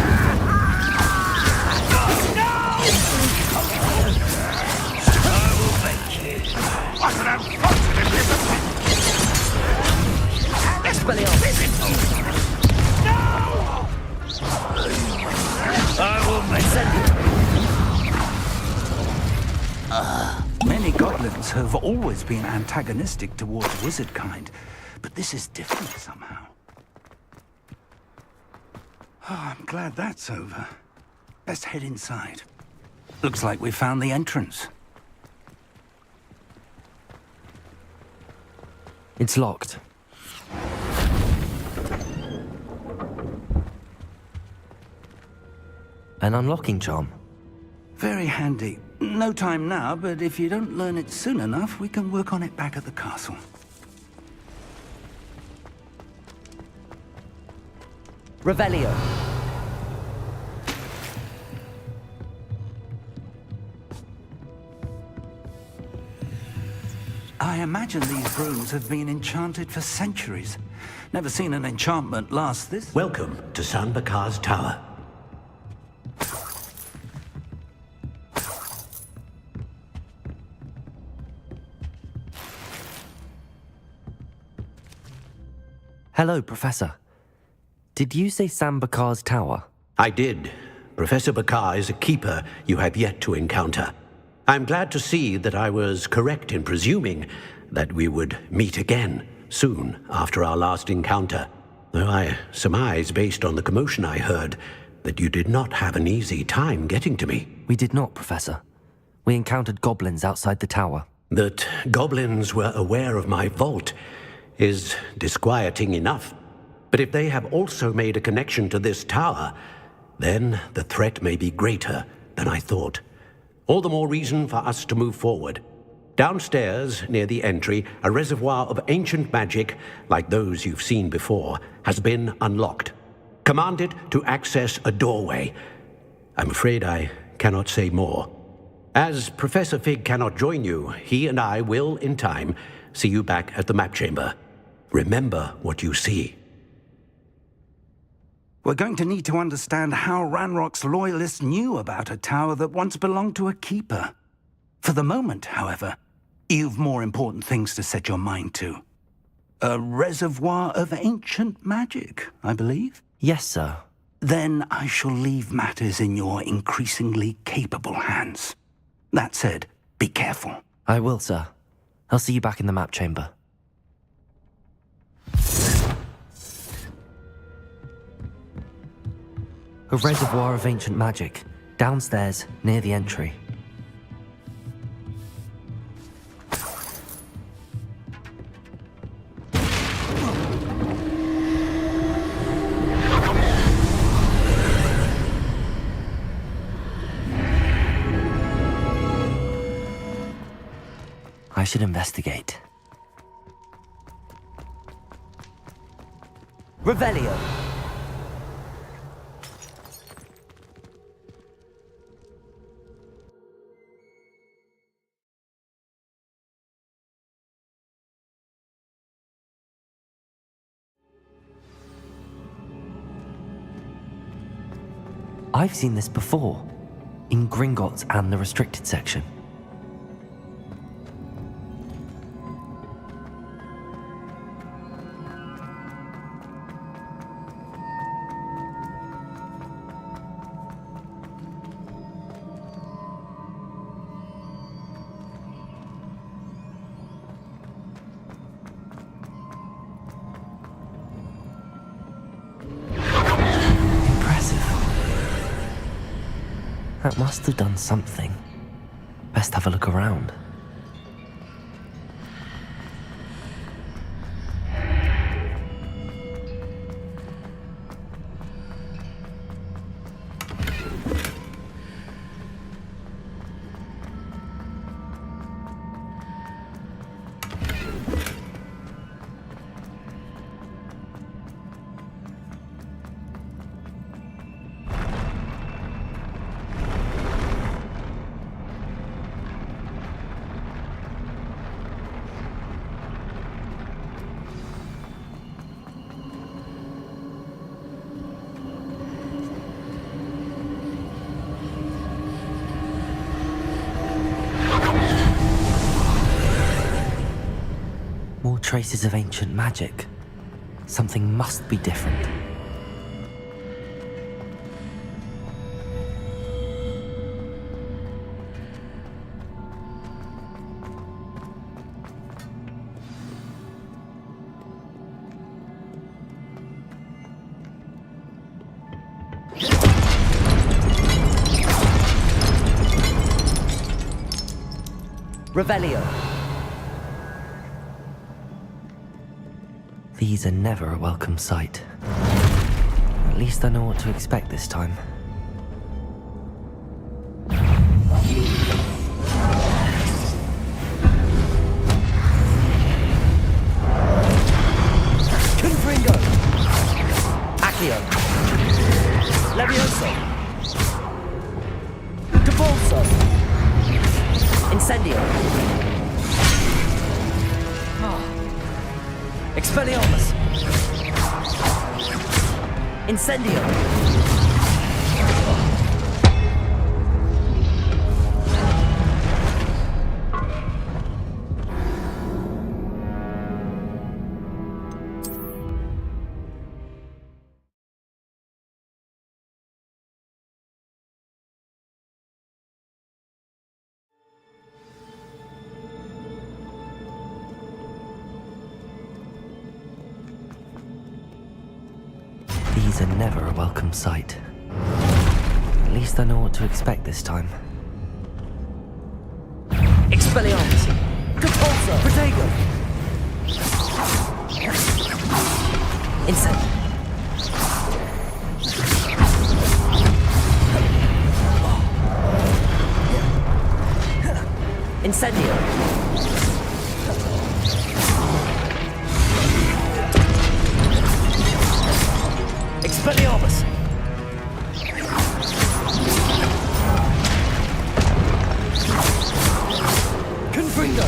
Many goblins have always been antagonistic towards wizard kind, but this is different somehow. Oh, I'm glad that's over. Let's head inside. Looks like we found the entrance. It's locked. An unlocking charm. Very handy. No time now, but if you don't learn it soon enough, we can work on it back at the castle. Revelio. I imagine these rooms have been enchanted for centuries. Never seen an enchantment last this. Welcome to San Bakar's Tower. Hello, Professor. Did you say San Bakar's Tower? I did. Professor Bakar is a keeper you have yet to encounter. I'm glad to see that I was correct in presuming that we would meet again soon after our last encounter, though I surmise, based on the commotion I heard, that you did not have an easy time getting to me. We did not, Professor. We encountered goblins outside the tower. That goblins were aware of my vault is disquieting enough. But if they have also made a connection to this tower, then the threat may be greater than I thought. All the more reason for us to move forward. Downstairs, near the entry, a reservoir of ancient magic, like those you've seen before, has been unlocked. Command it to access a doorway. I'm afraid I cannot say more. As Professor Fig cannot join you, he and I will, in time, see you back at the map chamber. Remember what you see. We're going to need to understand how Ranrock's loyalists knew about a tower that once belonged to a keeper. For the moment, however, you've more important things to set your mind to. A reservoir of ancient magic, I believe? Yes, sir. Then I shall leave matters in your increasingly capable hands. That said, be careful. I will, sir. I'll see you back in the map chamber. A reservoir of ancient magic, downstairs, near the entry. I should investigate. Revelio! I've seen this before, in Gringotts and the restricted section. That must have done something. Best have a look around. More traces of ancient magic. Something must be different. Revelio. These are never a welcome sight. At least I know what to expect this time. Incendio! Expelliarmus! Incendio! These are never a welcome sight. At least I know what to expect this time. Expelliarmus! Compulsor! Protego! Incend! Incendio! Expelliarmus! Confringo!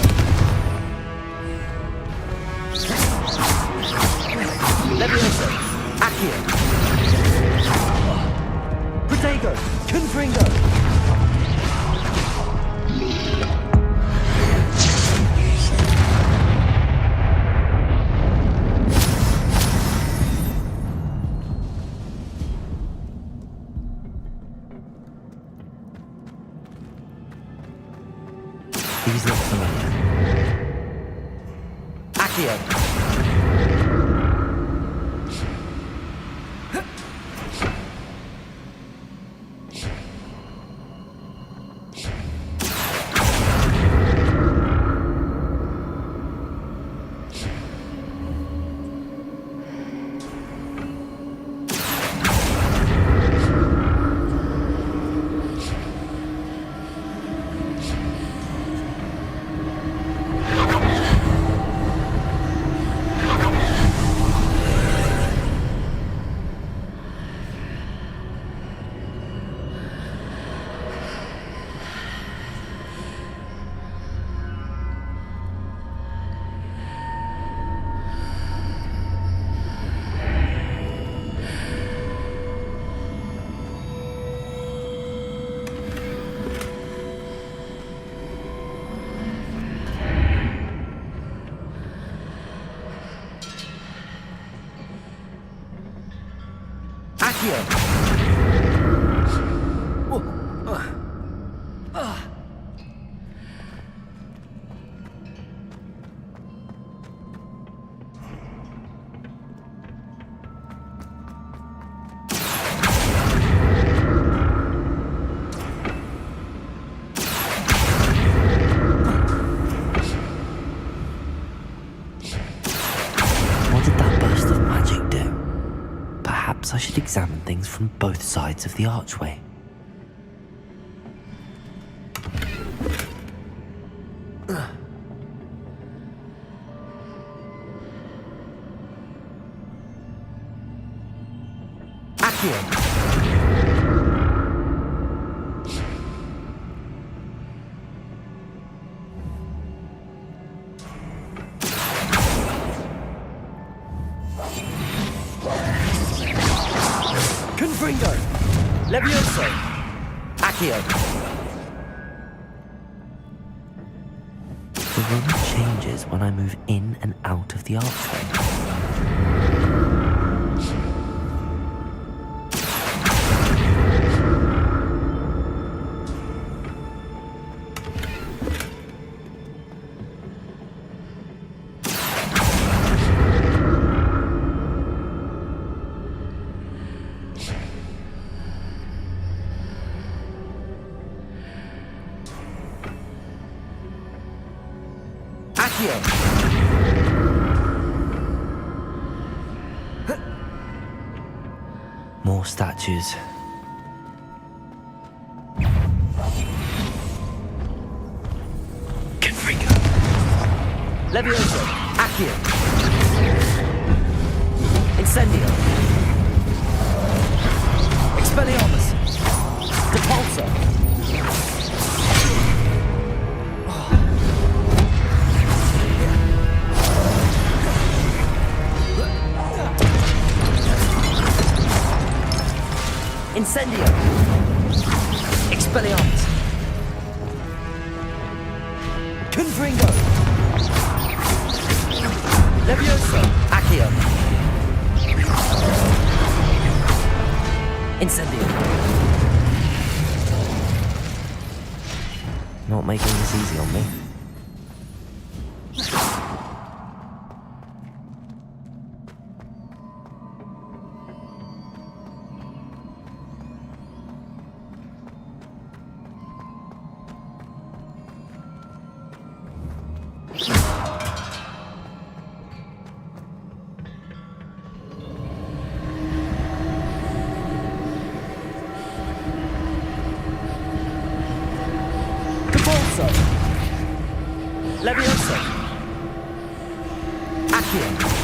Levioso! Accio! Protego! Confringo! These look familiar. Accio! I should examine things from both sides of the archway. Accio! Confringo! Levioso! Accio! The room changes when I move in and out of the archway. More statues. Confringo! Levioso! Accio! Incendio! Expelliarmus! Depulso! Incendio! Expelliarmus! Confringo! Levioso! Accio! Incendio! Not making this easy on me. Levioso! Accio!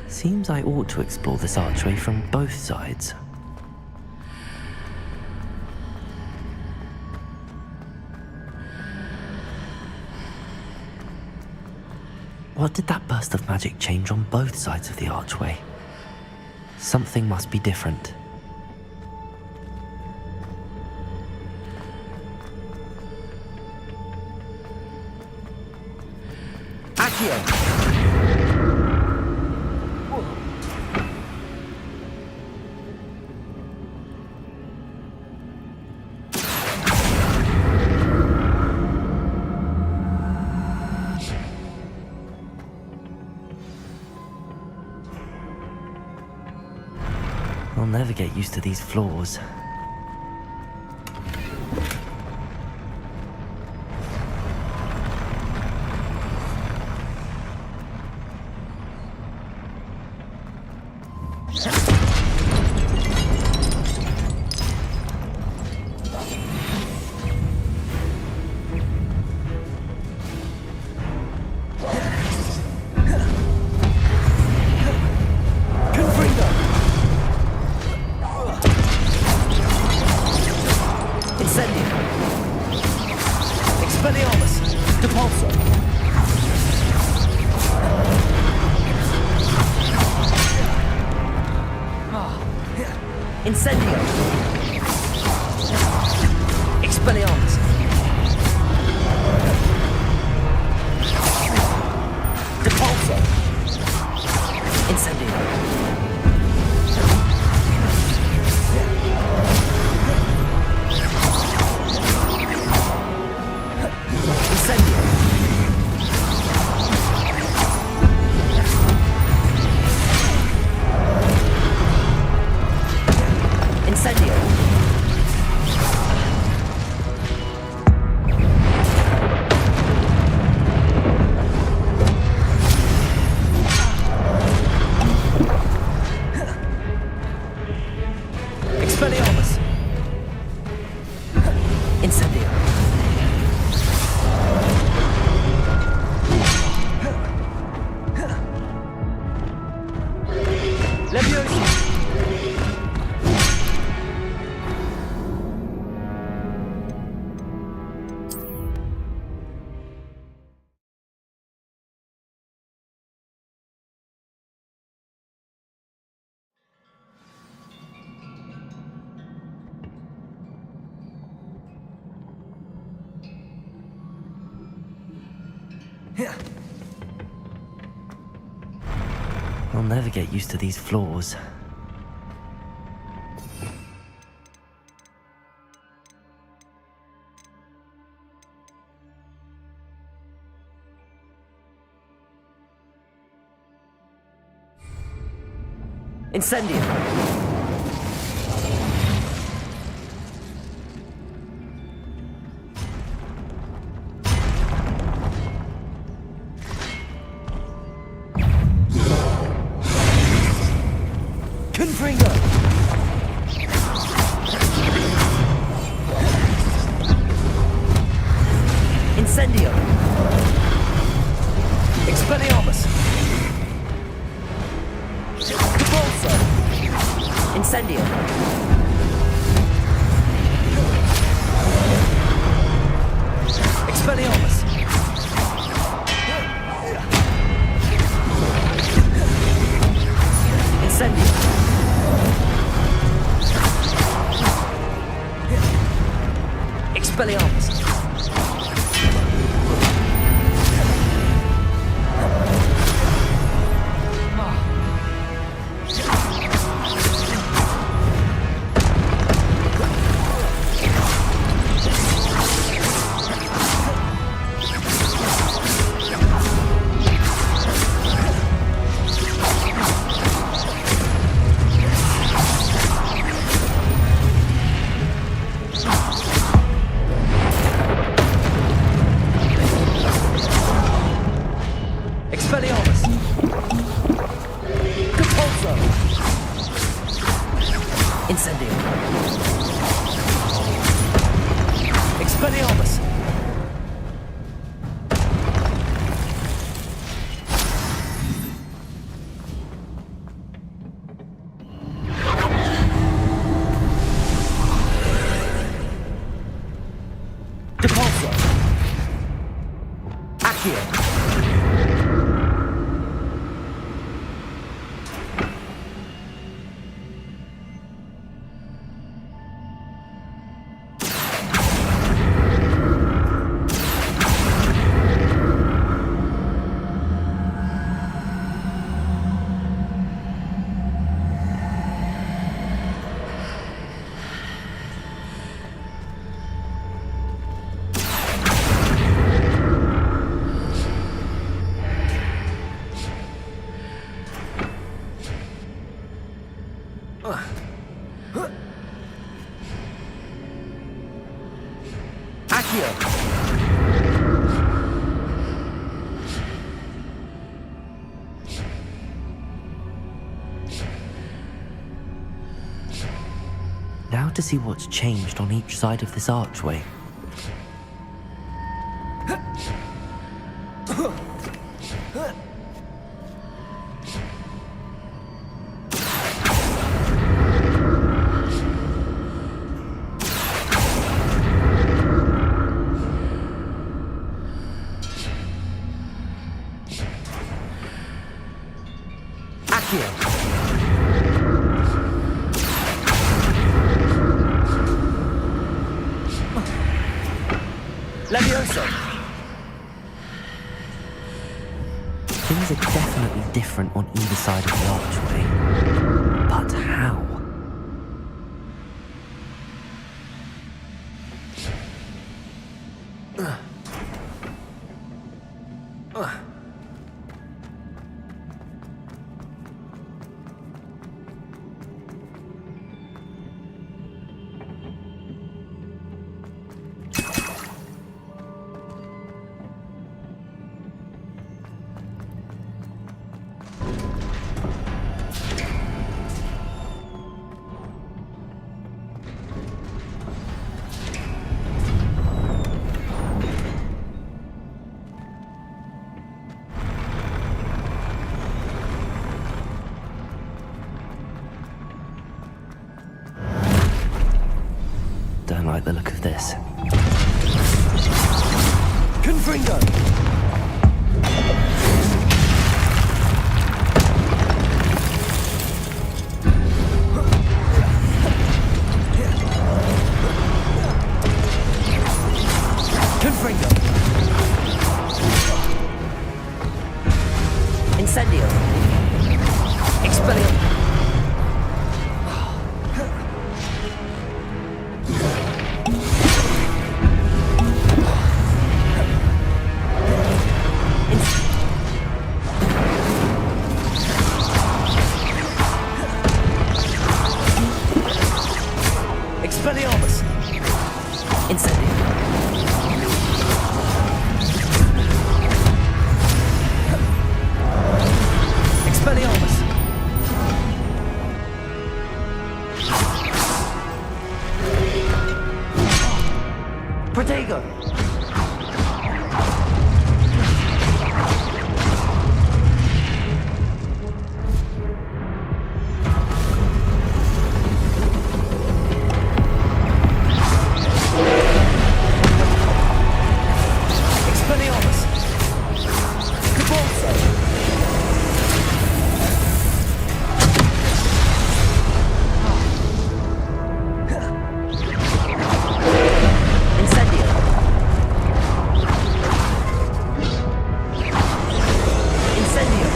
Seems I ought to explore this archway from both sides. What did that burst of magic change on both sides of the archway? Something must be different. Accio! I'll never get used to these floors. Incendio! Expelliarmus! Depulso! Incendio! Incendio! Incendio! Expelliarmus! Incendio! Levioso! I'll never get used to these floors. Incendio! Confringo! Incendio! Expelliarmus! Convulso! Incendio! Expelliarmus! Incendio! Expelliarmus! Expelliarmus! Compulso! Incendio! Expelliarmus! Depulso! Accio! Accio! Now to see what's changed on each side of this archway. Levioso! Things are definitely different on either side of the archway. But how? Don't like the look of this. Confringo! Confringo! Incendio! Expelliarmus! Expelliarmus! Protego! Expelliarmus! Cabalso! Incendio! Incendio!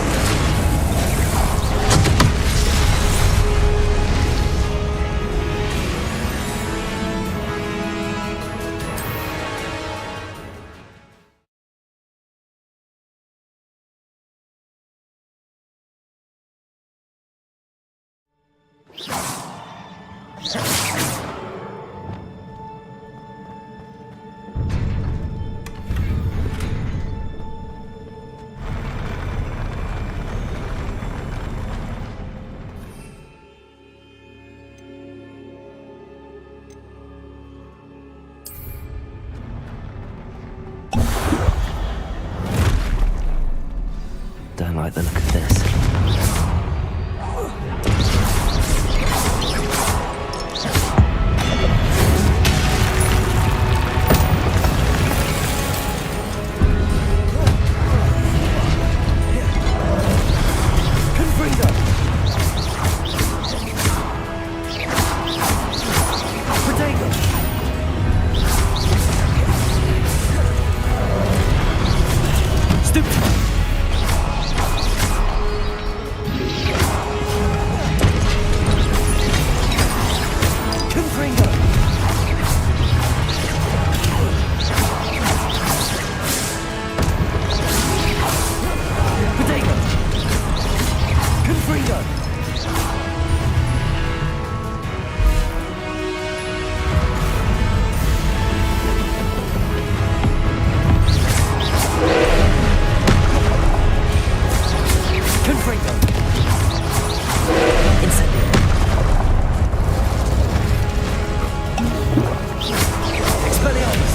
Don't like the look of this. Confringo! Protego! Stupid! Confringo! Protego! Confringo! Confringo! Incendio! Expelliarmus!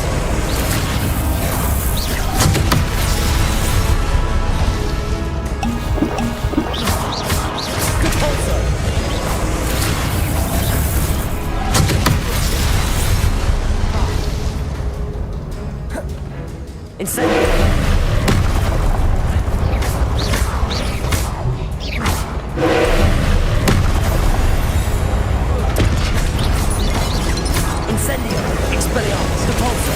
Cabalso! Incendio! Incendio! Expelliarmus! Cabalso!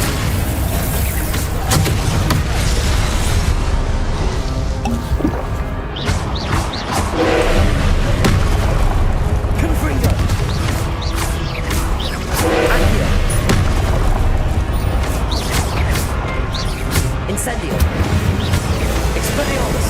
Confringo! Accio! Incendio! Expelliarmus!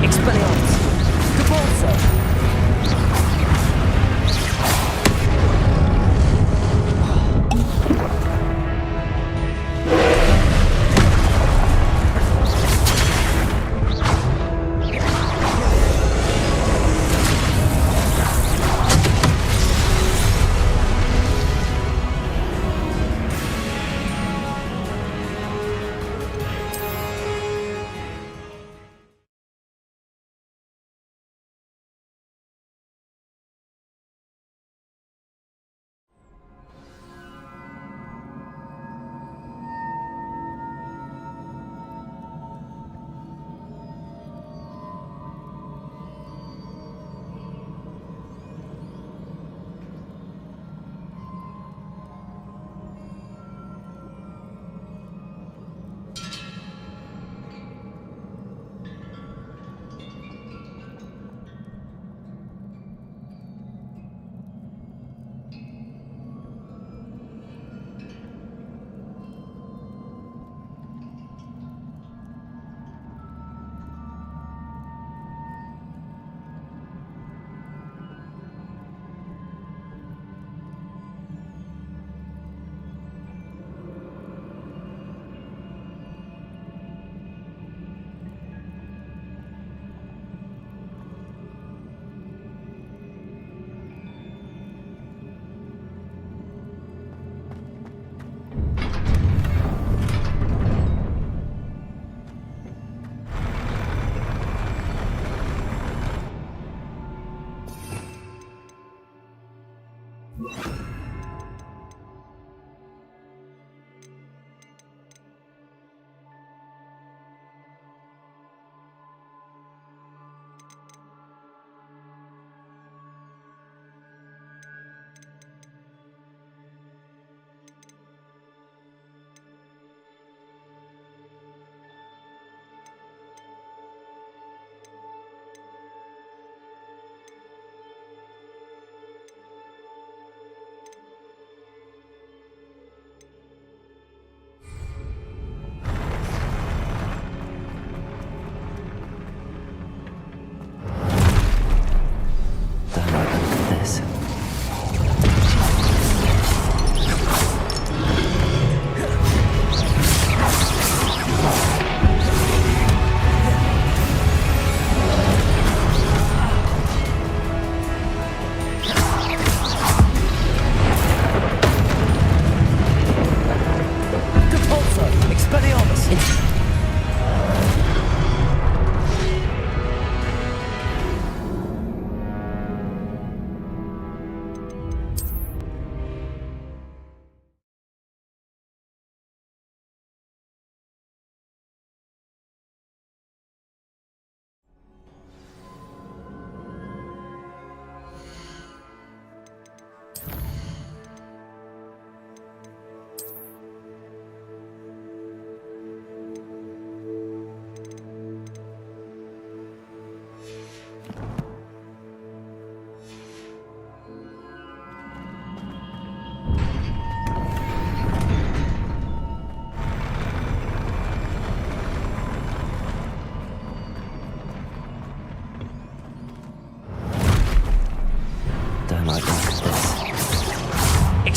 Expelliarmus! Cabalso!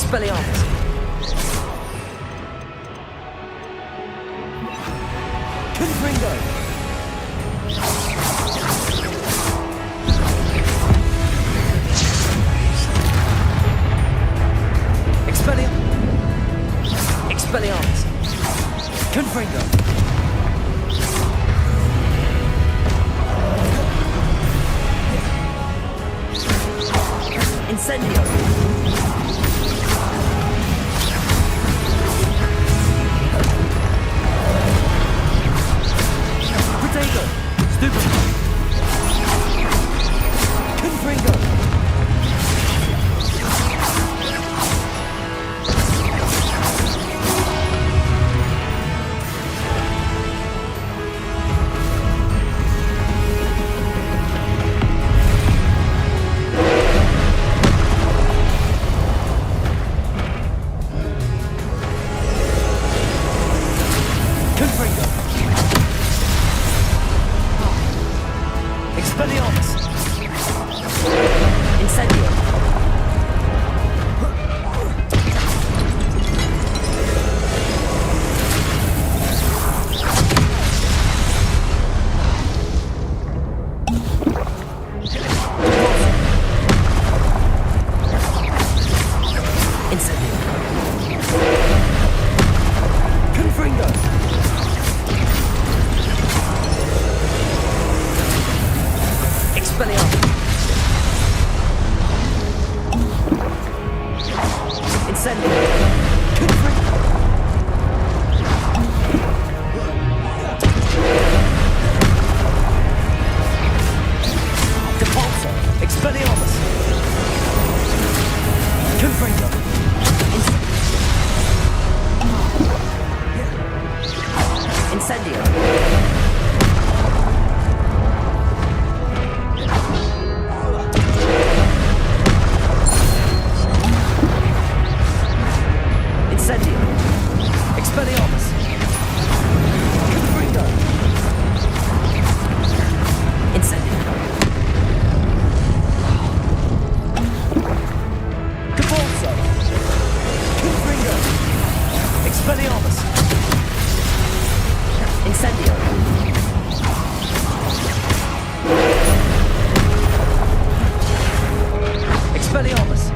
Expelliarmus! Confringo! Expelliarmus! Confringo! Incendio! Protego! Stupid! Confringo! Expelliarmus! Incendio! Incendio! Confringo! Expelliarmus! Incendio! Confringo! Depulso! Expelliarmus! Confringo! Incendio! Incendio! Expelliarmus! Confringo! Incendio! Depulso! Confringo! Expelliarmus! Incendio! Expelliarmus!